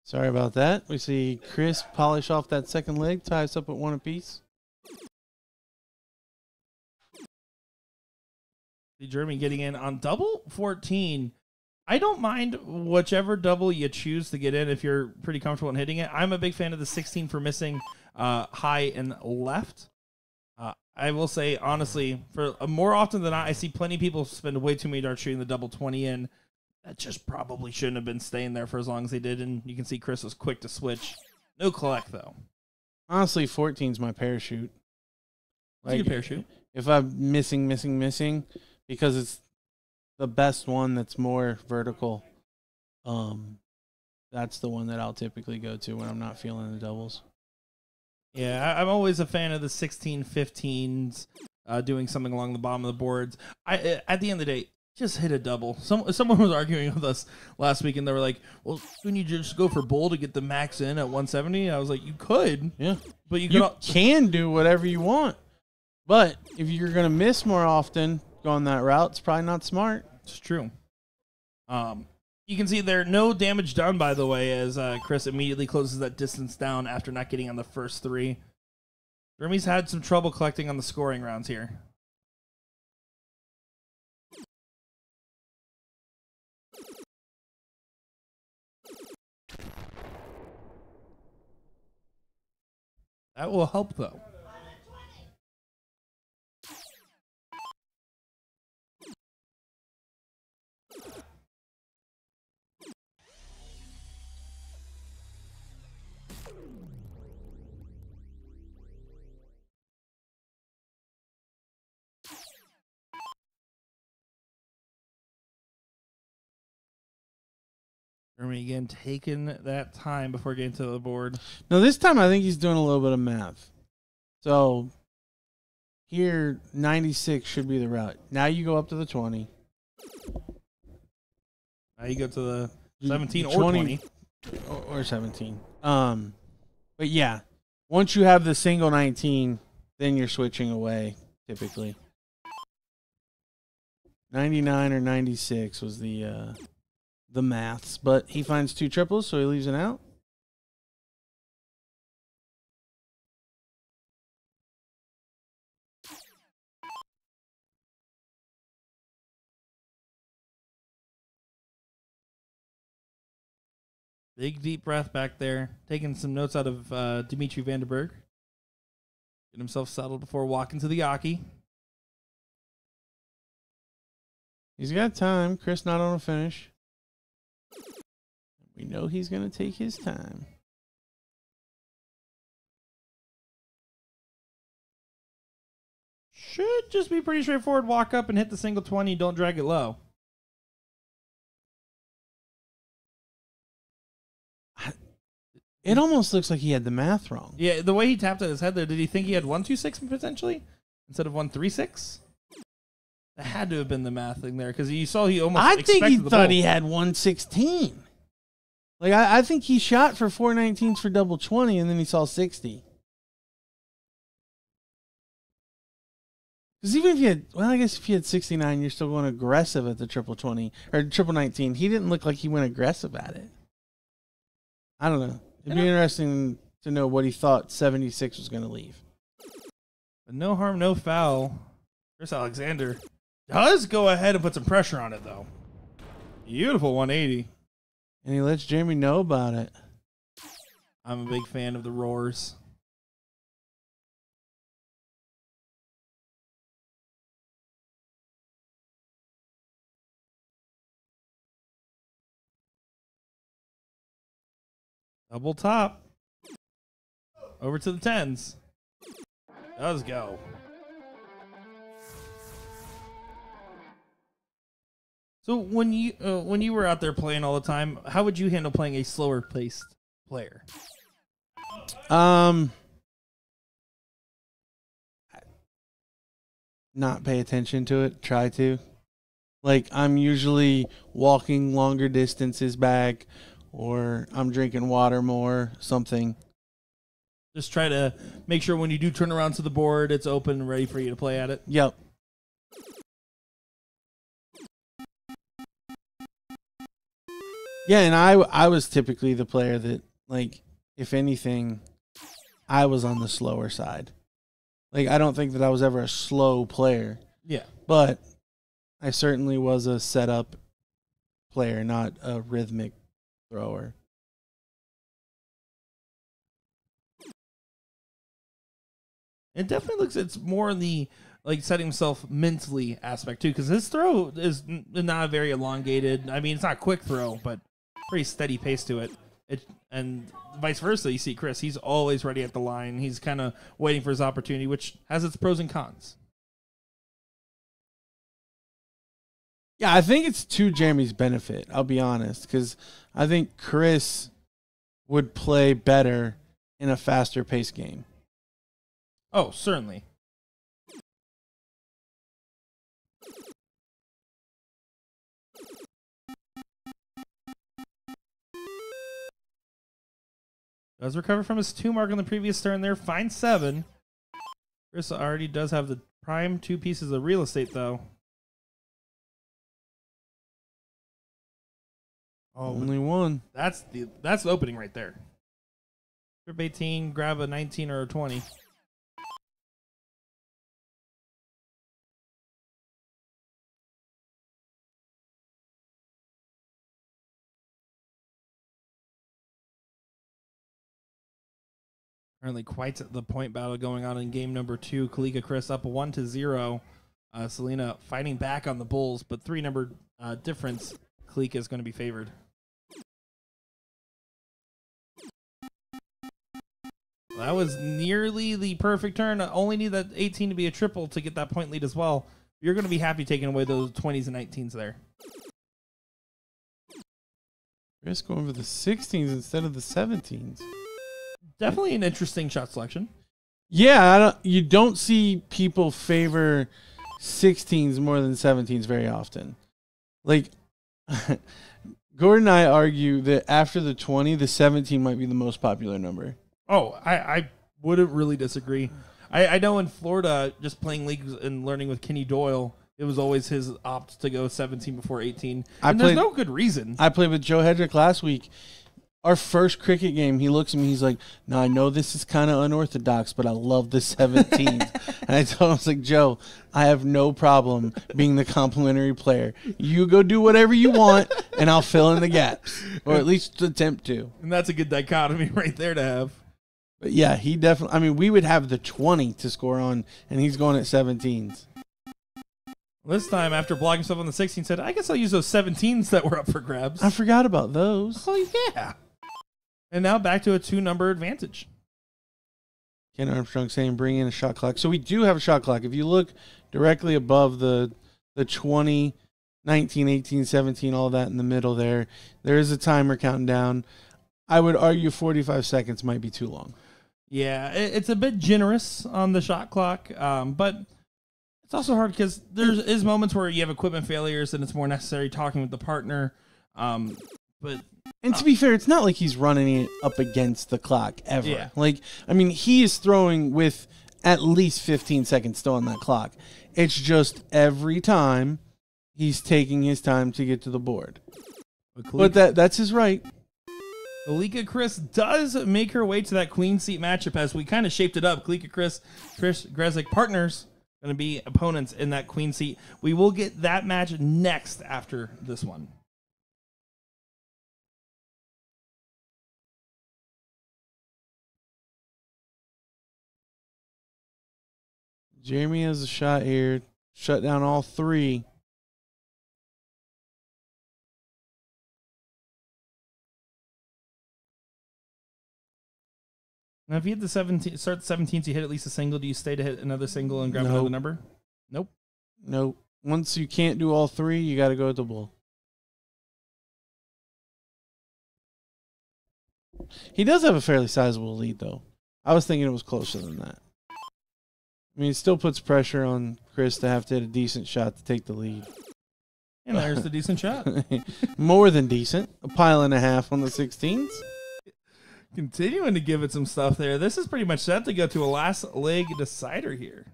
Sorry about that. We see Chris polish off that second leg, ties up at 1 apiece. Jeremy getting in on double 14. I don't mind whichever double you choose to get in if you're pretty comfortable in hitting it. I'm a big fan of the 16 for missing high and left. I will say, honestly, for more often than not, I see plenty of people spend way too many darts shooting the double 20 in. That just probably shouldn't have been staying there for as long as they did, and you can see Chris was quick to switch. No collect, though. Honestly, 14's my parachute. Like, a parachute. If I'm missing, because it's the best one that's more vertical, that's the one that I'll typically go to when I'm not feeling the doubles. Yeah, I'm always a fan of the 16, 15s, doing something along the bottom of the boards. At the end of the day, just hit a double. Someone was arguing with us last week, and they were like, well, couldn't you just go for bull to get the max in at 170? I was like, you could. Yeah. But you can do whatever you want. But if you're going to miss more often going that route, it's probably not smart. It's true. You can see there, no damage done, by the way, as Chris immediately closes that distance down after not getting on the first three. Jeremy's had some trouble collecting on the scoring rounds here. That will help, though. Jeremy again taking that time before getting to the board. No, this time I think he's doing a little bit of math. So here, 96 should be the route. Now you go up to the 20. Now you go to the 17 or 20. Or 17. But yeah, once you have the single 19, then you're switching away, typically. 99 or 96 was the maths, but he finds two triples, so he leaves it out. Big deep breath back there, taking some notes out of Dimitri Vandenberg. Get himself settled before walking to the Aki. He's got time. Chris not on a finish. We know he's going to take his time. Should just be pretty straightforward. Walk up and hit the single 20. Don't drag it low. It almost looks like he had the math wrong. Yeah, the way he tapped on his head there, did he think he had 126 potentially instead of 136? That had to have been the math thing there because you saw he almost. I think he thought bull. he had 116. Like I think he shot for 419s for double 20, and then he saw 60. Because even if you had, well, I guess if you had 69, you're still going aggressive at the triple 20 or triple 19. He didn't look like he went aggressive at it. I don't know. It'd be interesting to know what he thought 76 was going to leave. But no harm, no foul. Chris Alexander does go ahead and put some pressure on it, though. Beautiful 180. And he lets Jeremy know about it. I'm a big fan of the roars. Double top. Over to the 10s. Does go. So when you were out there playing all the time, how would you handle playing a slower paced player? Not pay attention to it. Try to. Like I'm usually walking longer distances back, or I'm drinking water more, something. Just try to make sure when you do turn around to the board, it's open and ready for you to play at it. Yep. Yeah, and I was typically the player that, like, if anything, I was on the slower side. Like, I don't think that I was ever a slow player. Yeah. But I certainly was a setup player, not a rhythmic thrower. It definitely looks it's more in the like setting himself mentally aspect too, because his throw is not very elongated. I mean, it's not a quick throw, but pretty steady pace to it. And vice versa. You see Chris, he's always ready at the line. He's kind of waiting for his opportunity, which has its pros and cons. Yeah, I think it's to Jeremy's benefit, I'll be honest, because I think Chris would play better in a faster paced game. Oh, certainly. Does recover from his 2 mark on the previous turn there. Finds 7. Chris already does have the prime 2 pieces of real estate, though. Oh, Only one. That's the opening right there. Grab 18, grab a 19 or a 20. Currently quite the point battle going on in game number 2. Kalika Chris up 1-0. Selena fighting back on the Bulls, but 3 number difference. Kalika is going to be favored. That was nearly the perfect turn. Only need that 18 to be a triple to get that point lead as well. You're going to be happy taking away those 20s and 19s there. Chris going for the 16s instead of the 17s. Definitely an interesting shot selection. Yeah, you don't see people favor 16s more than 17s very often. Like, Gordon and I argue that after the 20, the 17 might be the most popular number. Oh, I wouldn't really disagree. I know in Florida, just playing leagues and learning with Kenny Doyle, it was always his opt to go 17 before 18. And there's no good reason. I played with Joe Hedrick last week. Our first cricket game, he looks at me, he's like, "No, I know this is kind of unorthodox, but I love the 17s." And I told him, I was like, "Joe, I have no problem being the complimentary player. You go do whatever you want, and I'll fill in the gaps, or at least attempt to." And that's a good dichotomy right there to have. But yeah, he definitely, I mean, we would have the 20 to score on, and he's going at 17s. This time, after blocking himself on the 16, said, I guess I'll use those 17s that were up for grabs. I forgot about those. Oh, yeah. And now back to a 2-number advantage. Ken Armstrong saying bring in a shot clock. So we do have a shot clock. If you look directly above the 20, 19, 18, 17, all that in the middle there, there is a timer counting down. I would argue 45 seconds might be too long. Yeah, it's a bit generous on the shot clock, but it's also hard because there is moments where you have equipment failures and it's more necessary talking with the partner. And to be fair, it's not like he's running it up against the clock ever. Yeah. Like, I mean, he is throwing with at least 15 seconds still on that clock. It's just every time he's taking his time to get to the board. But that's his right. Kalika Chris does make her way to that queen seat matchup as we kind of shaped it up. Kalika Chris, Trish Grezik partners going to be opponents in that queen seat. We will get that match next after this one. Jeremy has a shot here. Shut down all 3. Now, if you hit the 17, start the 17s, you hit at least a single. Do you stay to hit another single and grab another number? Nope. Nope. Once you can't do all 3, you got to go with the bull. He does have a fairly sizable lead, though. I was thinking it was closer than that. I mean, it still puts pressure on Chris to have to hit a decent shot to take the lead. And there's the decent shot. More than decent. A 1.5 on the 16s. Continuing to give it some stuff there. This is pretty much set to go to a last leg decider here.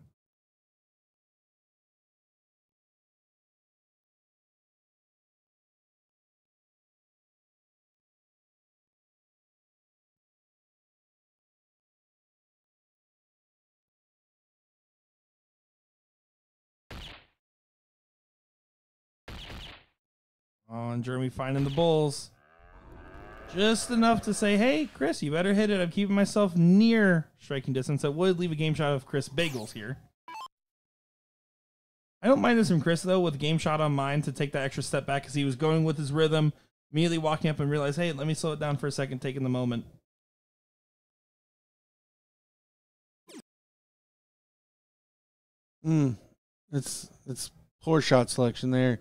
Oh, and Jeremy finding the bulls. Just enough to say, hey, Chris, you better hit it. I'm keeping myself near striking distance. I would leave a game shot of Chris Bagels here. I don't mind this from Chris, though, with game shot on mine to take that extra step back because he was going with his rhythm, immediately walking up and realized, hey, let me slow it down for a second, taking the moment. It's poor shot selection there.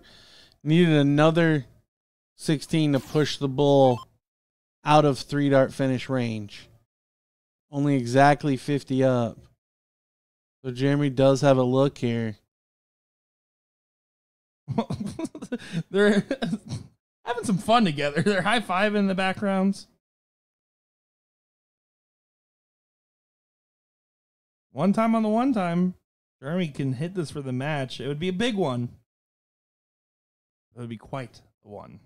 Needed another 16 to push the bull out of 3-dart finish range. Only exactly 50 up. So Jeremy does have a look here. They're having some fun together. They're high-fiving in the backgrounds. One time on the one time. Jeremy can hit this for the match. It would be a big one. It would be quite the one.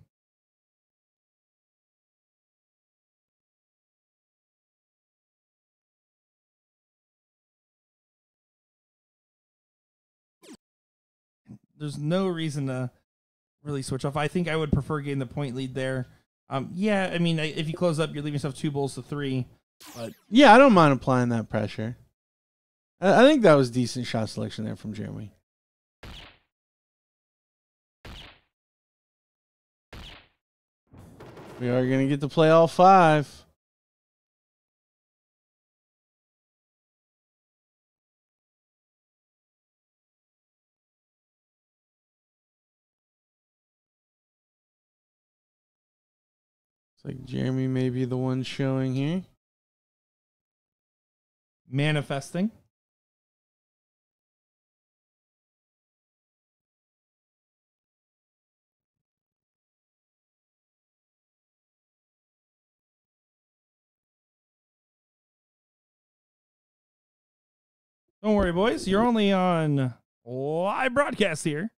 There's no reason to really switch off. I think I would prefer getting the point lead there. Yeah, I mean, if you close up, you're leaving yourself 2 bulls to 3. But yeah, I don't mind applying that pressure. I think that was decent shot selection there from Jeremy. We are going to get to play all 5. Looks like Jeremy may be the one showing here. manifesting. Don't worry, boys. You're only on live broadcast here.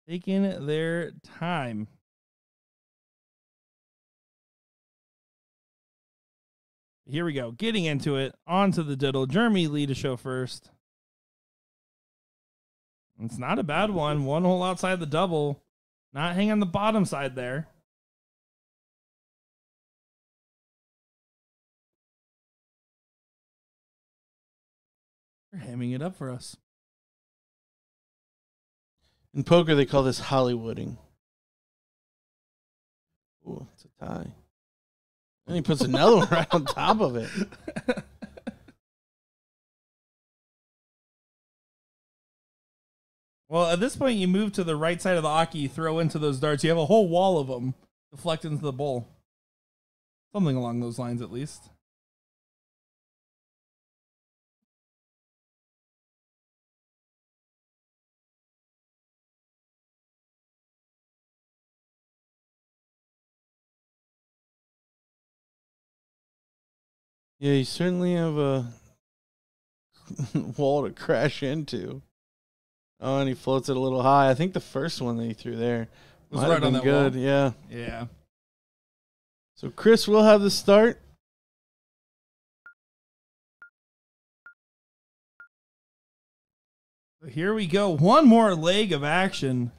Taking their time. Here we go. Getting into it. Onto the diddle. Jeremy lead a show first. It's not a bad one. One hole outside the double. Not hanging on the bottom side there. They're hamming it up for us. In poker, they call this Hollywooding. Ooh, it's a tie. And he puts another one right on top of it. Well, at this point, you move to the right side of the Aki, you throw into those darts. You have a whole wall of them deflect into the bowl. Something along those lines, at least. Yeah, you certainly have a wall to crash into. Oh, and he floats it a little high. I think the first one that he threw there was might right have been on that good. wall. Yeah. Yeah. So Chris will have the start. Here we go. One more leg of action.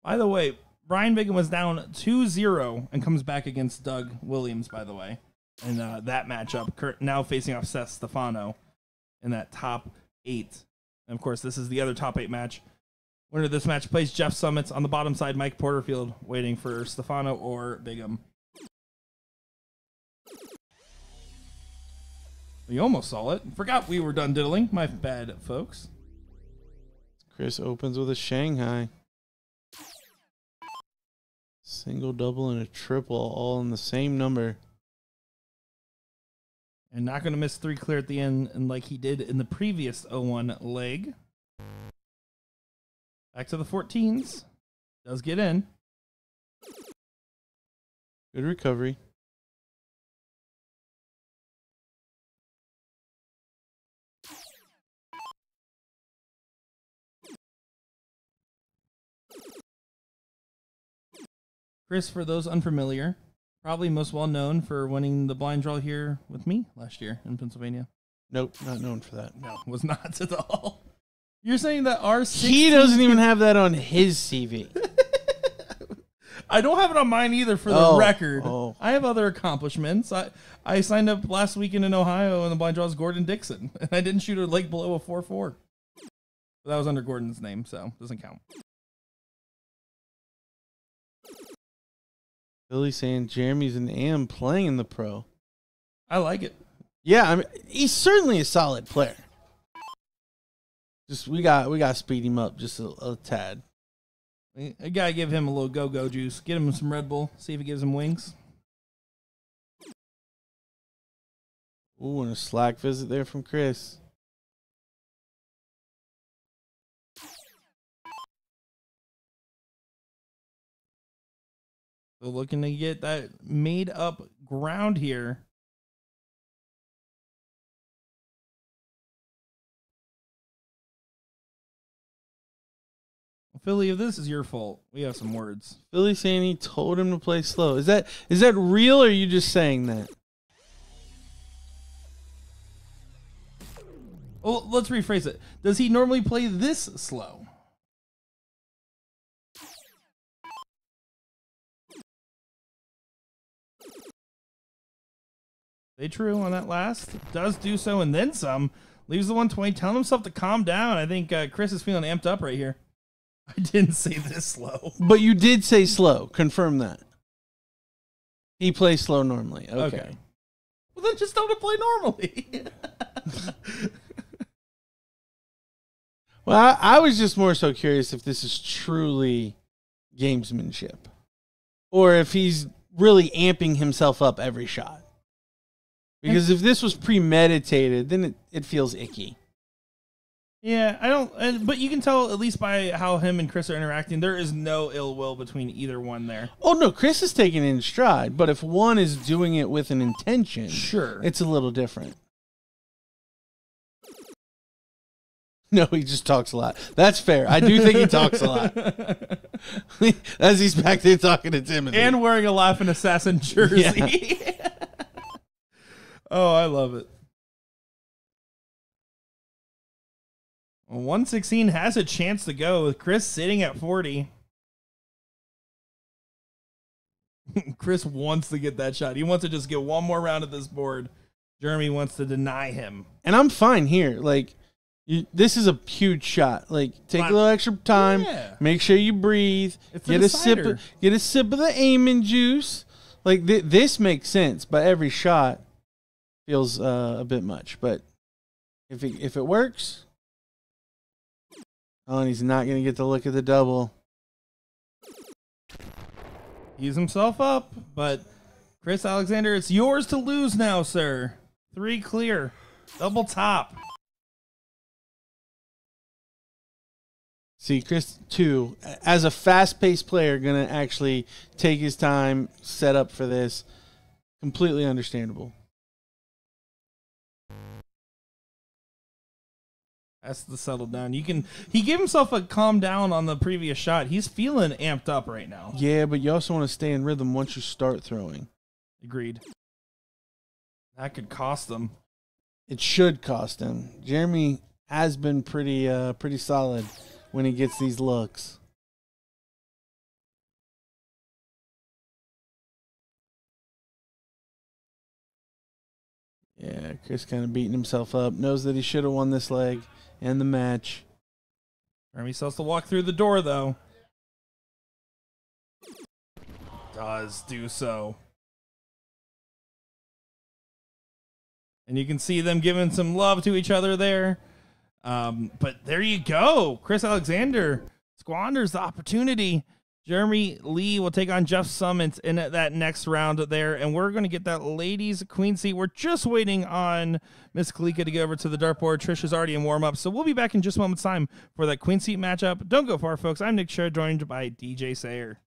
By the way, Brian Bigham was down 2-0 and comes back against Doug Williams, by the way. And that matchup, now facing off Seth Stefano in that top 8. And, of course, this is the other top 8 match. Winner of this match plays Jeff Summits. On the bottom side, Mike Porterfield waiting for Stefano or Bigham. We almost saw it. Forgot we were done diddling. My bad, folks. Chris opens with a Shanghai. Single, double, and a triple, all in the same number. And not going to miss 3 clear at the end, and like he did in the previous 0-1 leg. Back to the 14s. Does get in. Good recovery. Chris, for those unfamiliar, probably most well known for winning the blind draw here with me last year in Pennsylvania. Nope, not known for that. No, was not at all. You're saying that our He doesn't even have that on his CV. I don't have it on mine either for the record. I have other accomplishments. I signed up last weekend in Ohio and the blind draw was Gordon Dixon. And I didn't shoot a leg below a 4.4. But that was under Gordon's name, so doesn't count. Billy saying Jeremy's an AM playing in the pro. I like it. Yeah, I mean, he's certainly a solid player. Just we got to speed him up just a tad. I gotta give him a little go-go juice. Get him some Red Bull. See if it gives him wings. Ooh, and a Slack visit there from Chris. So looking to get that made up ground here. Philly, if this is your fault, we have some words. Philly saying he told him to play slow. Is that real, or are you just saying that? Well, let's rephrase it. Does he normally play this slow? Stay true on that last. Does do so and then some. Leaves the 120, telling himself to calm down. I think Chris is feeling amped up right here. I didn't say this slow. But you did say slow. Confirm that. He plays slow normally. Okay. Well, then just don't play normally. Well, I was just more so curious if this is truly gamesmanship. Or if he's really amping himself up every shot. Because if this was premeditated, then it feels icky. Yeah, I don't. But you can tell, at least by how him and Chris are interacting, there is no ill will between either one there. Oh, no, Chris is taking it in stride. But if one is doing it with an intention, sure, it's a little different. No, he just talks a lot. That's fair. I do think he talks a lot. As he's back there talking to Timothy. And wearing a Laughing Assassin jersey. Yeah. Oh, I love it. 116 has a chance to go with Chris sitting at 40. Chris wants to get that shot. He wants to just get one more round at this board. Jeremy wants to deny him. And I'm fine here. Like, this is a huge shot. Like, take a little extra time. Yeah. Make sure you breathe. Get a sip of the Amen juice. Like, this makes sense, but every shot feels a bit much. But if it works, and he's not going to get the look at the double. He's himself up, but Chris Alexander, it's yours to lose now, sir. 3 clear. Double top. See, Chris, too, as a fast-paced player, going to actually take his time, set up for this. Completely understandable. Has to settle down. He gave himself a calm down on the previous shot. He's feeling amped up right now. Yeah, but you also want to stay in rhythm once you start throwing. Agreed. That could cost them. It should cost him. Jeremy has been pretty solid when he gets these looks. Yeah, Chris kind of beating himself up. Knows that he should have won this leg and the match. Jeremy still has to walk through the door, though. Does do so. And you can see them giving some love to each other there. But there you go. Chris Alexander squanders the opportunity. Jeremy Lee will take on Jeff Summons in that next round there, and we're going to get that ladies queen seat. We're just waiting on Miss Kalika to get over to the dartboard. Trish is already in warm-up, so we'll be back in just a moment's time for that queen seat matchup. Don't go far, folks. I'm Nick Scher, joined by DJ Sayer.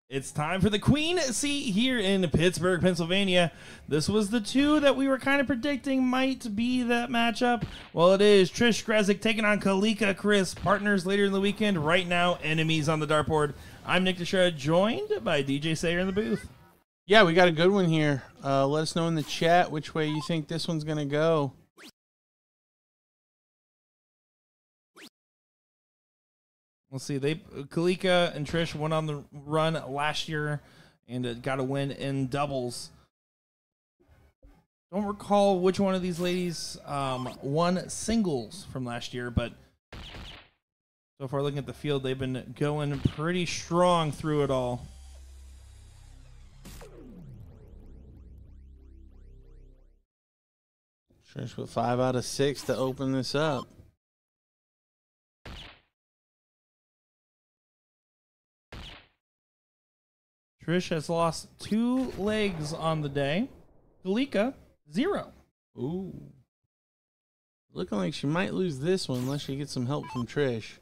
It's time for the Queen seat here in Pittsburgh, Pennsylvania. This was the two that we were kind of predicting might be that matchup. Well, it is Trish Grezik taking on Kalika Chris, partners later in the weekend. Right now, enemies on the dartboard. I'm Nick Teixeira, joined by DJ Sayer in the booth. Yeah, we got a good one here. Let us know in the chat which way you think this one's going to go. We'll see. Kalika and Trish went on the run last year and got a win in doubles. Don't recall which one of these ladies won singles from last year, but so far looking at the field, they've been going pretty strong through it all. Trish with 5 out of 6 to open this up. Trish has lost 2 legs on the day. Kalika, 0. Ooh. Looking like she might lose this one unless she gets some help from Trish.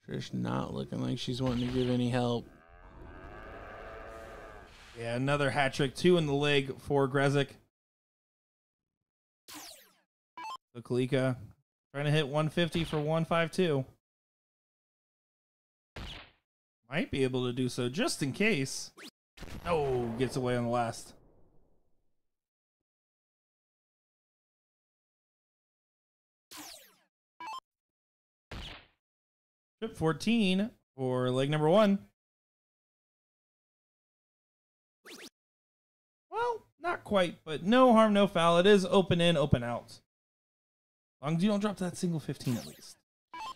Trish not looking like she's wanting to give any help. Yeah, another hat trick, 2 in the leg for Grezik. So Kalika trying to hit 150 for 152. Might be able to do so just in case. Oh, gets away on the last. Trip 14 for leg number 1. Well, not quite, but no harm, no foul. It is open in, open out. As long as you don't drop that single 15 at least.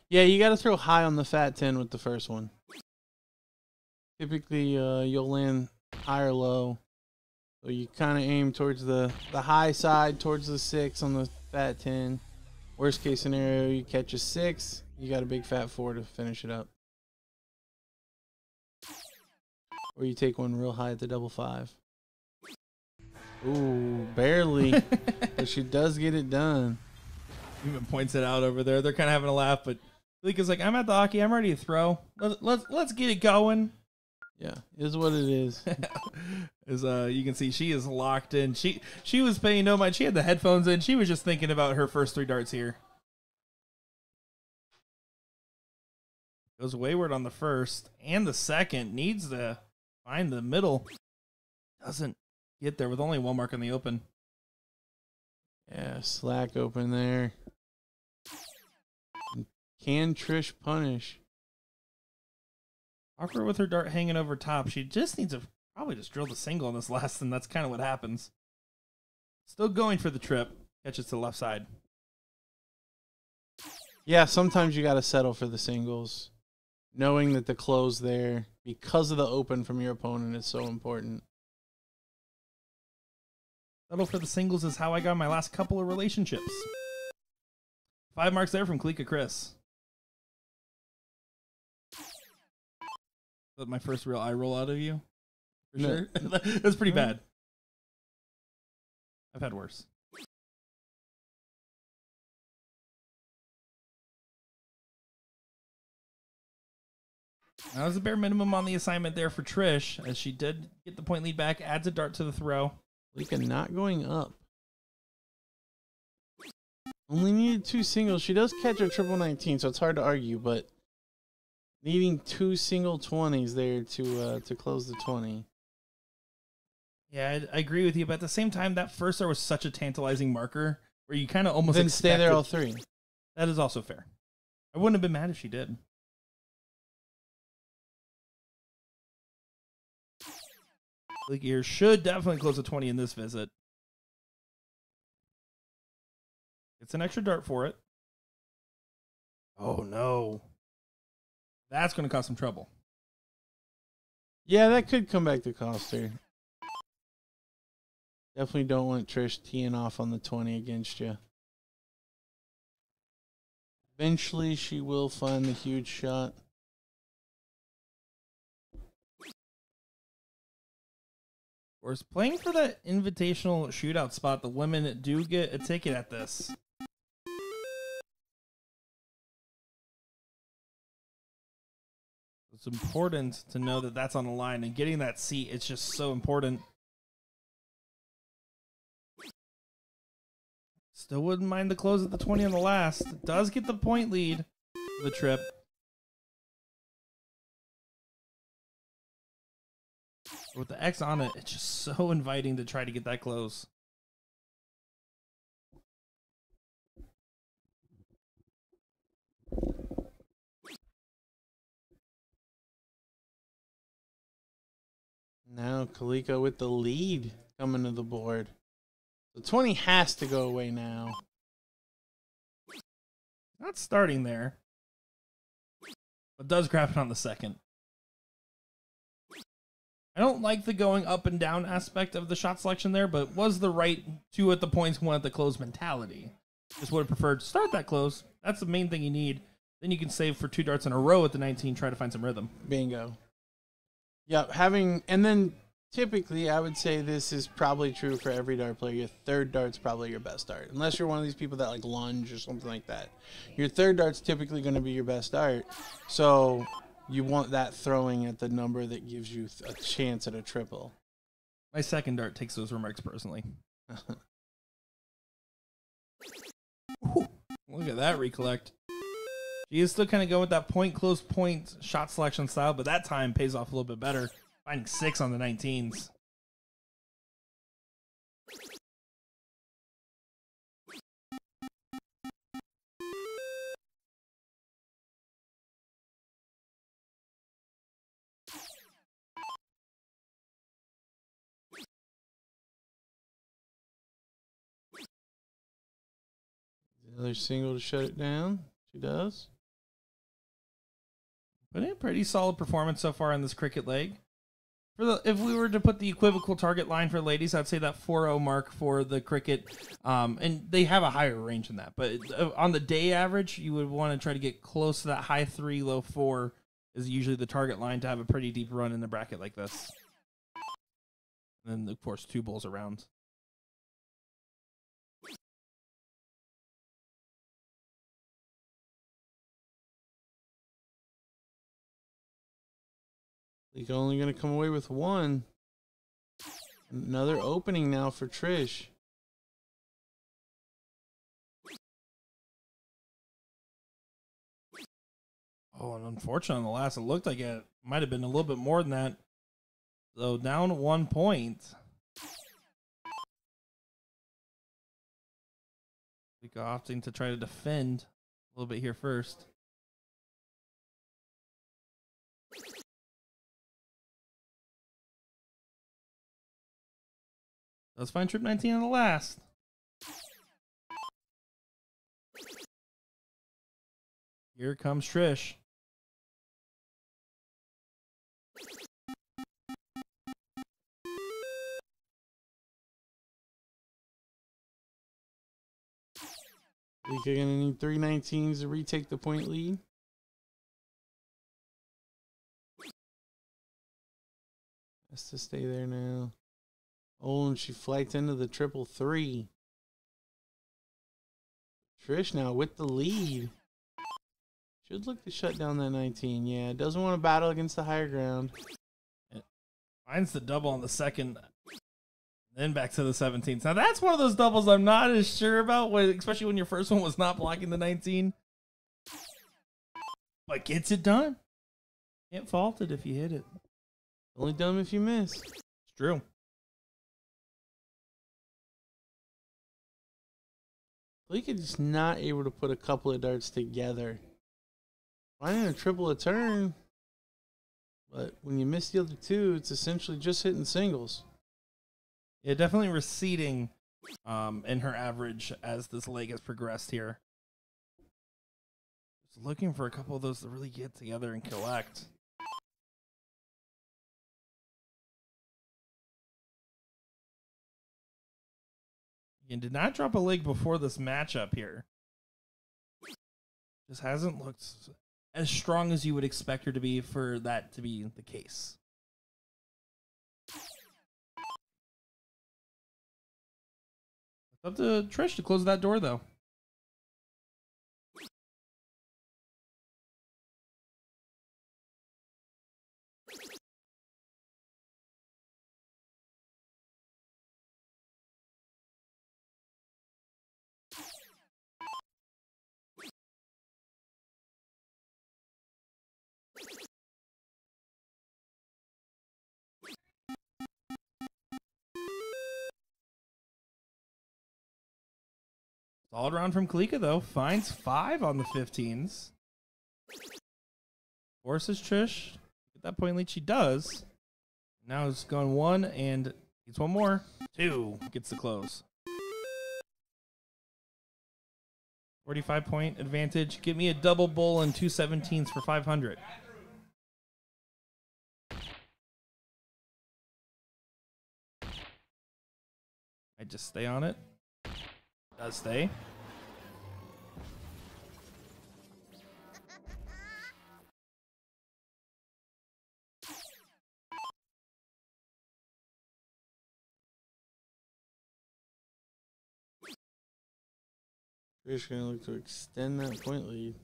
Yeah, you got to throw high on the fat 10 with the first one. Typically, you'll land high or low. So you kind of aim towards the high side, towards the 6 on the fat 10. Worst case scenario, you catch a 6. You got a big fat 4 to finish it up. Or you take one real high at the double 5. Ooh, barely. But she does get it done. Even points it out over there. They're kind of having a laugh, but Kalika's like, I'm at the hockey. I'm ready to throw. Let's get it going. Yeah, is what it is. As you can see, she is locked in. She was paying no mind. She had the headphones in. She was just thinking about her first 3 darts here. Goes wayward on the first and the second. Needs to find the middle. Doesn't get there with only 1 mark in the open. Yeah, slack open there. Can Trish punish? Awkward with her dart hanging over top. She just needs to probably just drill the single on this last, and that's kind of what happens. Still going for the trip. Catches to the left side. Yeah, sometimes you got to settle for the singles. Knowing that the close there, because of the open from your opponent, is so important. Settle for the singles is how I got my last couple of relationships. 5 marks there from Kalika Chris. That my first real eye roll out of you? For sure. That's pretty bad. I've had worse. That was the bare minimum on the assignment there for Trish, as she did get the point lead back, adds a dart to the throw. Lika not going up. Only needed 2 singles. She does catch a triple 19, so it's hard to argue, but needing 2 single 20s there to close the 20. Yeah, I agree with you, but at the same time, that first dart was such a tantalizing marker where you kind of almost then stay there all 3. That is also fair. I wouldn't have been mad if she did. Like here should definitely close to 20 in this visit. It's an extra dart for it. Oh no. That's going to cause some trouble. Yeah, that could come back to cost her. Definitely don't want Trish teeing off on the 20 against you. Eventually, she will find the huge shot. Of course, playing for that invitational shootout spot, the women do get a ticket at this. It's important to know that that's on the line, and getting that seat, it's just so important. Still wouldn't mind the close at the 20 on the last. It does get the point lead for the trip. With the X on it, it's just so inviting to try to get that close. Now Kaliko with the lead coming to the board. The 20 has to go away now. Not starting there, but does grab it on the second. I don't like the going up and down aspect of the shot selection there, but was the right 2 at the points, 1 at the close mentality. Just would have preferred to start that close. That's the main thing you need. Then you can save for 2 darts in a row at the 19, try to find some rhythm. Bingo. Yep, and then typically I would say this is probably true for every dart player. Your third dart's probably your best dart. Unless you're one of these people that like lunge or something like that. Your third dart's typically going to be your best dart. So you want that throwing at the number that gives you a chance at a triple. My second dart takes those remarks personally. Ooh, look at that recollect. She is still kind of going with that point, close point shot selection style, but that time pays off a little bit better. Finding 6 on the 19s. Another single to shut it down. She does. But a pretty solid performance so far in this cricket leg. If we were to put the equivocal target line for ladies, I'd say that 4-0 mark for the cricket. And they have a higher range than that. But on the day average, you would want to try to get close to that high 3, low 4 is usually the target line to have a pretty deep run in the bracket like this. And then, of course, 2 bowls around. They're only going to come away with 1. Another opening now for Trish. Oh, and unfortunately on the last, it looked like it might have been a little bit more than that. So down 1 point. Like opting to try to defend a little bit here first. Let's find trip 19 on the last. Here comes Trish. Think you're going to need 3 19s to retake the point lead. Has to stay there now. Oh, and she flights into the 333. Trish now with the lead. Should look to shut down that 19. Yeah, doesn't want to battle against the higher ground. Finds the double on the second. Then back to the 17th. Now that's one of those doubles I'm not as sure about, especially when your first one was not blocking the 19. But gets it done. Can't fault it if you hit it. Only dumb if you miss. It's true. Leak is just not able to put a couple of darts together. Finding a triple a turn. But when you miss the other 2, it's essentially just hitting singles. Yeah, definitely receding in her average as this leg has progressed here. Just looking for a couple of those to really get together and collect. And did not drop a leg before this matchup here. Just hasn't looked as strong as you would expect her to be for that to be the case. Up to Trish to close that door, though. Solid round from Kalika, though. Finds 5 on the 15s. Forces Trish. Get that point lead. She does. Now it's going 1 and gets 1 more. 2. Gets the close. 45-point advantage. Give me a double bull and 2 17s for 500. I just stay on it. Does stay. Trish gonna look to extend that point lead.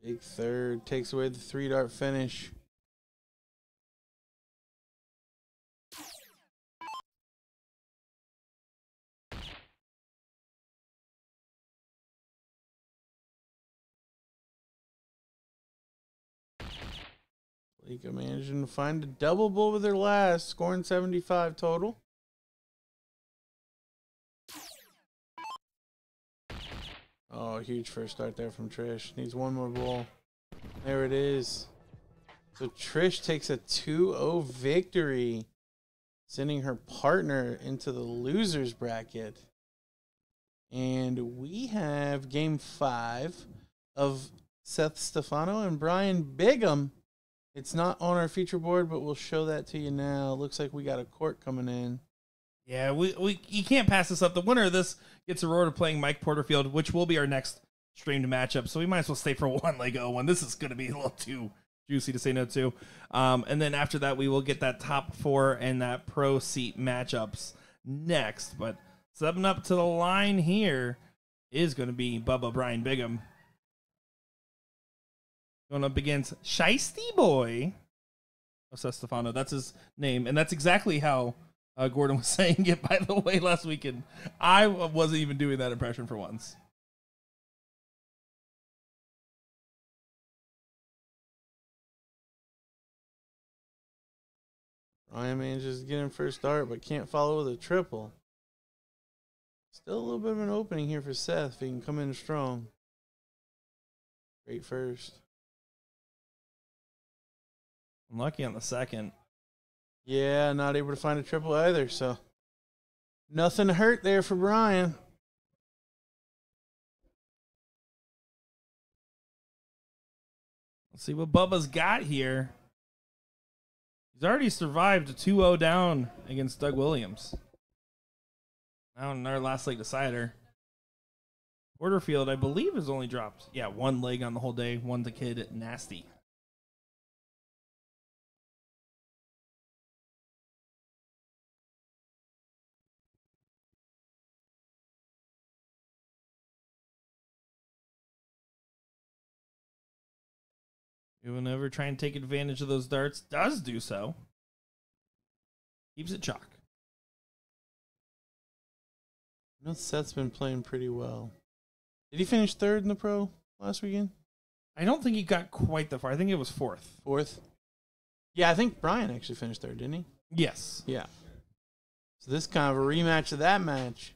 Big third takes away the 3-dart finish. Lika managing to find a double bull with her last, scoring 75 total. Oh, huge first start there from Trish. Needs one more bull. There it is. So Trish takes a 2-0 victory, sending her partner into the losers bracket. And we have game 5 of Seth Stefano and Brian Bigham. It's not on our feature board, but we'll show that to you now. Looks like we got a court coming in. Yeah, you can't pass this up. The winner of this gets Aurora playing Mike Porterfield, which will be our next streamed matchup. So we might as well stay for one Lego one. This is going to be a little too juicy to say no to. And then after that, we will get that top 4 and that pro seat matchups next. But stepping up to the line here is going to be Bubba Brian Bigham. Going up against Shiesty Boy. Jose Stefano, that's his name. And that's exactly how Gordon was saying it, by the way, last weekend. I wasn't even doing that impression for once. Ryan manages to get in first start, but can't follow with a triple. Still a little bit of an opening here for Seth if he can come in strong. Great first. Unlucky on the second. Yeah, not able to find a triple either, so nothing to hurt there for Brian. Let's see what Bubba's got here. He's already survived a 2-0 down against Doug Williams. Now in our last leg decider. Porterfield, I believe, has only dropped, 1 leg on the whole day. One to Kid Nasty. Whenever trying to take advantage of those darts, does do so. Keeps it chalk. I know Seth's been playing pretty well. Did he finish third in the pro last weekend? I don't think he got quite that far. I think it was 4th. 4th? Yeah, I think Brian actually finished third, didn't he? Yes. Yeah. So this is kind of a rematch of that match.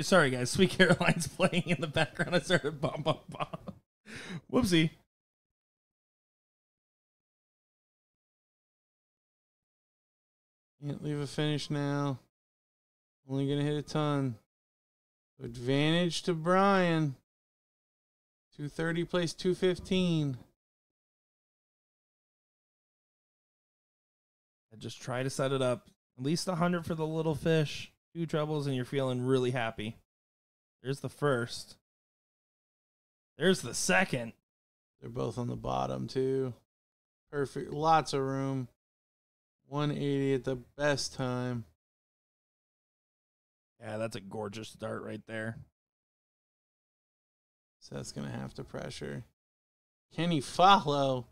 Sorry guys, Sweet Caroline's playing in the background. I started bomb. Whoopsie. Can't leave a finish now. Only gonna hit a ton. Advantage to Brian. 230 plays 215. I just try to set it up. At least 100 for the little fish. 2 trebles and you're feeling really happy. There's the first. There's the second. They're both on the bottom too. Perfect. Lots of room. 180 at the best time. Yeah, that's a gorgeous start right there. Seth's going to have to pressure. Can he follow?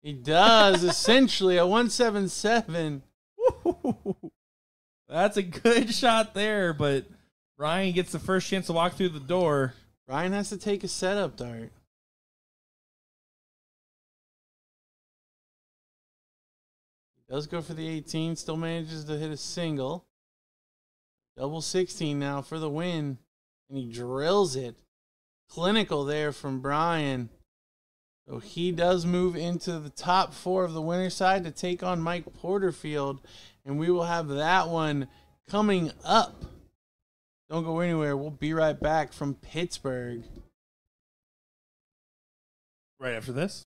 He does, essentially, a 177. That's a good shot there, but Ryan gets the first chance to walk through the door. Ryan has to take a setup dart. Does go for the 18. Still manages to hit a single. Double 16 now for the win. And he drills it. Clinical there from Brian. So he does move into the top 4 of the winner's side to take on Mike Porterfield. And we will have that one coming up. Don't go anywhere. We'll be right back from Pittsburgh. Right after this.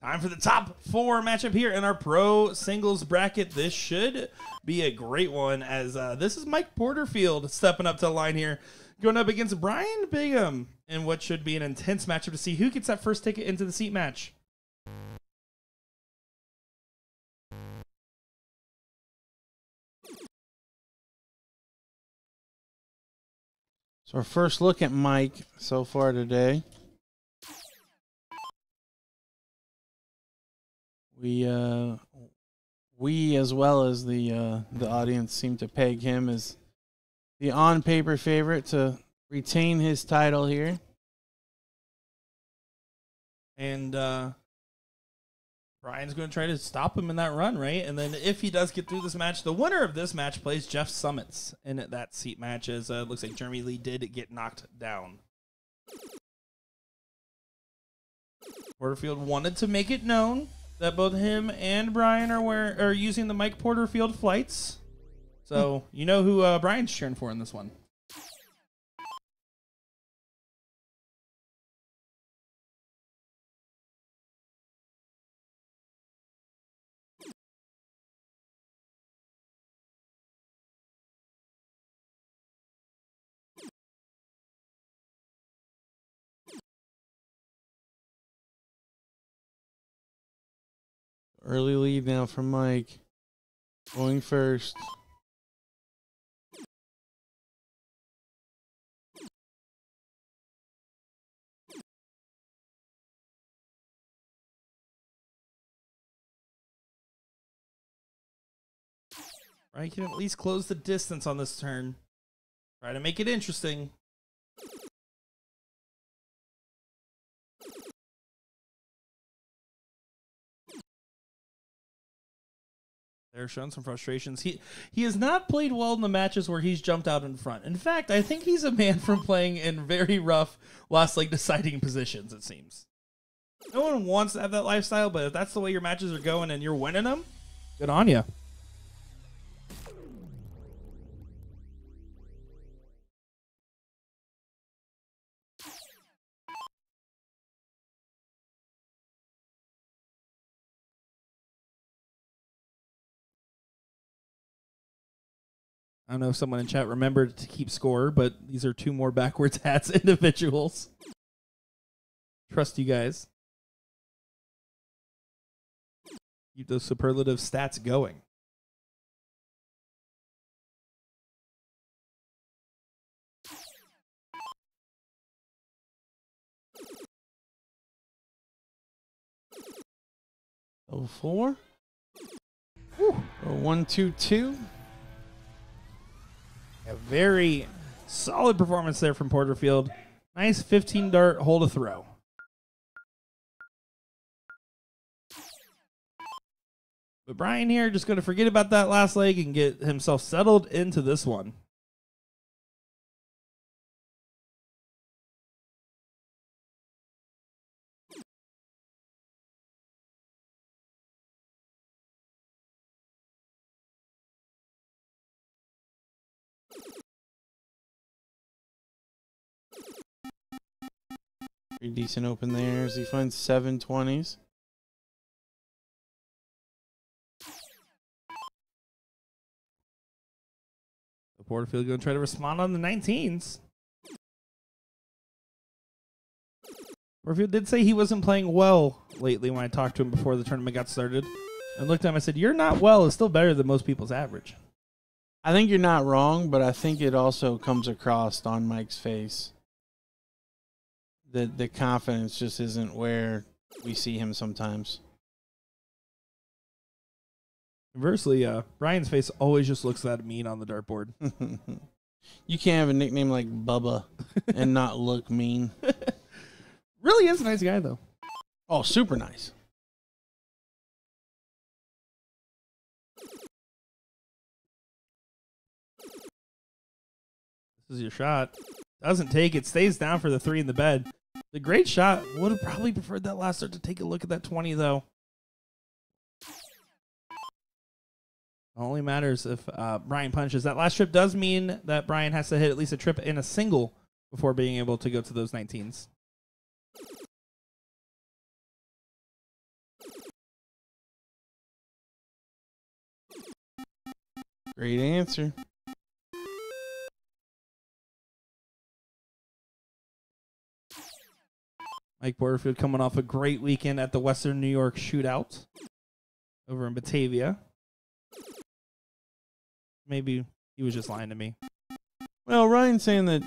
Time for the top 4 matchup here in our pro singles bracket. This should be a great one, as this is Mike Porterfield stepping up to the line here, going up against Brian Bigham in what should be an intense matchup to see who gets that first ticket into the seat match. So our first look at Mike so far today. We as well as the audience seem to peg him as the on-paper favorite to retain his title here. And Brian's going to try to stop him in that run, right? And then if he does get through this match, the winner of this match plays Jeff Summits in that seat match, as it looks like Jeremy Lee did get knocked down. Porterfield wanted to make it known that both him and Brian are using the Mike Porterfield flights. So you know who Brian's cheering for in this one. Early lead now for Mike. Going first. Brian can at least close the distance on this turn. Try to make it interesting. They're showing some frustrations. He has not played well in the matches where he's jumped out in front. In fact, I think he's a man from playing in very rough last leg deciding positions, it seems. No one wants to have that lifestyle, but if that's the way your matches are going and you're winning them, good on you. I don't know if someone in chat remembered to keep score, but these are 2 more backwards hats individuals. Trust you guys. Keep those superlative stats going. Oh, 4. Whew. 1, 2, 2. A very solid performance there from Porterfield. Nice 15 dart hold a throw. But Brian here just going to forget about that last leg and get himself settled into this one. Pretty decent open there as he finds 720s. Porterfield going to try to respond on the 19s. Porterfield did say he wasn't playing well lately when I talked to him before the tournament got started. And looked at him and said, "You're not well. It's still better than most people's average." I think you're not wrong, but I think it also comes across on Mike's face. The confidence just isn't where we see him sometimes. Conversely, Brian's face always just looks that mean on the dartboard. You can't have a nickname like Bubba and not look mean. Really is a nice guy, though. Oh, super nice. This is your shot. Doesn't take it. Stays down for the 3 in the bed. The great shot. Would have probably preferred that last start to take a look at that 20, though. Only matters if Brian punches. That last trip does mean that Brian has to hit at least a trip in a single before being able to go to those 19s. Great answer. Mike Porterfield coming off a great weekend at the Western New York Shootout over in Batavia. Maybe he was just lying to me. Well, Ryan's saying that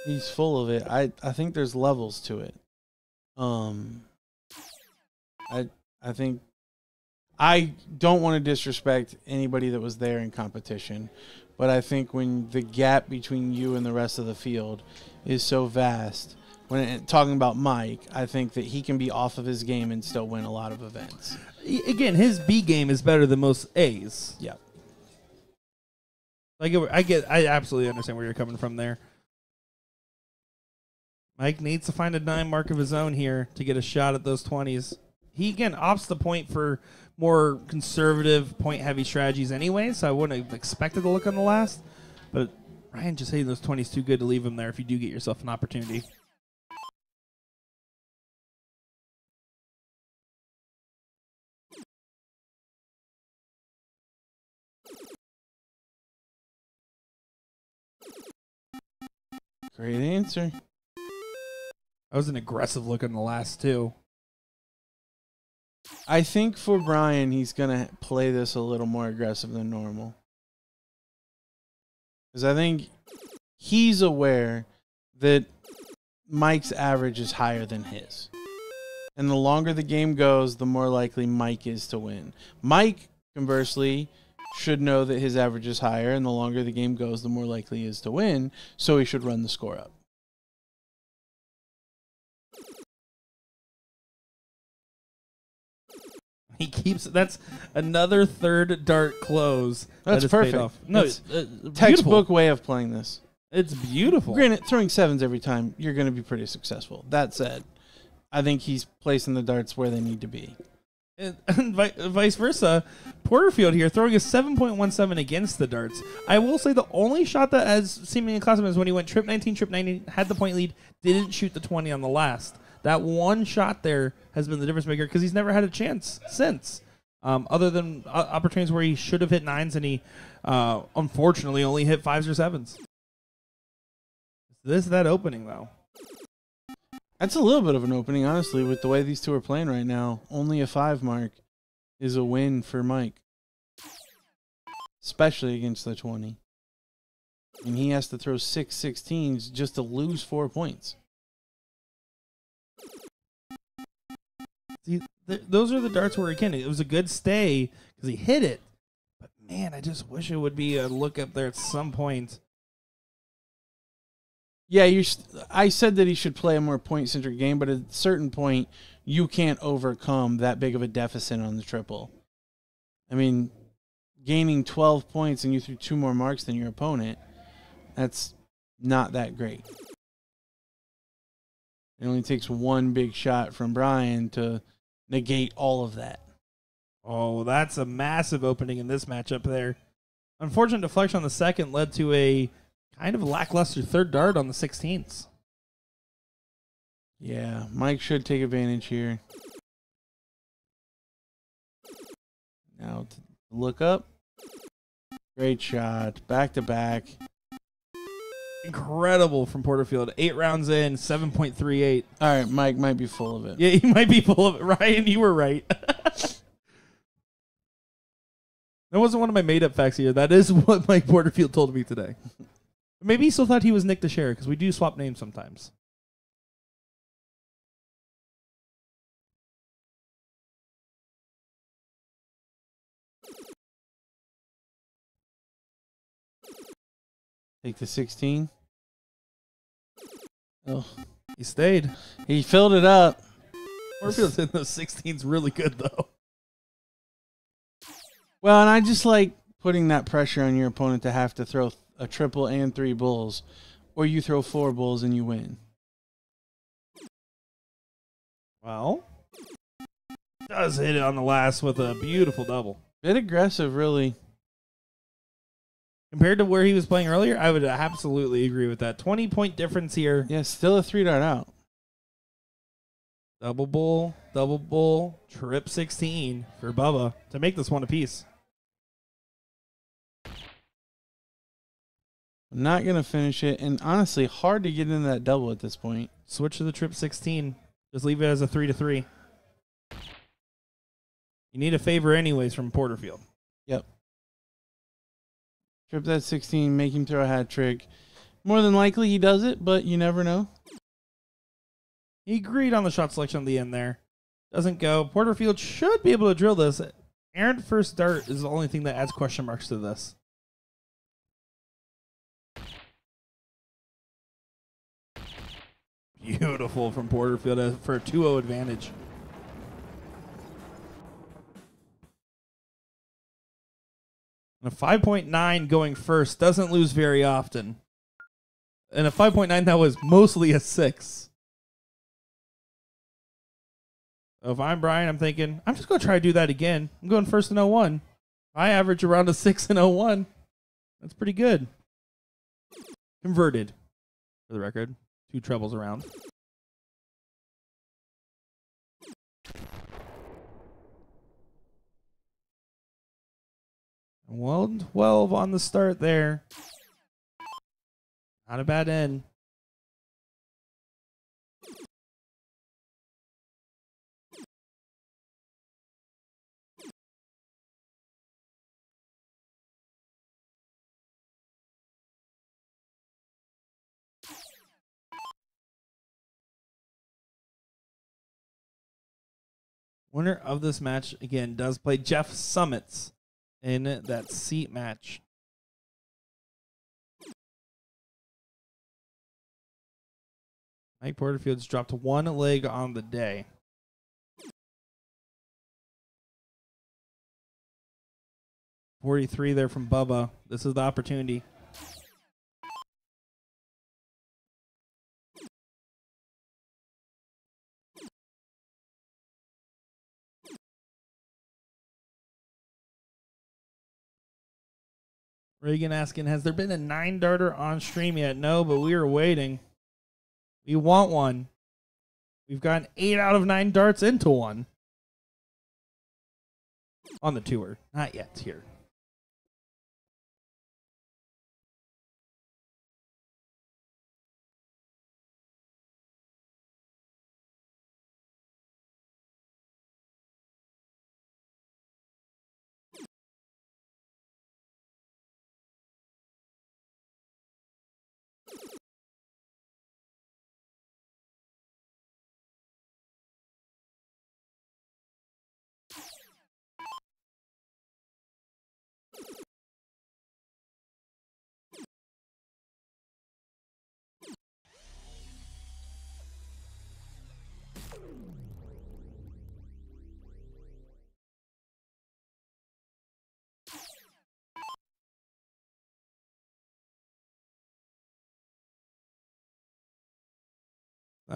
he's full of it. I think there's levels to it. I think I don't want to disrespect anybody that was there in competition, but I think when the gap between you and the rest of the field is so vast, when talking about Mike, I think that he can be off of his game and still win a lot of events. Again, his B game is better than most A's. Yeah. I absolutely understand where you're coming from there. Mike needs to find a 9 mark of his own here to get a shot at those 20s. He, again, opts the point for more conservative, point-heavy strategies anyway, so I wouldn't have expected to look on the last. But Ryan just hitting those 20s too good to leave him there if you do get yourself an opportunity. Great answer. That was an aggressive look on the last two. I think for Brian, he's going to play this a little more aggressive than normal. Because I think he's aware that Mike's average is higher than his. And the longer the game goes, the more likely Mike is to win. Mike, conversely, should know that his average is higher, and the longer the game goes, the more likely he is to win, so he should run the score up. He keeps that's another third dart close. That's perfect. Off. No, it's textbook way of playing this. It's beautiful. Granted, throwing 7s every time, you're going to be pretty successful. That said, I think he's placing the darts where they need to be. And vice versa, Porterfield here throwing a 7.17 against the darts. I will say the only shot that has seemingly classed him is when he went trip 19, had the point lead, didn't shoot the 20 on the last. That one shot there has been the difference maker because he's never had a chance since. Other than opportunities where he should have hit 9s and he unfortunately only hit 5s or 7s. This is that opening, though. That's a little bit of an opening, honestly, with the way these two are playing right now. Only a 5 mark is a win for Mike, especially against the 20. And he has to throw 6 16s just to lose 4 points. See, those are the darts where, again, it was a good stay because he hit it. But, man, I just wish it would be a look up there at some point. Yeah, I said that he should play a more point-centric game, but at a certain point, you can't overcome that big of a deficit on the triple. I mean, gaining 12 points and you threw 2 more marks than your opponent, that's not that great. It only takes one big shot from Brian to negate all of that. Oh, that's a massive opening in this matchup there. Unfortunate deflection on the second led to a kind of lackluster third dart on the 16th. Yeah, Mike should take advantage here. Now to look up. Great shot. Back to back. Incredible from Porterfield. 8 rounds in, 7.38. All right, Mike might be full of it. Yeah, he might be full of it. Ryan, you were right. That wasn't one of my made-up facts here. That is what Mike Porterfield told me today. Maybe he still thought he was Nick DeShare because we do swap names sometimes. Take the 16. Oh, He stayed. he filled it up. Porterfield's in those 16s really good, though. Well, and I just like putting that pressure on your opponent to have to throw a triple and 3 bulls, or you throw 4 bulls and you win. Well, does hit it on the last with a beautiful double. Bit aggressive, really. Compared to where he was playing earlier, I would absolutely agree with that. 20-point difference here. Yeah, still a 3 dart out. Double bull, trip 16 for Bubba to make this one apiece. Not going to finish it. And honestly, hard to get into that double at this point. Switch to the trip 16. Just leave it as a 3-3. You need a favor anyways from Porterfield. Yep. Trip that 16, make him throw a hat trick. More than likely he does it, but you never know. He agreed on the shot selection at the end there. Doesn't go. Porterfield should be able to drill this. Errant first dart is the only thing that adds question marks to this. Beautiful from Porterfield for a 2-0 advantage. And a 5.9 going first doesn't lose very often. And a 5.9 that was mostly a 6. So if I'm Brian, I'm thinking, I'm just going to try to do that again. I'm going first in 01. I average around a 6 in 01. That's pretty good. Converted, for the record. 2 trebles around. 112 on the start there. Not a bad end. Winner of this match, again, does play Jeff Summits in that seat match. Mike Porterfield's dropped 1 leg on the day. $43 there from Bubba. This is the opportunity. Reagan asking, has there been a 9-darter on stream yet? No, but we are waiting. We want one. We've gotten 8 out of 9 darts into one. On the tour. Not yet here.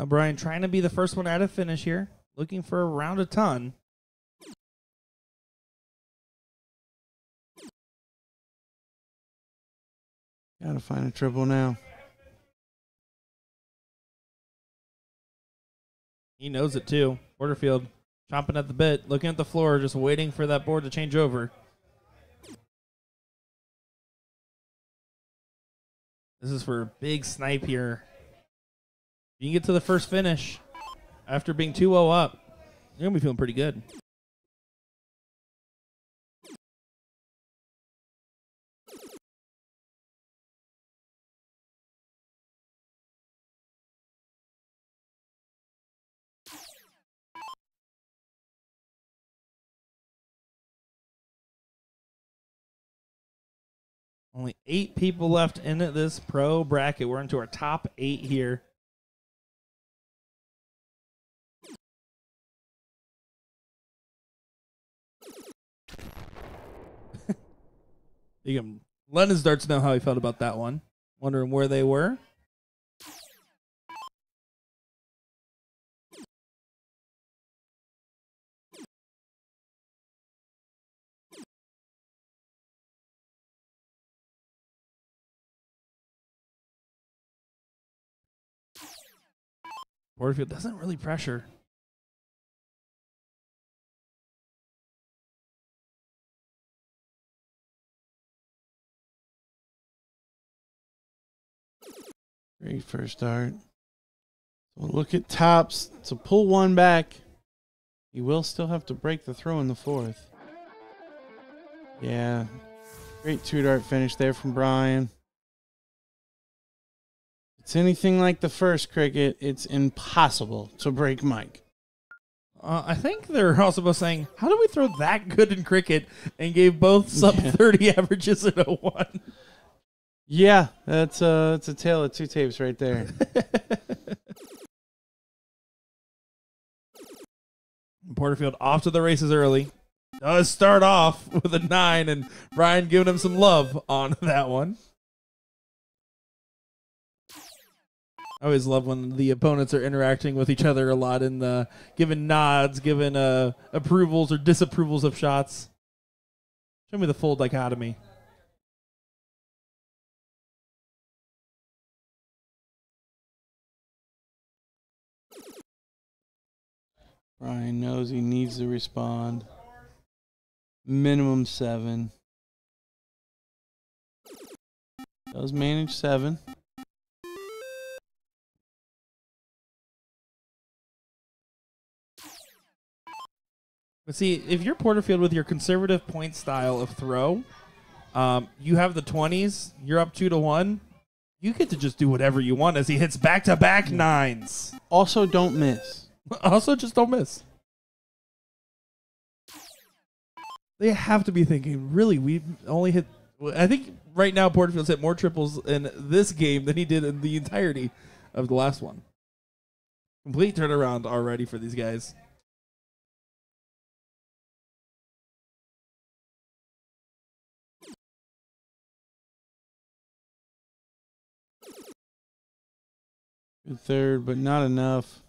Brian trying to be the first one out of finish here. Looking for around a ton. Gotta find a triple now. He knows it too. Porterfield chomping at the bit, looking at the floor, just waiting for that board to change over. This is for a big snipe here. You can get to the first finish after being 2-0 up. You're going to be feeling pretty good. Only 8 people left in this pro bracket. We're into our top 8 here. You can let his darts know how he felt about that one. Wondering where they were. Porterfield doesn't really pressure. Great first start. So look at Tops to pull one back. He will still have to break the throw in the fourth. Yeah. Great two-dart finish there from Brian. If it's anything like the first cricket, it's impossible to break Mike. I think they're also both saying, how do we throw that good in cricket and gave both sub 30 averages in a 1? Yeah, that's a tale of two tapes right there. Porterfield off to the races early. Does start off with a 9, and Brian giving him some love on that one. I always love when the opponents are interacting with each other a lot and giving nods, giving approvals or disapprovals of shots. Show me the full dichotomy. Brian knows he needs to respond. Minimum 7. Does manage 7. But see, if you're Porterfield with your conservative point style of throw, you have the 20s, you're up 2-1. You get to just do whatever you want as he hits back-to-back 9s. Also, don't miss. Also, just don't miss. They have to be thinking, really, we only hit... I think right now Porterfield's hit more triples in this game than he did in the entirety of the last one. Complete turnaround already for these guys. Good third, but not enough.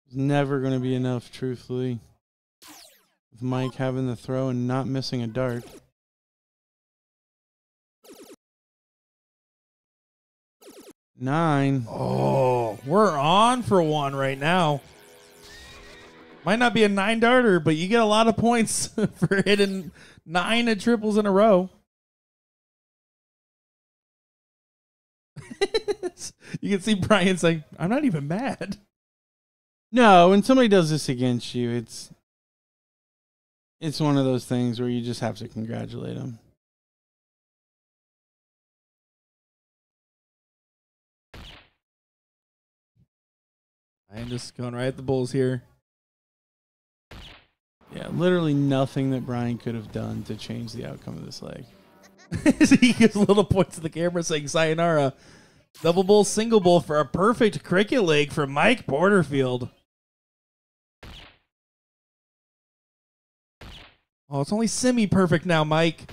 It's never going to be enough, truthfully. With Mike having the throw and not missing a dart. Nine. Oh, we're on for 1 right now. Might not be a 9-darter, but you get a lot of points for hitting 9 at triples in a row. You can see Brian saying, I'm not even mad. No, when somebody does this against you, it's one of those things where you just have to congratulate them. I'm just going right at the Bulls here. Yeah, literally nothing that Brian could have done to change the outcome of this leg. He gives little points to the camera saying, sayonara. Double bull, single bull for a perfect cricket leg for Mike Porterfield. Oh, it's only semi-perfect now, Mike.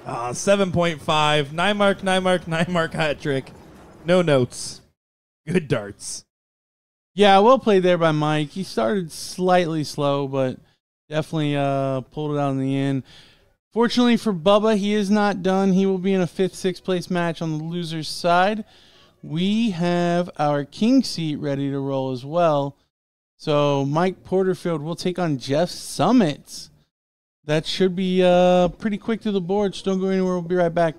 7.5. 9 mark, 9 mark, 9 mark hat trick. No notes. Good darts. Yeah, well played there by Mike. He started slightly slow, but definitely pulled it out in the end. Fortunately for Bubba, he is not done. He will be in a 5th, 6th place match on the loser's side. We have our king seat ready to roll as well. So Mike Porterfield will take on Jeff Summits. That should be pretty quick to the board. So don't go anywhere. We'll be right back.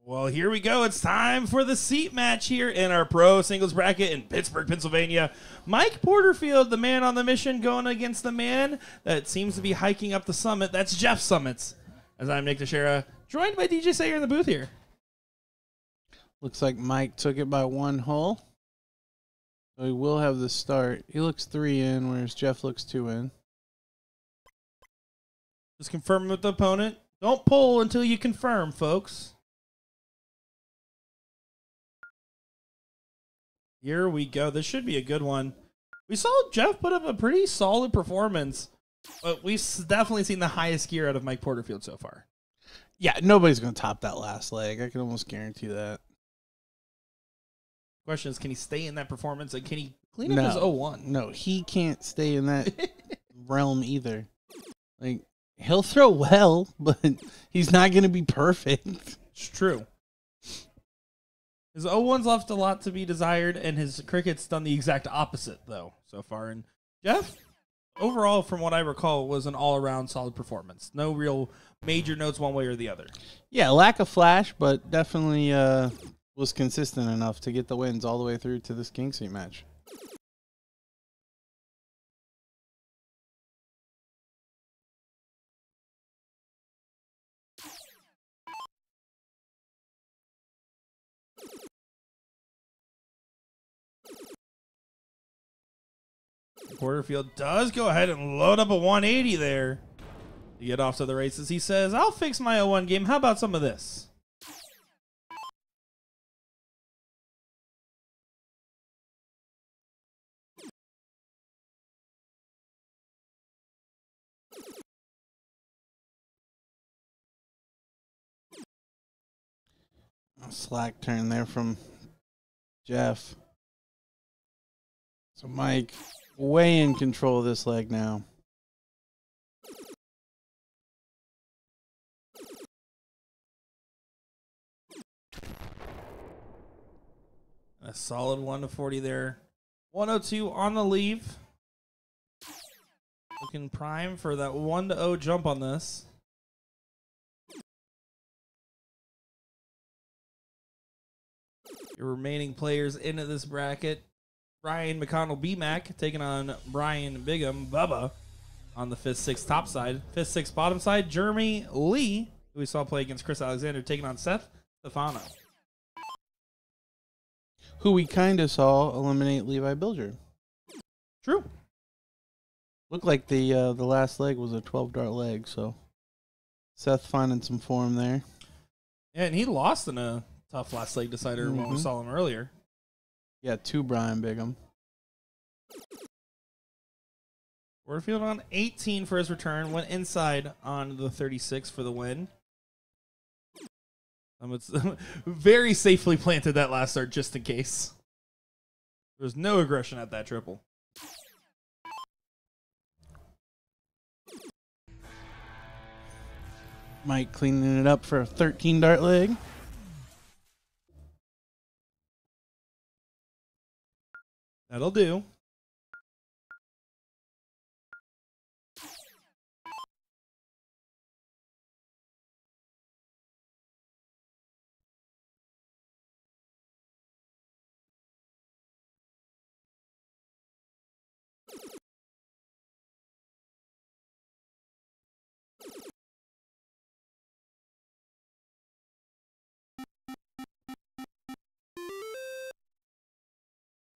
Well, here we go. It's time for the seat match here in our pro singles bracket in Pittsburgh, Pennsylvania. Mike Porterfield, the man on the mission, going against the man that seems to be hiking up the summit. That's Jeff Summits. As I'm Nick Teixeira, joined by DJ Sayer in the booth here. Looks like Mike took it by 1 hole. So he will have the start. He looks 3 in, whereas Jeff looks 2 in. Just confirm with the opponent. Don't pull until you confirm, folks. Here we go. This should be a good one. We saw Jeff put up a pretty solid performance, but we've definitely seen the highest gear out of Mike Porterfield so far. Yeah, nobody's going to top that last leg. I can almost guarantee that. Question is, can he stay in that performance, and can he clean up his 0-1? No, he can't stay in that realm either. Like, he'll throw well, but he's not going to be perfect. It's true. His 0-1's left a lot to be desired, and his cricket's done the exact opposite, though, so far. And Jeff, overall, from what I recall, was an all-around solid performance. No real major notes one way or the other. Yeah, lack of flash, but definitely was consistent enough to get the wins all the way through to this king seat match. Porterfield does go ahead and load up a 180 there to get off to the races. He says, I'll fix my 0-1 game. How about some of this? A slack turn there from Jeff. So Mike way in control of this leg now. A solid 1-40 there. 102 on the leave. Looking prime for that 1-0 jump on this. Your remaining players into this bracket. Brian McConnell B-Mac taking on Brian Bigham Bubba on the 5th-6 top side. 5th-6 bottom side, Jeremy Lee, who we saw play against Chris Alexander, taking on Seth Stefano. Who we kind of saw eliminate Levi Bilger. True. Looked like the last leg was a 12-dart leg, so Seth finding some form there. Yeah, and he lost in a tough last leg decider when we saw him earlier. Yeah, to Brian Bigham. Porterfield on 18 for his return. Went inside on the 36 for the win. It's very safely planted that last start just in case. There was no aggression at that triple. Mike cleaning it up for a 13-dart leg. That'll do.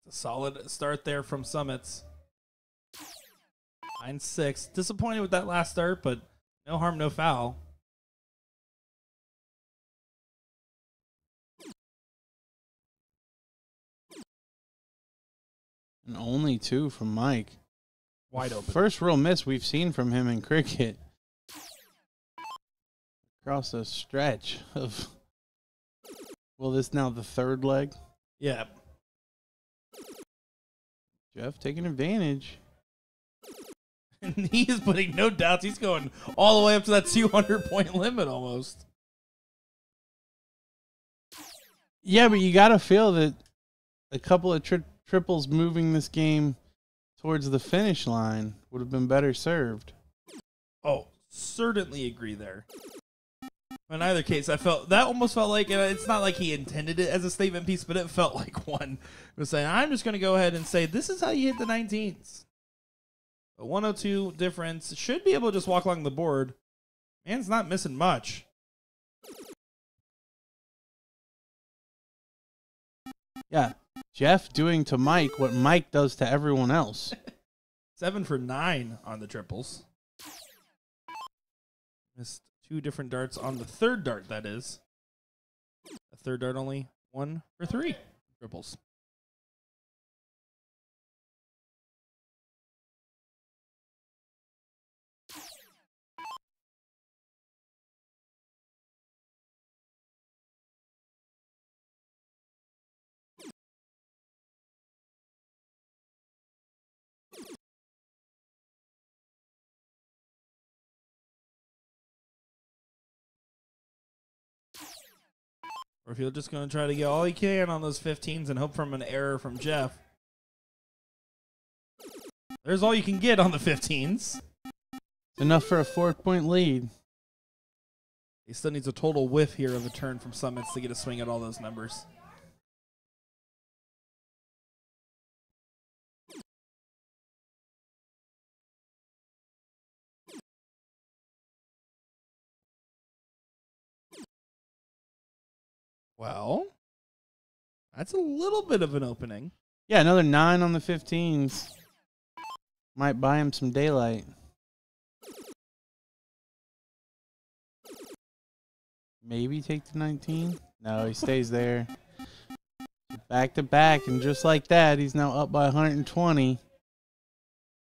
A solid start there from Summits. 9-6. Disappointed with that last start, but no harm, no foul. And only 2 from Mike. Wide open. First real miss we've seen from him in cricket. Across a stretch of, well, this now the 3rd leg. Yeah. Jeff taking advantage. And he is putting no doubts. He's going all the way up to that 200-point limit almost. Yeah, but you got to feel that a couple of triples moving this game towards the finish line would have been better served. Oh, certainly agree there. In either case, that almost felt like, and it's not like he intended it as a statement piece, but it felt like one was saying, I'm just going to go ahead and say, this is how you hit the 19s. A 102 difference. Should be able to just walk along the board. Man's not missing much. Yeah. Jeff doing to Mike what Mike does to everyone else. 7 for 9 on the triples. Missed 2 different darts on the third dart, that is. The third dart only 1 for 3 triples. Or if you're just going to try to get all you can on those 15s and hope from an error from Jeff. There's all you can get on the 15s. It's enough for a 4-point lead. He still needs a total whiff here of a turn from Summits to get a swing at all those numbers. Well, that's a little bit of an opening. Yeah, another 9 on the 15s. Might buy him some daylight. Maybe take the 19. No, he stays there. Back to back, and just like that, he's now up by 120.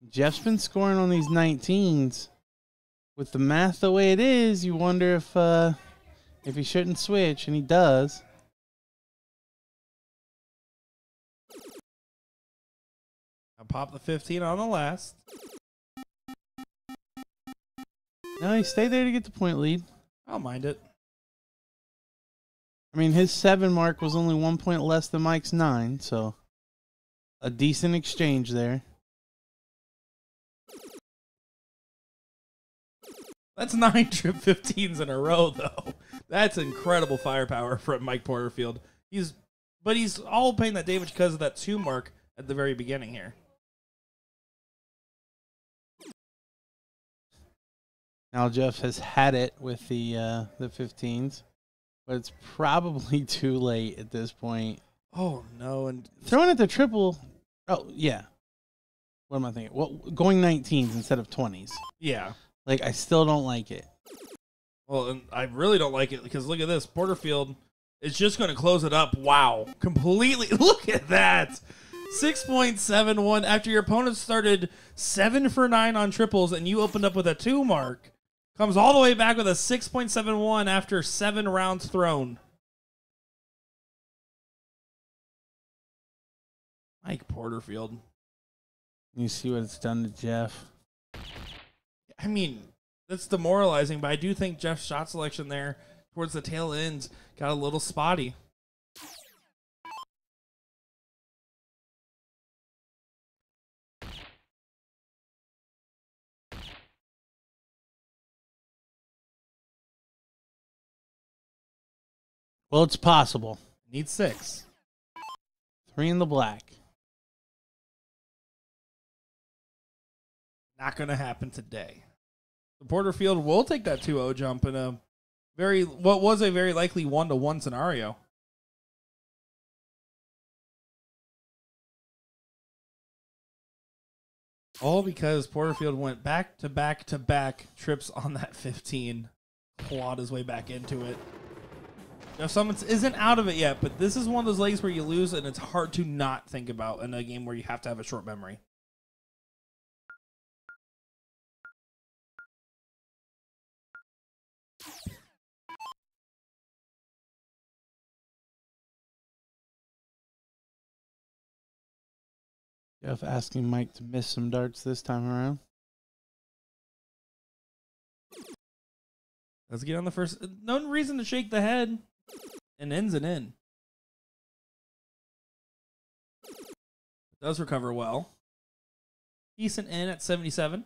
Jeff's been scoring on these 19s. With the math the way it is, you wonder if he shouldn't switch, and he does. I'll pop the 15 on the last. No, he stayed there to get the point lead. I'll mind it. I mean, his 7 mark was only 1 point less than Mike's 9, so a decent exchange there. That's 9 trip 15s in a row, though. That's incredible firepower from Mike Porterfield. He's all paying that damage because of that 2 mark at the very beginning here. Now Jeff has had it with the 15s, but it's probably too late at this point. Oh no! And throwing it to triple. Oh yeah. What am I thinking? Well, going 19s instead of 20s. Yeah. Like, I still don't like it. Well, and I really don't like it because look at this. Porterfield is just going to close it up. Wow. Completely. Look at that. 6.71 after your opponent started 7 for 9 on triples and you opened up with a 2 mark. Comes all the way back with a 6.71 after 7 rounds thrown. Mike Porterfield. You see what it's done to Jeff. I mean, that's demoralizing, but I do think Jeff's shot selection there towards the tail ends got a little spotty. Well, it's possible. Needs 6. 3 in the black. Not going to happen today. The Porterfield will take that 2-0 jump in what was a very likely 1-to-1 scenario. All because Porterfield went back to back to back trips on that 15. Clawed his way back into it. Jeff Summons isn't out of it yet, but this is one of those legs where you lose and it's hard to not think about in a game where you have to have a short memory. Jeff asking Mike to miss some darts this time around. Let's get on the first. No reason to shake the head. And ends and in. Does recover well. Decent in at 77.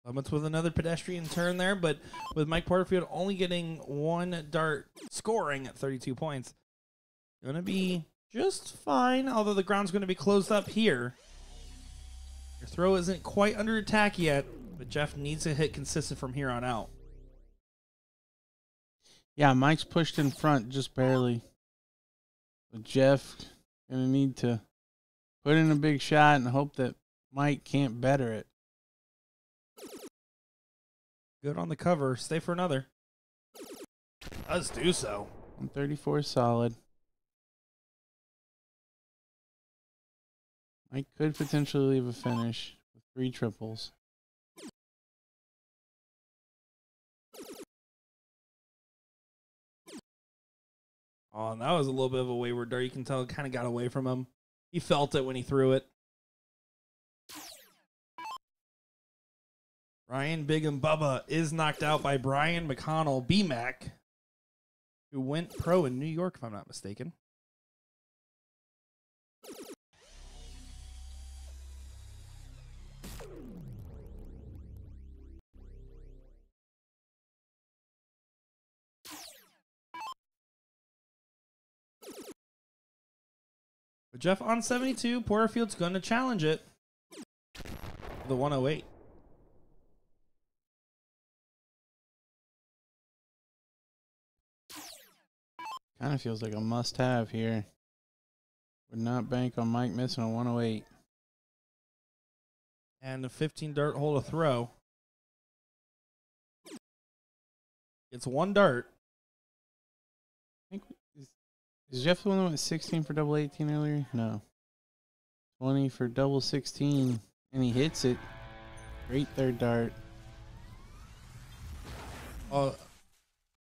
Lemons with another pedestrian turn there, but with Mike Porterfield only getting 1 dart scoring at 32 points. Going to be just fine, although the ground's going to be closed up here. Your throw isn't quite under attack yet, but Jeff needs to hit consistent from here on out. Yeah, Mike's pushed in front just barely. But Jeff going to need to put in a big shot and hope that Mike can't better it. Good on the cover. Stay for another. Let's do so. 134 solid. Mike could potentially leave a finish with 3 triples. Oh, and that was a little bit of a wayward dart. You can tell it kind of got away from him. He felt it when he threw it. Ryan Big and Bubba is knocked out by Brian McConnell, BMAC, who went pro in New York, if I'm not mistaken. But Jeff on 72, Porterfield's going to challenge it. The 108. Kind of feels like a must-have here. Would not bank on Mike missing a 108. And a 15 dart hole to throw. It's 1 dart. I think is Jeff the one that went 16 for double 18 earlier? No. 20 for double 16, and he hits it. Great third dart.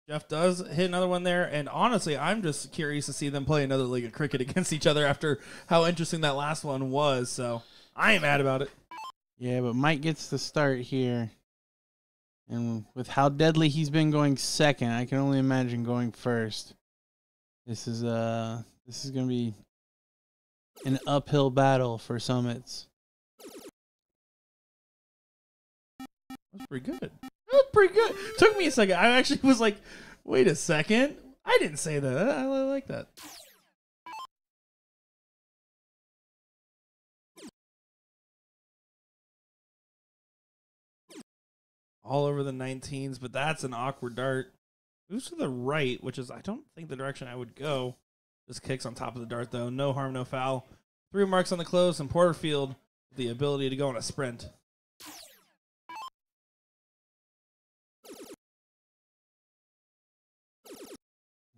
Jeff does hit another one there, and honestly, I'm just curious to see them play another league of cricket against each other after how interesting that last one was, so I ain't mad about it. Yeah, but Mike gets the start here. And with how deadly he's been going second, I can only imagine going first. This is going to be an uphill battle for Summits. That's pretty good. That was pretty good. Took me a second. I actually was like, wait a second. I didn't say that. I like that. All over the 19s, but that's an awkward dart. Moves to the right, which is, I don't think the direction I would go. Just kicks on top of the dart, though. No harm, no foul. 3 marks on the close, and Porterfield with the ability to go on a sprint.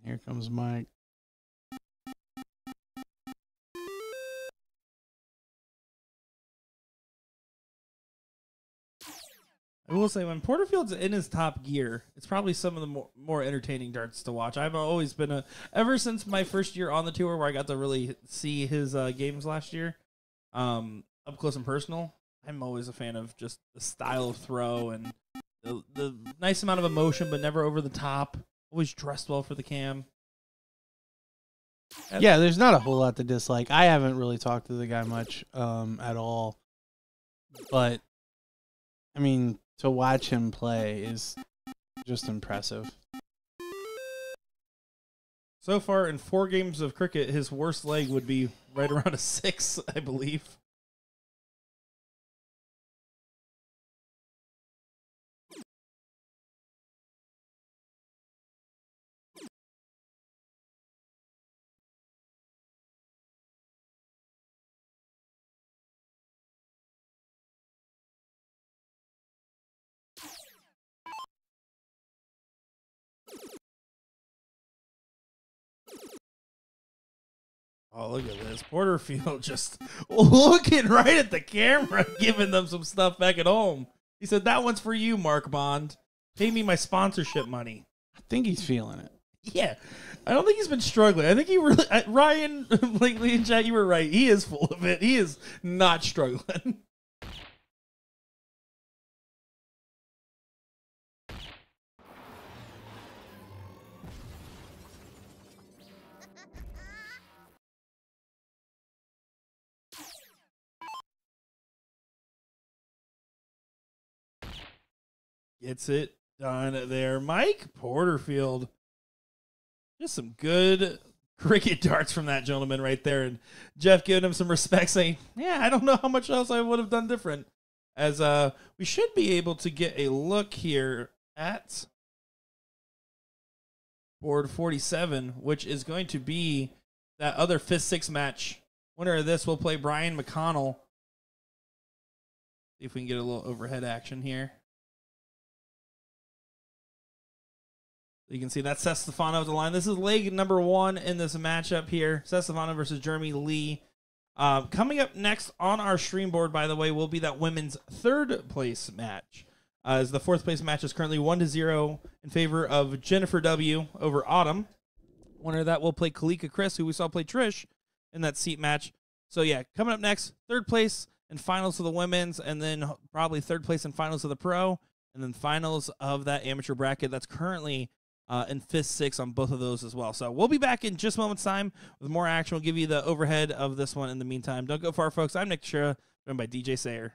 Here comes Mike. I will say, when Porterfield's in his top gear, it's probably some of the more entertaining darts to watch. I've always been ever since my first year on the tour, where I got to really see his games last year, up close and personal. I'm always a fan of just the style of throw and the nice amount of emotion, but never over the top. Always dressed well for the cam. Yeah, there's not a whole lot to dislike. I haven't really talked to the guy much at all. But, I mean, to watch him play is just impressive. So far, in 4 games of cricket, his worst leg would be right around a 6, I believe. Oh, look at this. Porterfield just looking right at the camera, giving them some stuff back at home. He said, that one's for you, Mark Bond. Pay me my sponsorship money. I think he's feeling it. Yeah. I don't think he's been struggling. I think he really... Ryan, lately in chat, you were right. He is full of it. He is not struggling. gets it done there. Mike Porterfield. Just some good cricket darts from that gentleman right there. And Jeff giving him some respect, saying, yeah, I don't know how much else I would have done different. As we should be able to get a look here at board 47, which is going to be that other 5th-6 match. Winner of this will play Brian McConnell. See if we can get a little overhead action here. You can see that's Stefano at the line. This is leg number 1 in this matchup here. Stefano versus Jeremy Lee. Coming up next on our stream board, by the way, will be that women's 3rd place match. As the 4th place match is currently 1-0 in favor of Jennifer W. over Autumn. Winner of that will play Kalika Chris, who we saw play Trish in that seat match. So yeah, coming up next, 3rd place and finals of the women's, and then probably 3rd place and finals of the pro, and then finals of that amateur bracket that's currently in 5th, 6th on both of those as well. So we'll be back in just a moment's time with more action. We'll give you the overhead of this one in the meantime. Don't go far, folks. I'm Nick Shira, joined by DJ Sayer.